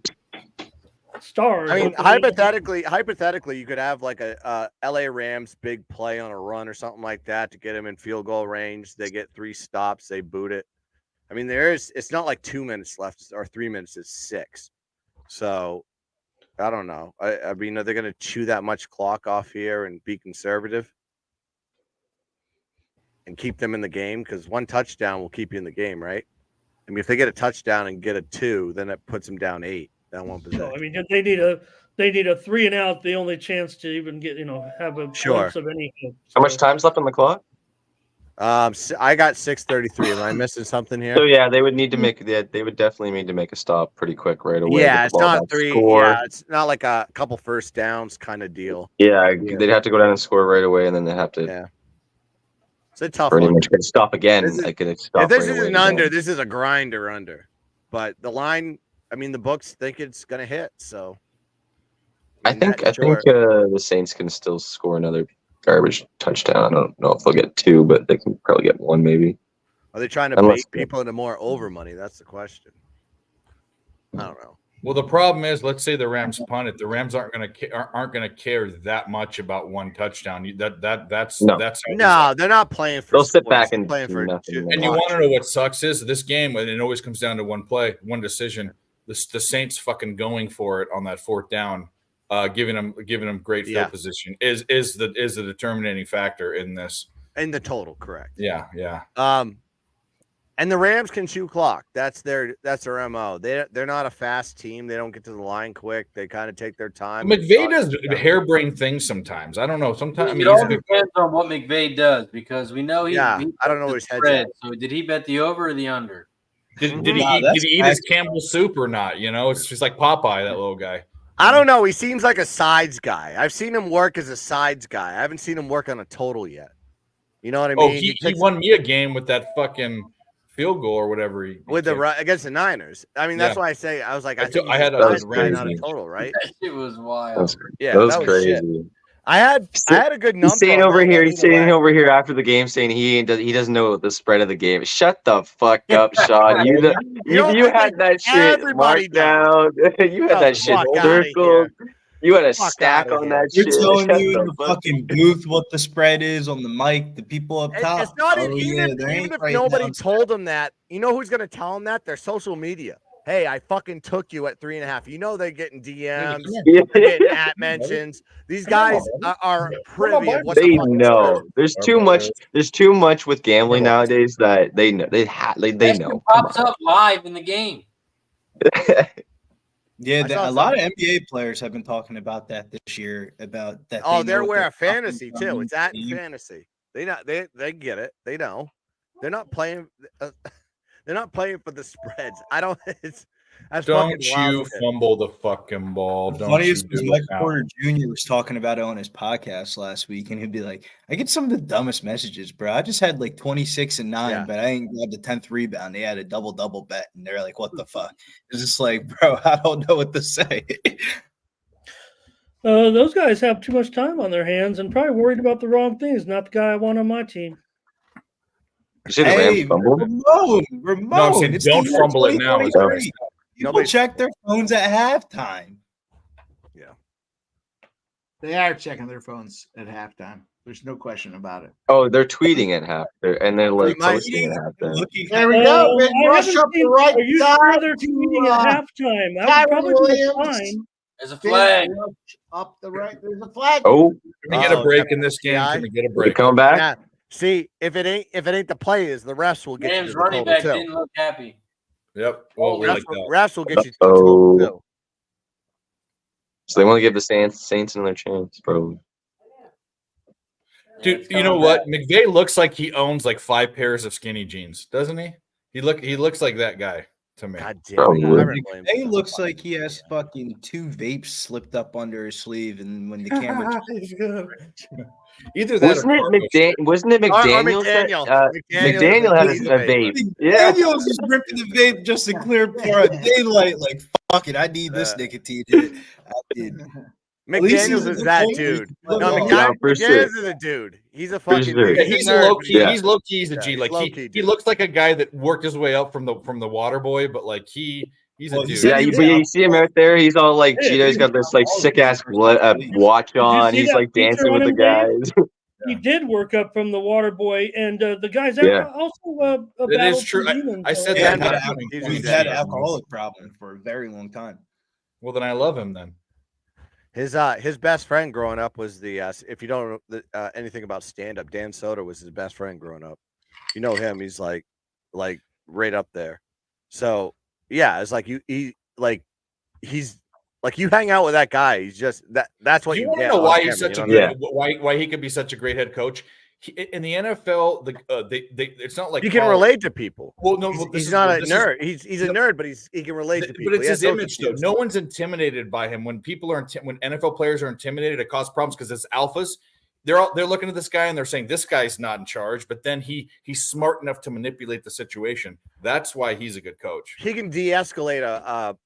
Stars. I mean, hypothetically, you could have like a LA Rams big play on a run or something like that to get them in field goal range. They get 3 stops, they boot it. I mean, it's not like 2 minutes left or 3 minutes, it's 6. So I don't know. I mean, are they going to chew that much clock off here and be conservative and keep them in the game? Because 1 touchdown will keep you in the game, right? I mean, if they get a touchdown and get a 2, then that puts them down 8. That 1 possession. No, I mean, they need a 3 and out. The only chance to even get have a glimpse of anything. So. How much time's left on the clock? I got 6:33. Am I missing something here? So yeah, they would need to make they would definitely need to make a stop pretty quick right away. Yeah, it's not 3. Yeah, it's not like a couple first downs kind of deal. Yeah, they'd have to go down and score right away, and then they have to. Yeah. It's a tough pretty one. much get stop again. If this is an under, this is a grinder under. But the line. I mean, the books think it's going to hit, so. I think the Saints can still score another garbage touchdown. I don't know if they'll get 2, but they can probably get 1 maybe. Are they trying to bait people into more over money? That's the question. I don't know. Well, the problem is, let's say the Rams punt it. The Rams aren't going to care that much about 1 touchdown. That's no, they're not playing for. They'll sit back and playing for nothing. And you want to know what sucks is this game, and it always comes down to 1 play, 1 decision. The Saints fucking going for it on that 4th down, giving them great field position is the determining factor in this. In the total, correct. Yeah. And the Rams can chew clock. That's their MO. They're not a fast team. They don't get to the line quick. They kind of take their time. McVay does harebrained things sometimes. I don't know. Sometimes it all depends on what McVay does because we know I don't know what his head's at. So did he bet the over or the under? Did he eat his Campbell soup or not? It's just like Popeye, that little guy. I don't know. He seems like a sides guy. I've seen him work as a sides guy. I haven't seen him work on a total yet. You know what I mean? Oh, he won me a game with that fucking field goal or whatever against the Niners. I mean, that's why I say I was like, I had a total, right? It was wild. That was crazy. Shit. I had a good number. He's sitting over here after the game saying he doesn't know the spread of the game. Shut the fuck up, Sean. You had that shit marked down. You had that shit circled. You had a stack on that shit. You're telling you in the fucking booth what the spread is on the mic. The people up top. It's not even if nobody told them that. You know who's going to tell them that? Their social media. Hey, I fucking took you at 3.5. You know they're getting DMs, they're getting at mentions. These guys are privy of what's they know. There's too much. There's too much with gambling nowadays that they know. They know. Pops up live in the game. Yeah, a lot of NBA players have been talking about that this year. About that. Oh, they're aware of fantasy too. It's at fantasy. They get it. They know. They're not playing. They're not playing for the spreads. That's Don't fucking you lousy. fumble the fucking ball. The Don't funniest you was do it Michael now. Porter Jr. was talking about it on his podcast last week, and he'd be like, I get some of the dumbest messages, bro. I just had like 26 and 9, Yeah. but I ain't grabbed the 10th rebound. They had a double bet, and they're like, what the fuck? It's just like, bro, I don't know what to say. Those guys have too much time on their hands and probably worried about the wrong things. Not the guy I want on my team. You say the Rams fumbled? Ramon. No, I'm saying It's don't the year fumble it now. Is what I 2023. said. People Nobody- check their phones at halftime. They are checking their phones at halftime. There's no question about it. Oh, they're tweeting at half, and they're like might- posting at halftime. There we go. Big I rush haven't up the seen- right Are you side sure they're to, tweeting at halftime? That would Kyrie probably be Williams. fine. There's a Big flag. rush up the right. There's a flag. Oh, Can we get a break in this game? Can we get a they break? come back. Yeah. See, if it ain't the players, the refs will get you Rams to the running total back too. didn't look happy. Yep. Well, we Refs, like that. refs will get you to the total Uh-oh. too. So they want to give the Saints another chance, bro. Dude, you know what? McVay looks like he owns like 5 pairs of skinny jeans, doesn't he? He looks like that guy to me. God damn Probably. it. I never blamed He him. looks like he has fucking 2 vapes slipped up under his sleeve, and when the camera Either that Wasn't or it cargo shit. Wasn't it Or McDaniel? McDaniel. McDaniel had a vape. Yeah. Daniels is ripping the vape just to clear for a daylight. Like, fuck it, I need this nicotine. I did. McDaniels is that dude. No, Yeah, for McDaniels sure. is a dude. He's a For fucking sure. dude. Yeah, He's he's a a nerd, low but key. Yeah. He's low key. He's a Yeah, G. he's Like low-key, he dude. looks like a guy that worked his way up from the water boy, but like he's Well, a he dude. said Yeah, he you, was but you out. see him out there. He's all like, Yeah, Cheeto's got this like sick ass watch you on. see He's that like picture dancing on with the him, Dave? guys. He did work up from the water boy, and the guy's Yeah. also It is battled true. some demons. I said Yeah, that. but not coming he's from He's his had dad. an alcoholic problem for a very long time. Well, then I love him then. His best friend growing up was the if you don't know anything about stand up, Dan Soder was his best friend growing up. You know him, he's like right up there. So yeah, it's like he's like you hang out with that guy. He's just that's what Do you you want to get. know on why camera, he's such you a know good what I mean? why he could be such a great head coach? In the NFL, it's not like You can college. relate to people. Well, no, He's not a nerd. He's a nerd, but he can relate to people. But it's He his has image, though. social No skills. one's intimidated by him. When people are when NFL players are intimidated, it causes problems because it's alphas. They're looking at this guy and they're saying this guy's not in charge, but then he's smart enough to manipulate the situation. That's why he's a good coach. He can de-escalate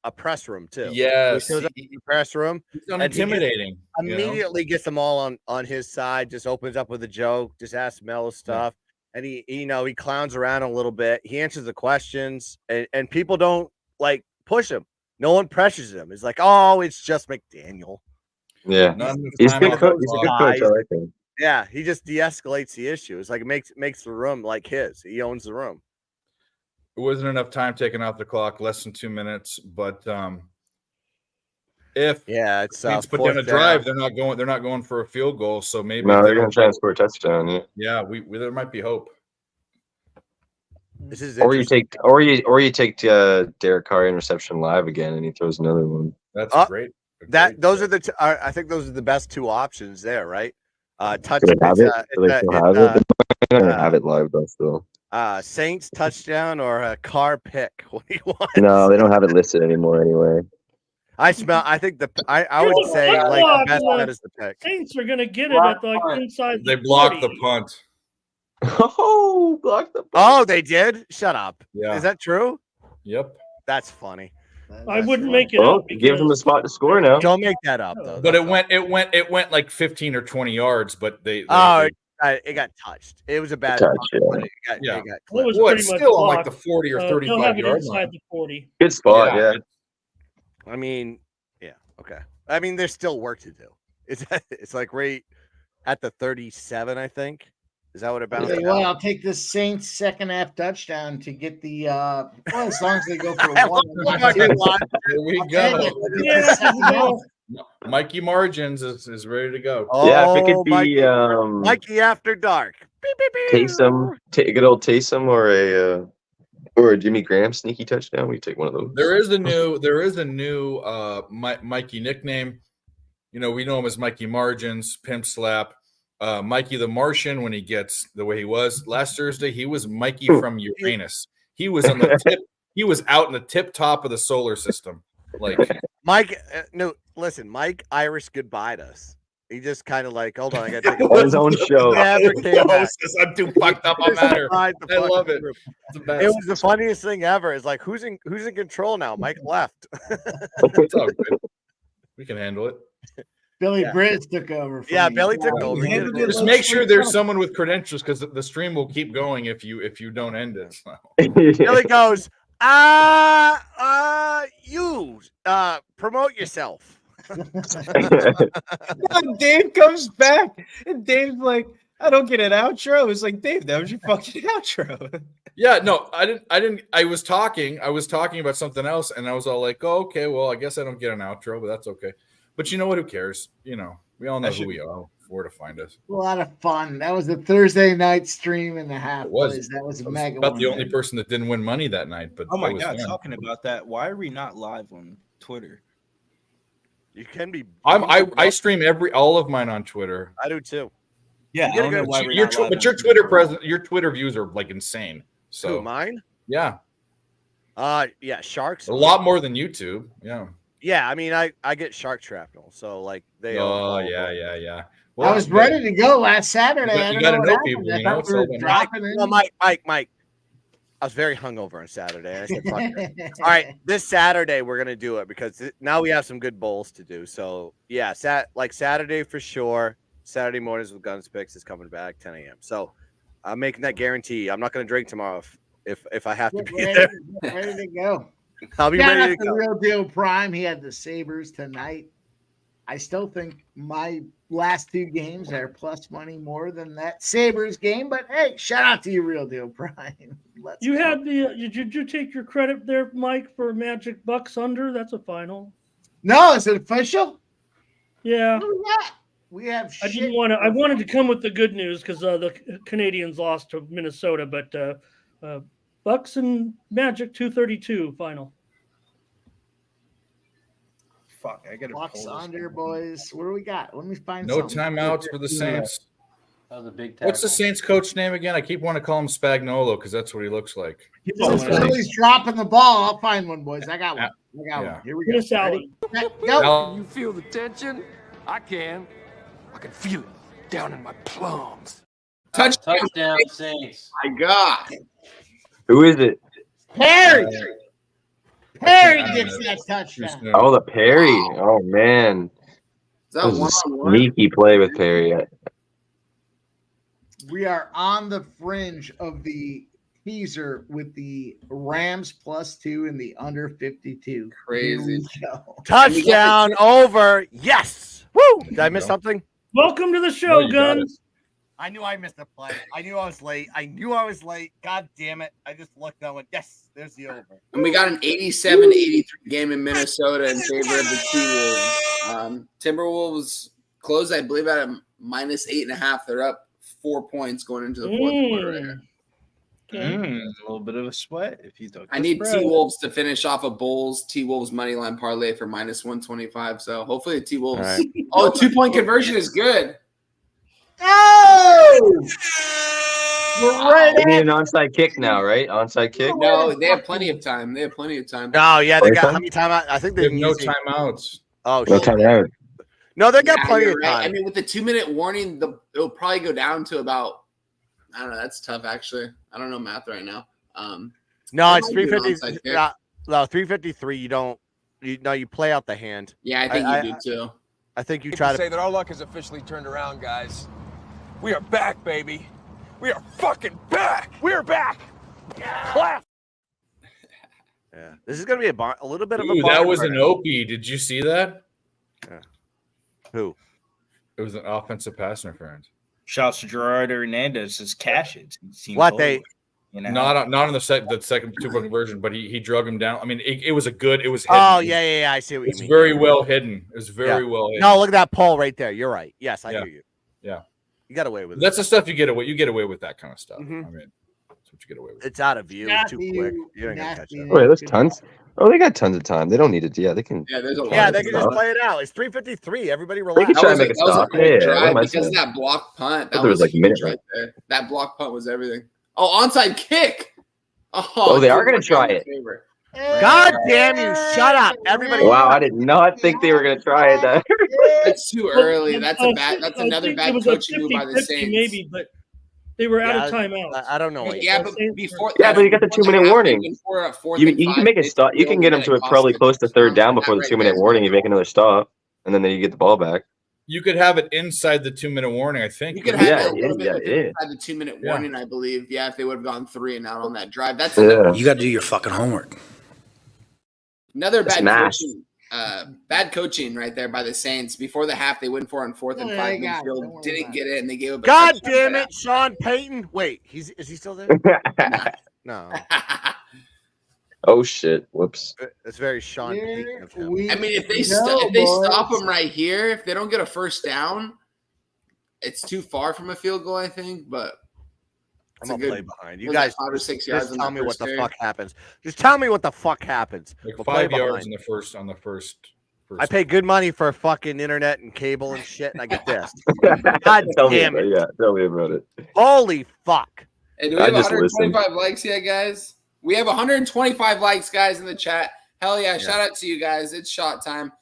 a press room too. Yes, He shows up in the press room. he's and he gets- intimidating. you know? Immediately gets them all on his side. Just opens up with a joke. Just asks mellow stuff, and he clowns around a little bit. He answers the questions, and people don't like push him. No one pressures him. It's like, oh, it's just McDaniel. Yeah, None of the he's time good. off Coach. the He's a clock. good coach. I like him. Yeah, he just de-escalates the issue. It's like it makes the room like his. He owns the room. It wasn't enough time taken off the clock, less than 2 minutes. But if it's Saints put down a drive, they're not going for a field goal. So maybe No, if they're they gonna don't try and score a touchdown. Yeah. Yeah, we there might be hope. This is Or you interesting. take Derek Carr interception live again, and he throws another one. That's great. Those are the I think those are the best 2 options there, right? Touch. Do they have it? Do they still have it? They might not have it live though. Still, Saints touchdown or a Carr pick. What do you want? no, they don't have it listed anymore anyway. I think I would Here's a say punt like block, the best and bet the is the pick. Saints are gonna get it at like inside. They the blocked 40. the punt. Oh, blocked the. Oh, they did. Shut up. Yeah. Is that true? Yep. That's funny. I wouldn't make it Well, up it gives them a because spot to score now. Don't make that up though. But it went like 15 or 20 yards. But they it got touched. It was a bad Touch, punt, yeah. but it got Yeah. it got it clipped. was Well, pretty it's much still on like blocked. the 40 or They'll 35 have it yard inside line. the 40. Good spot, yeah. I mean, yeah, okay. I mean, there's still work to do. It's like right at the 37, I think. Is that what it bounced? Tell you what, I'll take the Saints second half touchdown to get the well, as long as they go for a one. Here we go. Yeah, Mikey Margins is ready to go. Yeah, if it could be Mikey after dark. Beep, beep, beep. Taysom, good old Taysom, or a Jimmy Graham sneaky touchdown, we take one of those. There is a new Mikey nickname. We know him as Mikey Margins, Pimp Slap. Mikey the Martian, when he gets the way he was last Thursday, he was Mikey from Uranus. He was on the tip he was out in the tip top of the solar system. Like Mike, no, listen, Mike Irish goodbye to us. He just kind of like, hold on, I got to take On his own show. Never came back. I'm too fucked up. I'm out here. I love it. It's the best. It was the funniest thing ever. It's like, who's in control now? Mike left. It's all good. We can handle it. Billy Britt took over. Yeah, me. Billy took over. Just make sure there's someone with credentials because the stream will keep going if you don't end it. Billy goes, you promote yourself. Dave comes back, and Dave's like, I don't get an outro. It's like, Dave, that was your fucking outro. Yeah, no, I didn't. I was talking about something else, and I was all like, oh, okay, well, I guess I don't get an outro, but that's okay. But you know what? Who cares? You know, we all know who we are, where to find us. A lot of fun. That was a Thursday night stream and a half. It was. Boys. That was I was mega. about the only person that didn't win money that night. But Oh my it was god, fun. talking about that, why are we not live on Twitter? You can be. I stream all of mine on Twitter. I do too. Yeah, I don't know why we're not live but your Twitter views are like insane. So Who, mine? Yeah. Yeah, sharks. A lot more than YouTube. Yeah. Yeah, I mean, I get shark shrapnel, so like they. Oh yeah. Well, I was ready to go last Saturday. You got to know people. You know, we were dropping in. Well, Mike. I was very hungover on Saturday. I said, "Fuck it." All right, this Saturday we're gonna do it because now we have some good bowls to do. So yeah, Saturday for sure. Saturday mornings with Guns Picks is coming back 10 a.m. So I'm making that guarantee. I'm not gonna drink tomorrow if I have to be there. Ready to go. I'll be Shout ready out to go. Real Deal Prime. He had the Sabres tonight. I still think my last two games are plus money more than that Sabres game. But hey, shout out to you, Real Deal Prime. You had the did you take your credit there, Mike, for Magic Bucks under? That's a final. No, is it official? Yeah. We have. I didn't want to. I wanted to come with the good news because the Canadians lost to Minnesota, but Bucks and Magic 232 final. Fuck, I gotta Bucks under, boys. What do we got? Let me find. No something. timeouts for the Saints. That was a big tackle. What's the Saints coach name again? I keep wanting to call him Spagnuolo because that's what he looks like. He's dropping the ball. I'll find one, boys. I got one. One. Here we go. Ready? Go. Can you feel the tension? I can. I can feel it down in my plums. Touchdown, Saints. My God. Who is it? Perry. Perry gets that touchdown. Oh, the Perry. Oh man, that was a sneaky play with Perry. We are on the fringe of the teaser with the Rams +2 and the under 52. Crazy. Touchdown over. Yes. Woo. Did I miss something? Welcome to the show, Guns. I knew I missed a play. I knew I was late. God damn it. I just looked and I went, yes, there's the over. And we got an 87-83 game in Minnesota in favor of the T-Wolves. Timberwolves closed, I believe, at a -8.5. They're up 4 points going into the fourth quarter right here. A little bit of a sweat if you don't. I need T-Wolves to finish off a Bulls T-Wolves money line parlay for -125. So hopefully the T-Wolves. Right. Oh, 2-point conversion is good. Oh! We're right. They need an onside kick now, right? Onside kick. No, they have plenty of time. Oh, yeah. They got how many timeouts? I think They they have no timeouts. Oh, No shit. timeout. No, they got plenty you're of right. time. I mean, with the 2-minute warning, it'll probably go down to about. I don't know. That's tough, actually. I don't know math right now. No, it's It might be an 350. onside kick. No, 353. You play out the hand. Yeah, I think you do too. I think you try to say that our luck has officially turned around, guys. We are back, baby. We are fucking back. We're back. Clap. Yeah, this is gonna be a little bit of a. Ooh, that bargain was right an now. Opie. Did you see that? Yeah. Who? It was an offensive pass interference. Shouts to Gerard Hernandez as cash it. What they? You know? Not on the second 2-point conversion, but he drug him down. I mean, it was hidden. Oh yeah. I see what you It's mean. very well hidden. It was very well hidden. No, look at that poll right there. You're right. Yes, I hear you. Yeah. You got away with That's it. the stuff you get away. You get away with that kind of stuff. Mhm. I mean, that's what you get away with. It's out of view. It's too Nasty, quick. You ain't gonna catch nasty. it. Wait, there's tons. Oh, they got tons of time. They don't need it. Yeah, they can. Yeah, there's a lot. Yeah, of they can stuff. just play it out. It's 353. Everybody They relax. could try to make a That was stop. great Yeah, what drive am I because saying? of that block punt. thought That there was was like a minute huge right there. That block punt was everything. Oh, onside kick. Oh, they are going to try it. God damn you! Shut up, everybody. Wow, I did not think they were going to try it. That's too early. That's another bad coaching move by the Saints. Maybe, but they were out of timeouts. I don't know. Yeah, but before but you got the 2 minute warning. You can make a stop. You can get them to probably close to third down before the 2 minute warning. You make another stop, and then you get the ball back. You could have it inside the 2 minute warning, I think. You could have it inside the 2 minute warning, I believe. Yeah, if they would have gone 3 and out on that drive. That's you got to do your fucking homework. Another bad coaching right there by the Saints. Before the half, they went for on 4th and 5 midfield, didn't get it, and they gave up. God damn it, Sean Payton! Wait, is he still there? No. Oh shit! Whoops. That's very Sean Payton of him. I mean, if they stop them right here, if they don't get a first down, it's too far from a field goal, I think. But I'm gonna play behind you guys. 5 or 6 yards. Just tell me what the fuck happens. Just tell me what the fuck happens. Like 5 yards on the first. I pay good money for fucking internet and cable and shit, and I get this. God damn it! Yeah, tell me about it. Holy fuck! And do we have 125 likes yet, guys? We have 125 likes, guys, in the chat. Hell yeah! Shout out to you guys. It's shot time.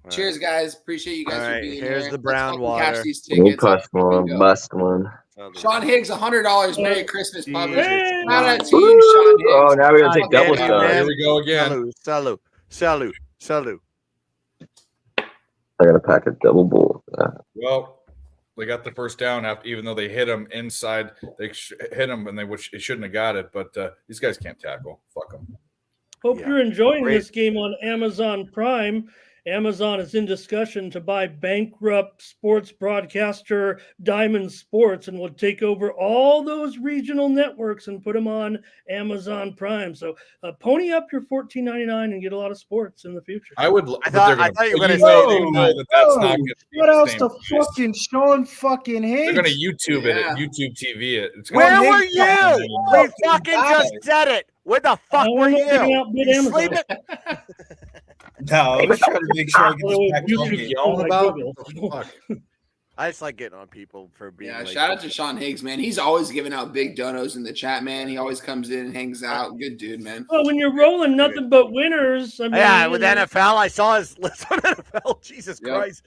Cheers, guys. Appreciate you guys for being here. Here's the brown water. Catch these tickets. Bust one. Sean Higgs, $100. Merry Christmas, Pub. Hey. Shout out to you, Sean Higgs. Oh, now we're gonna take double stuff. Here we go again. Salute. I got a pack of double bull. Well, they got the first down after, even though they hit him inside. They hit him, and they shouldn't have got it. But these guys can't tackle. Fuck them. Hope you're enjoying this game on Amazon Prime. Amazon is in discussion to buy bankrupt sports broadcaster Diamond Sports and will take over all those regional networks and put them on Amazon Prime. So pony up your $14.99 and get a lot of sports in the future. I thought you were going to say that's not good. What else to fucking Sean fucking Higgs? They're going to YouTube it, YouTube TV it. Where were you? We fucking just said it. Where the fuck were you? Sleep it. No, I was trying to make sure I get this back on. I just like getting on people for being. Yeah, shout out to Sean Higgs, man. He's always giving out big donos in the chat, man. He always comes in and hangs out. Good dude, man. Well, when you're rolling nothing but winners, I mean, with NFL, I saw his list on NFL. Jesus Christ.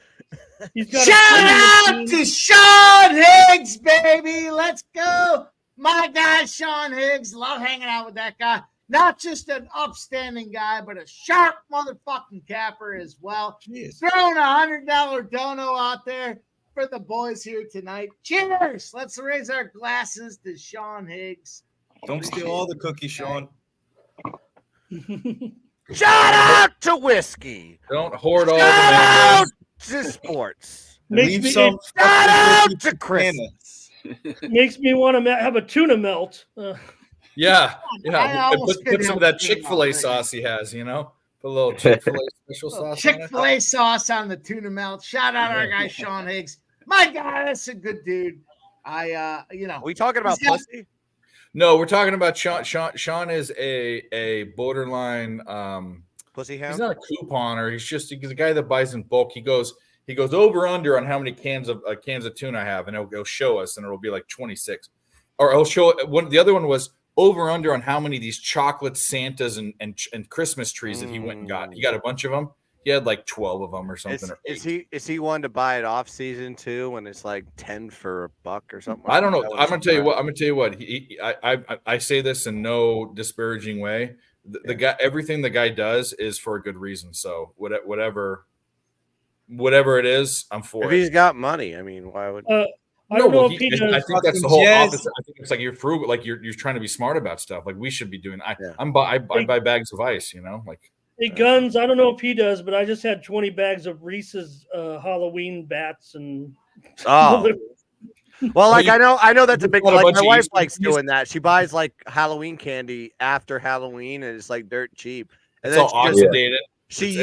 Shout out to Sean Higgs, baby. Let's go. My guy, Sean Higgs. Love hanging out with that guy. Not just an upstanding guy, but a sharp motherfucking capper as well. Jeez. Throwing $100 dono out there for the boys here tonight. Cheers! Let's raise our glasses to Sean Higgs. Don't steal all the cookies, Sean. Shout out to whiskey. Don't hoard all Shout out to sports. Leave some. Shout out to Christmas. Makes me want to have a tuna melt. Yeah. Put some of that Chick-fil-A sauce he has, Put a little Chick-fil-A special sauce. Chick-fil-A sauce on the tuna melt. Shout out our guy Sean Higgs. My God, that's a good dude. Are we talking about pussy? No, we're talking about Sean. Sean is a borderline pussy hound. He's not a couponer. He's a guy that buys in bulk. He goes over under on how many cans of tuna I have, and he'll show us, and it'll be like 26. Or he'll show one. The other one was over under on how many of these chocolate Santas and Christmas trees that he went and got. He got a bunch of them. He had like 12 of them or something. Is he one to buy it off season too when it's like 10 for $1 or something? I don't know. I'm gonna tell you what. I say this in no disparaging way. The guy, everything the guy does is for a good reason. So whatever it is, I'm for it. If he's got money, I mean, why would? I don't know if I think that's the whole opposite. I think it's like you're frugal, like you're trying to be smart about stuff. Like we should be doing. I buy bags of ice. Like. Hey, Guns, I don't know if he does, but I just had 20 bags of Reese's Halloween bats and. Oh. Well, like I know that's a big. Like my wife likes doing that. She buys like Halloween candy after Halloween, and it's like dirt cheap. And it's all oxidated. She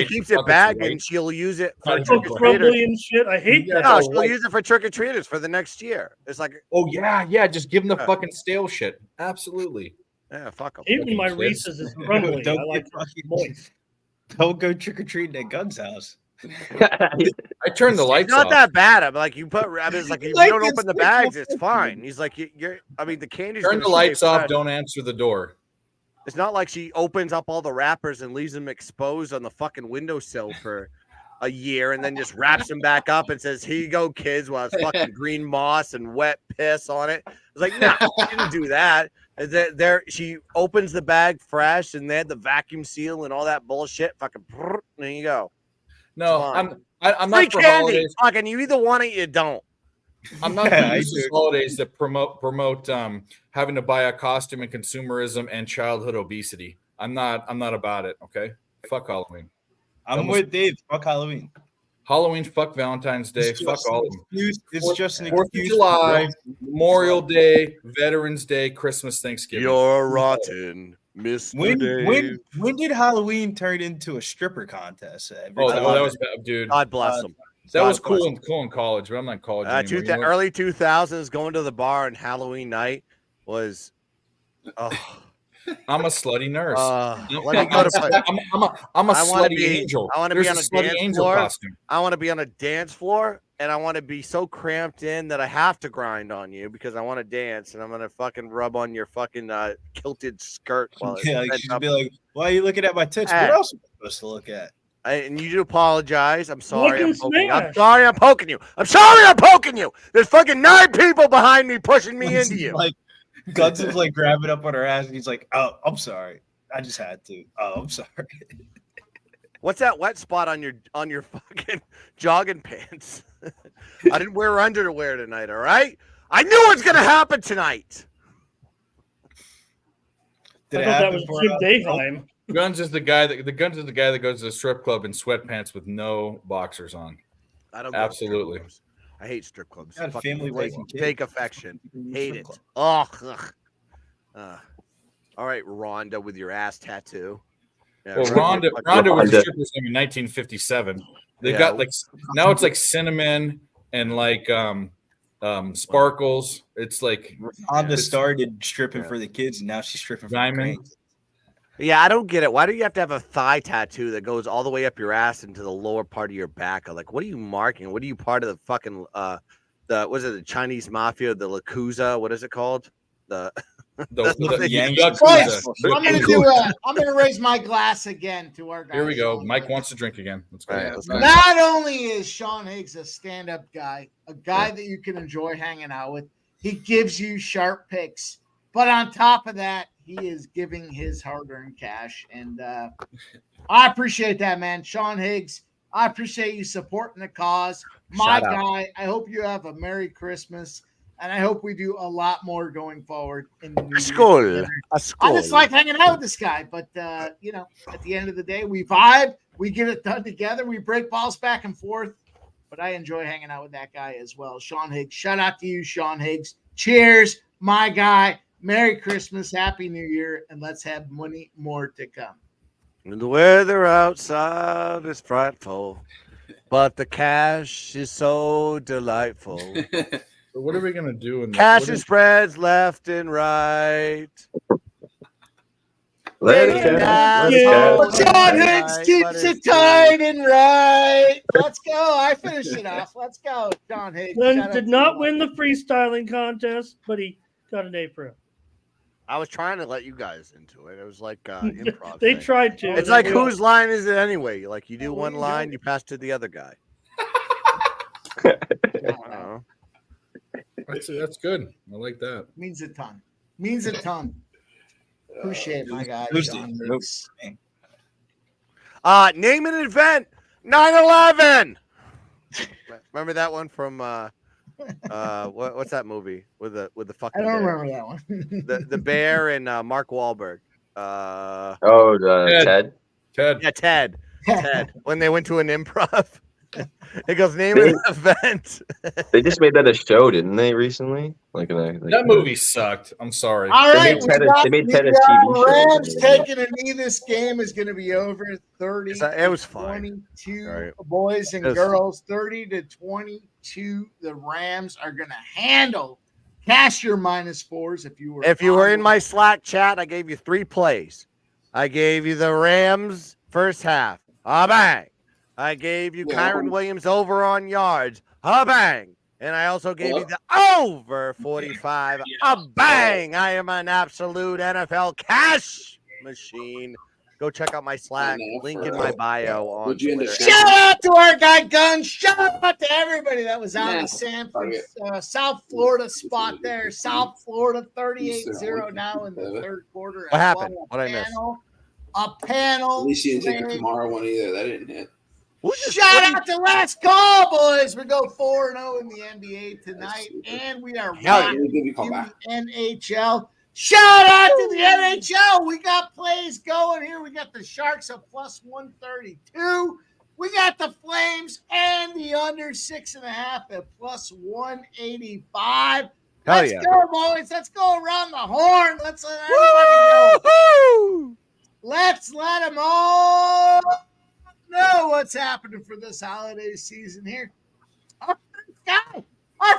keeps it back and she'll use it for trick-or-treaters and shit. I hate that. No, she'll use it for trick-or-treaters for the next year. It's like, oh yeah, just give them the fucking stale shit. Absolutely. Yeah, fuck them. Even my Reese's is crumbly. I like moist. Don't go trick-or-treating at Gun's house. I turned the lights It's not off. that bad. I'm like, you put. I mean, it's like if you Like don't it's open the like bags, no it's fine. He's like, you're. I mean, the candy's Turn gonna the lights stay off. fresh. Don't answer the door. It's not like she opens up all the wrappers and leaves them exposed on the fucking windowsill for a year and then just wraps them back up and says, "Here you go, kids," while it's fucking green moss and wet piss on it. I was like, no, she didn't do that. And she opens the bag fresh and they had the vacuum seal and all that bullshit. Fucking, there you go. No, fine. I'm Free not for candy. holidays. Fucking, you either want it, or you don't. I'm not for useless holidays that promote having to buy a costume and consumerism and childhood obesity. I'm not about it. Okay, fuck Halloween. I'm with Dave. Fuck Halloween. Halloween, fuck Valentine's Day, It's fuck just all an of them. excuse- it's just an 4th of excuse July, for- Memorial Day, Veterans Day, Christmas, Thanksgiving. You're rotten, Mr. Dave. When did Halloween turn into a stripper contest? Oh, that was bad, dude. God bless them. That was cool in college, but I'm not in college anymore. You know what? Early 2000s, going to the bar on Halloween night was. I'm a slutty nurse. Let me go to play. I'm a I wanna slutty be- angel. I want to There's be on a slutty dance angel floor. costume. I want to be on a dance floor, and I want to be so cramped in that I have to grind on you because I want to dance, and I'm gonna fucking rub on your fucking kilted skirt while it's Yeah, like bent she'd up. be like, "Why are you looking at my tits? Hey. What else am I supposed to look at?" And you do apologize. I'm sorry. Look I'm and poking you. I'm smash. sorry. I'm poking you. I'm sorry. I'm poking you. There's fucking 9 people behind me pushing me into you. Like Guns is like grabbing up on her ass, and he's like, "Oh, I'm sorry. I just had to. Oh, I'm sorry." What's that wet spot on your fucking jogging pants? I didn't wear underwear tonight. All right. I knew it was gonna happen tonight. Did I it thought that happen was for Jim us? Dayheim. Guns is the guy that goes to the strip club in sweatpants with no boxers on. I don't go to strip Absolutely. clubs. I hate strip clubs. Got a Fucking family fake, wife and fake kids. affection. Hate it. Strip Ugh. All right, Rhonda with your ass tattoo. Yeah, Well, right. Rhonda was a stripper's name in 1957. They've Yeah. got like now it's like cinnamon and like sparkles. It's like Honda started stripping for the kids, and now she's stripping for Diamond. the cranks. Yeah, I don't get it. Why do you have to have a thigh tattoo that goes all the way up your ass into the lower part of your back? Like, what are you marking? What are you part of the fucking the Chinese mafia, the Yakuza? What is it called? The Yakuza. Boys, I'm gonna raise my glass again to our guy. Here we go. Sean Mike Higgs. wants to drink again. Let's go. All right, let's go. Not only is Sean Higgs a stand-up guy, a guy that you can enjoy hanging out with, he gives you sharp picks, but on top of that, he is giving his hard-earned cash, and I appreciate that, man. Sean Higgs, I appreciate you supporting the cause. My Shout out. guy, I hope you have a Merry Christmas, and I hope we do a lot more going forward in the new year. I just like hanging out with this guy, but at the end of the day, we vibe, we get it done together, we break balls back and forth. But I enjoy hanging out with that guy as well, Sean Higgs. Shout out to you, Sean Higgs. Cheers, my guy. Merry Christmas, Happy New Year, and let's have money more to come. And the weather outside is frightful, but the cash is so delightful. So what are we gonna do? Cash and spreads left and right. Let it Yeah. go. Sean Higgs keeps it tight and right. Let's go. I finished it off. Let's go, Sean Higgs. Glenn Shout out did to not you. win the freestyling contest, but he got an A for it. I was trying to let you guys into it. It was like improv. They thing. tried to. It's like whose line is it anyway? Like you do one line, you pass to the other guy. I don't know. That's good. I like that. Means a ton. Means a ton. Appreciate my guy, Who's Sean the- Higgs. Name an event. 9/11. Remember that one from what's that movie with the I fucking don't bear? remember that one. the bear and Mark Wahlberg. Ted. Yeah, Ted. Ted. When they went to an improv. It goes name an event. They just made that a show, didn't they, recently? That movie sucked. I'm sorry. All right, They made Ted a TV show. Rams taking a knee. This game is going to be over 30. It was fine. 22 All right. boys and It was girls, 30-22. The Rams are going to handle. Cash your -4s if you were. If you were in my Slack chat, I gave you 3 plays. I gave you the Rams first half. Bang. I gave you Yeah. Kyron Williams over on yards. A bang. And I also gave you the over 45. A bang. I am an absolute NFL cash machine. Go check out my Slack. Link in my bio on Twitter. Shout out to our guy Gunn. Shout out to everybody that was out in the South Florida spot there. South Florida 38-0 now in the third quarter. What happened? What I missed? A panel. At least you didn't take the raid. tomorrow one either. That didn't hit. Shout out to Last Call, boys. We go 4-0 in the NBA tonight, and we are rocking the NHL. Shout out to the NHL. We got plays going here. We got the Sharks at plus 132. We got the Flames and the under 6.5 at plus 185. Let's go, boys. Let's go around the horn. Let's let everybody know. Let's let them all know what's happening for this holiday season here. Our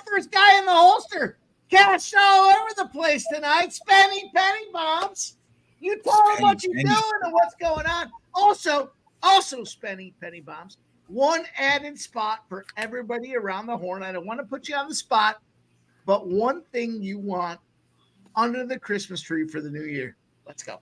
first guy in the holster. Cash all over the place tonight. Penny bombs. You tell them what you're doing and what's going on. Also, penny bombs. One added spot for everybody around the horn. I don't want to put you on the spot, but one thing you want under the Christmas tree for the new year. Let's go.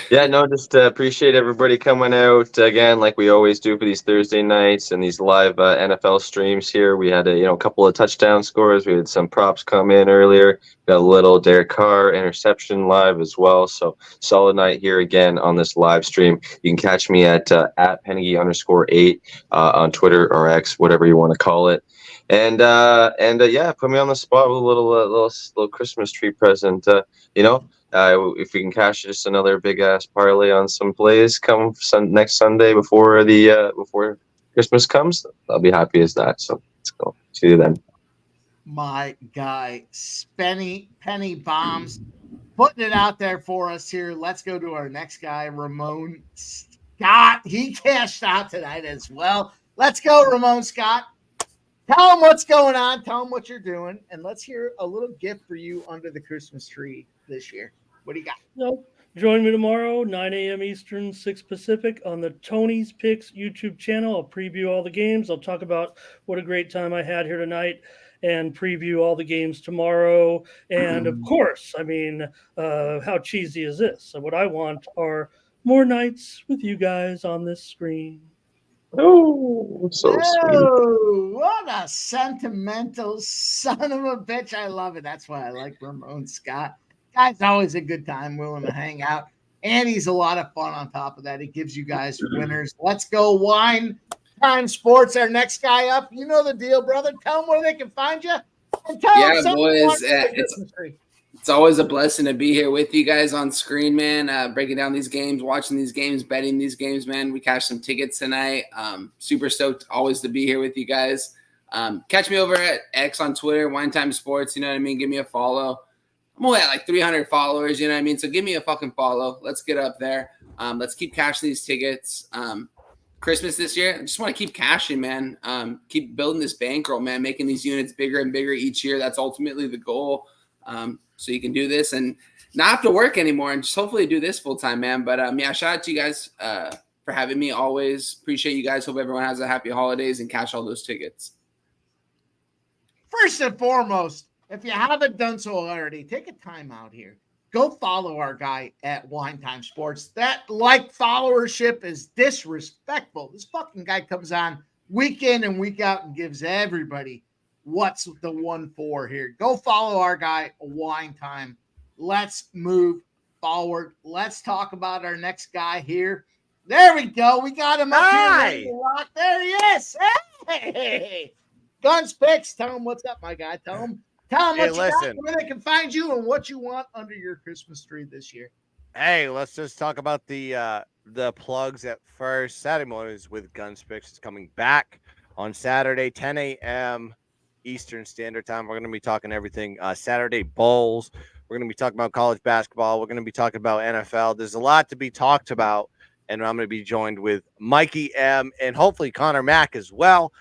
Yeah, no, just appreciate everybody coming out again, like we always do for these Thursday nights and these live NFL streams here. We had a couple of touchdown scores. We had some props come in earlier. Got a little Derek Carr interception live as well. So solid night here again on this live stream. You can catch me at @Penny_8 on Twitter or X, whatever you want to call it. And yeah, put me on the spot with a little Christmas tree present. If we can cash just another big ass parlay on some plays come next Sunday before before Christmas comes, I'll be happy as that. So let's go. See you then. My guy, Penny Bombs, putting it out there for us here. Let's go to our next guy, Ramon Scott. He cashed out tonight as well. Let's go, Ramon Scott. Tell him what's going on. Tell him what you're doing. And let's hear a little gift for you under the Christmas tree this year. What do you got? Nope. Join me tomorrow, 9 a.m. Eastern, 6 Pacific, on the Tony's Picks YouTube channel. I'll preview all the games. I'll talk about what a great time I had here tonight and preview all the games tomorrow. And, of course, how cheesy is this? So what I want are more nights with you guys on this screen. Oh, so sweet. What a sentimental son of a bitch. I love it. That's why I like Ramon Scott. Guy's always a good time, willing to hang out. And he's a lot of fun on top of that. He gives you guys winners. Let's go Wine Time Sports, our next guy up. You know the deal, brother. Tell them where they can find you. And tell them boys, it's always a blessing to be here with you guys on screen, man. Breaking down these games, watching these games, betting these games, man. We cashed some tickets tonight. Super stoked always to be here with you guys. Catch me over at X on Twitter, Wine Time Sports. You know what I mean? Give me a follow. I'm only at like 300 followers, you know what I mean? So give me a fucking follow. Let's get up there. Let's keep cashing these tickets. Christmas this year, I just want to keep cashing, man. Keep building this bankroll, man, making these units bigger and bigger each year. That's ultimately the goal. So you can do this and not have to work anymore and just hopefully do this full time, man. But shout out to you guys for having me always. Appreciate you guys. Hope everyone has a happy holidays and cash all those tickets. First and foremost, if you haven't done so already, take a time out here. Go follow our guy at Wine Time Sports. That followership is disrespectful. This fucking guy comes on week in and week out and gives everybody what's the 1-4 here. Go follow our guy, Wine Time. Let's move forward. Let's talk about our next guy here. There we go. We got him up here. Ready to rock. There he is. Hey. Guns Picks. Tell him what's up, my guy. Tell him what you got, where they can find you, and what you want under your Christmas tree this year. Hey, let's just talk about the plugs at first. Saturday mornings with Guns Picks is coming back on Saturday, 10 a.m. Eastern Standard Time. We're going to be talking everything Saturday Bowls. We're going to be talking about college basketball. We're going to be talking about NFL. There's a lot to be talked about, and I'm going to be joined with Mikey M and hopefully Connor Mack as well.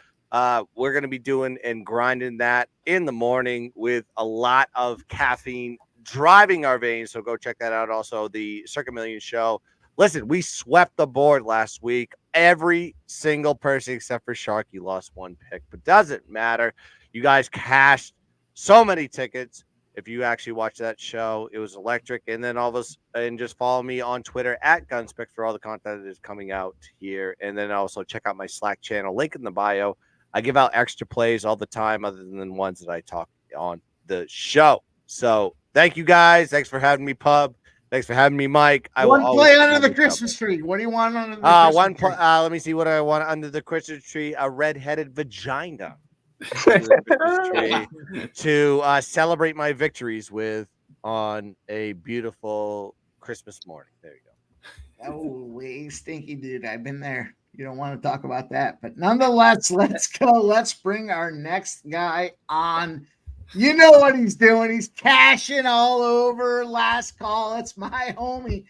We're going to be doing and grinding that in the morning with a lot of caffeine driving our veins. So go check that out. Also, the Circa Million Show. Listen, we swept the board last week. every single person except for Shark. You lost one pick, but doesn't matter. You guys cashed so many tickets. If you actually watch that show, it was electric. And then all of us, and just follow me on Twitter at Gunspec for all the content that is coming out here. And then also check out my Slack channel, link in the bio. I give out extra plays all the time, other than the ones that I talk on the show. So thank you guys. Thanks for having me, Pub. Thanks for having me, Mike. I One will play always under the Christmas tree. What do you want under the Christmas tree? let me see what I want under the Christmas tree. A red-headed vagina under the Christmas tree to celebrate my victories with on a beautiful Christmas morning. There you go. Oh, stinky dude. I've been there. You don't want to talk about that. But nonetheless, let's go. Let's bring our next guy on. You know what he's doing. He's cashing all over last call. It's my homie.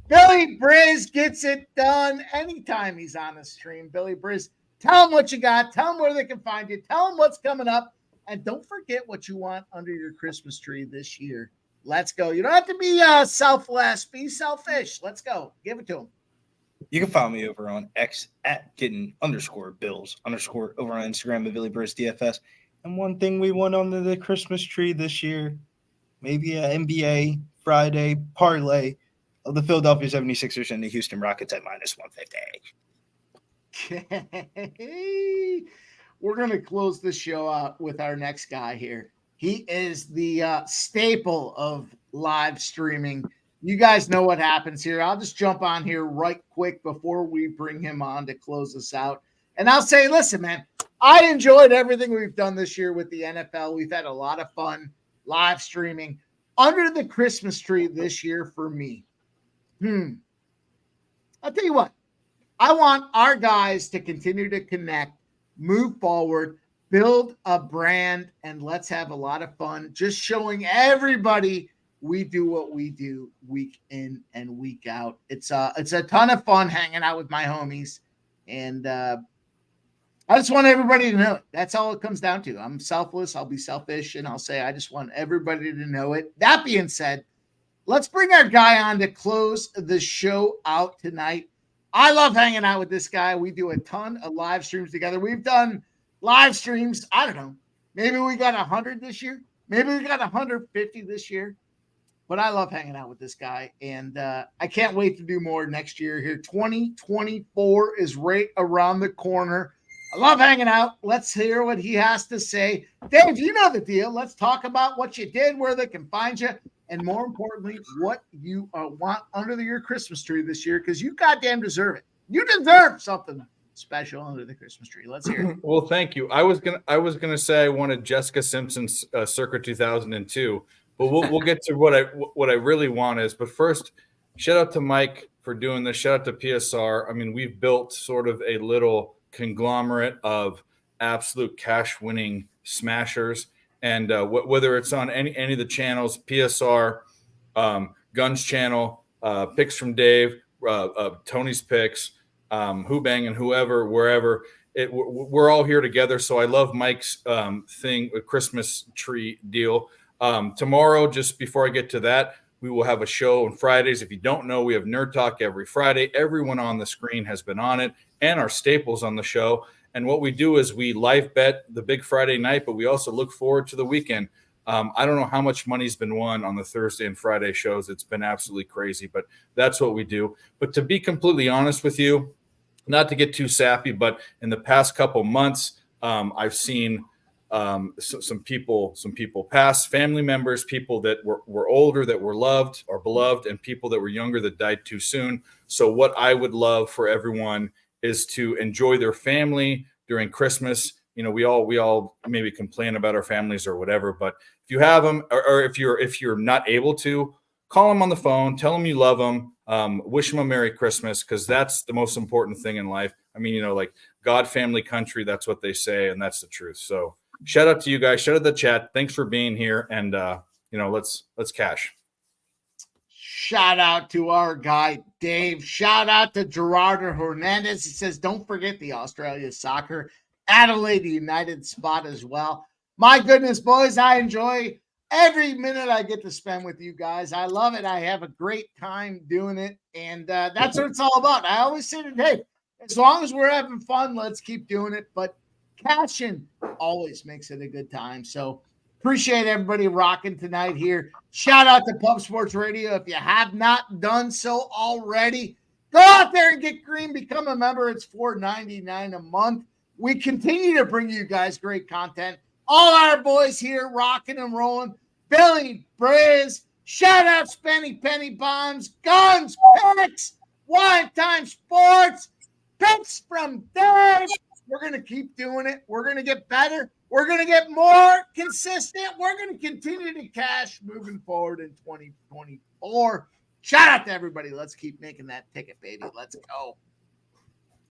Billy Briz gets it done anytime he's on the stream. Billy Briz, tell them what you got. Tell them where they can find you. Tell them what's coming up. And don't forget what you want under your Christmas tree this year. Let's go. You don't have to be selfless. Be selfish. Let's go. Give it to him. You can follow me over on X at getting_bills_ over on Instagram at Billy Briz DFS. And one thing we want under the Christmas tree this year, maybe an NBA Friday parlay of the Philadelphia 76ers and the Houston Rockets at -150. Okay. We're going to close the show out with our next guy here. He is the staple of live streaming. You guys know what happens here. I'll just jump on here right quick before we bring him on to close us out. And I'll say, listen, man, I enjoyed everything we've done this year with the NFL. We've had a lot of fun live streaming. Under the Christmas tree this year for me, I'll tell you what. I want our guys to continue to connect, move forward, build a brand, and let's have a lot of fun just showing everybody we do what we do week in and week out. It's a ton of fun hanging out with my homies, and I just want everybody to know it. That's all it comes down to. I'm selfless. I'll be selfish, and I'll say I just want everybody to know it. That being said, let's bring our guy on to close the show out tonight. I love hanging out with this guy. We do a ton of live streams together. We've done live streams. I don't know. Maybe we got 100 this year. Maybe we got 150 this year. But I love hanging out with this guy, and I can't wait to do more next year here. 2024 is right around the corner. I love hanging out. Let's hear what he has to say. Dave, you know the deal. Let's talk about what you did, where they can find you, and more importantly, what you want under your Christmas tree this year, because you goddamn deserve it. You deserve something special under the Christmas tree. Let's hear it. Well, thank you. I was gonna say I wanted Jessica Simpson's circa 2002, but we'll get to what I really want is. But first, shout out to Mike for doing this. Shout out to PSR. I mean, we've built sort of a little conglomerate of absolute cash winning smashers, and whether it's on any of the channels, PSR, Guns channel, picks from Dave, Tony's picks, Who Bang and whoever, wherever, we're all here together. So I love Mike's thing, a Christmas tree deal. Tomorrow, just before I get to that, we will have a show on Fridays. If you don't know, we have Nerd Talk every Friday. Everyone on the screen has been on it, and our staples on the show. And what we do is we live bet the big Friday night, but we also look forward to the weekend. I don't know how much money's been won on the Thursday and Friday shows. It's been absolutely crazy, but that's what we do. But to be completely honest with you, not to get too sappy, but in the past couple months, I've seen some people pass, family members, people that were older, that were loved or beloved, and people that were younger that died too soon. So what I would love for everyone is to enjoy their family during Christmas. You know, we all maybe complain about our families or whatever, but if you have them, or if you're not able to, call them on the phone, tell them you love them, wish them a Merry Christmas, because that's the most important thing in life. I mean, you know, like God, family, country, that's what they say, and that's the truth. So shout out to you guys, shout out to the chat. Thanks for being here, and let's cash. Shout out to our guy, Dave. Shout out to Gerardo Hernandez. He says, don't forget the Australia Soccer Adelaide United spot as well. My goodness, boys, I enjoy every minute I get to spend with you guys. I love it. I have a great time doing it, and that's what it's all about. I always say to Dave, As long as we're having fun, let's keep doing it. But cashing always makes it a good time. So appreciate everybody rocking tonight here. Shout out to Pub Sports Radio. If you have not done so already, go out there and get green. Become a member. It's $4.99 a month. We continue to bring you guys great content. All our boys here rocking and rolling. Billy, Briz, shout out Spenny Penny Bombs, Guns, Picks, Wine Time Sports, Picks from Dave. We're going to keep doing it. We're going to get better. We're going to get more consistent. We're going to continue to cash moving forward in 2024. Shout out to everybody. Let's keep making that ticket, baby. Let's go.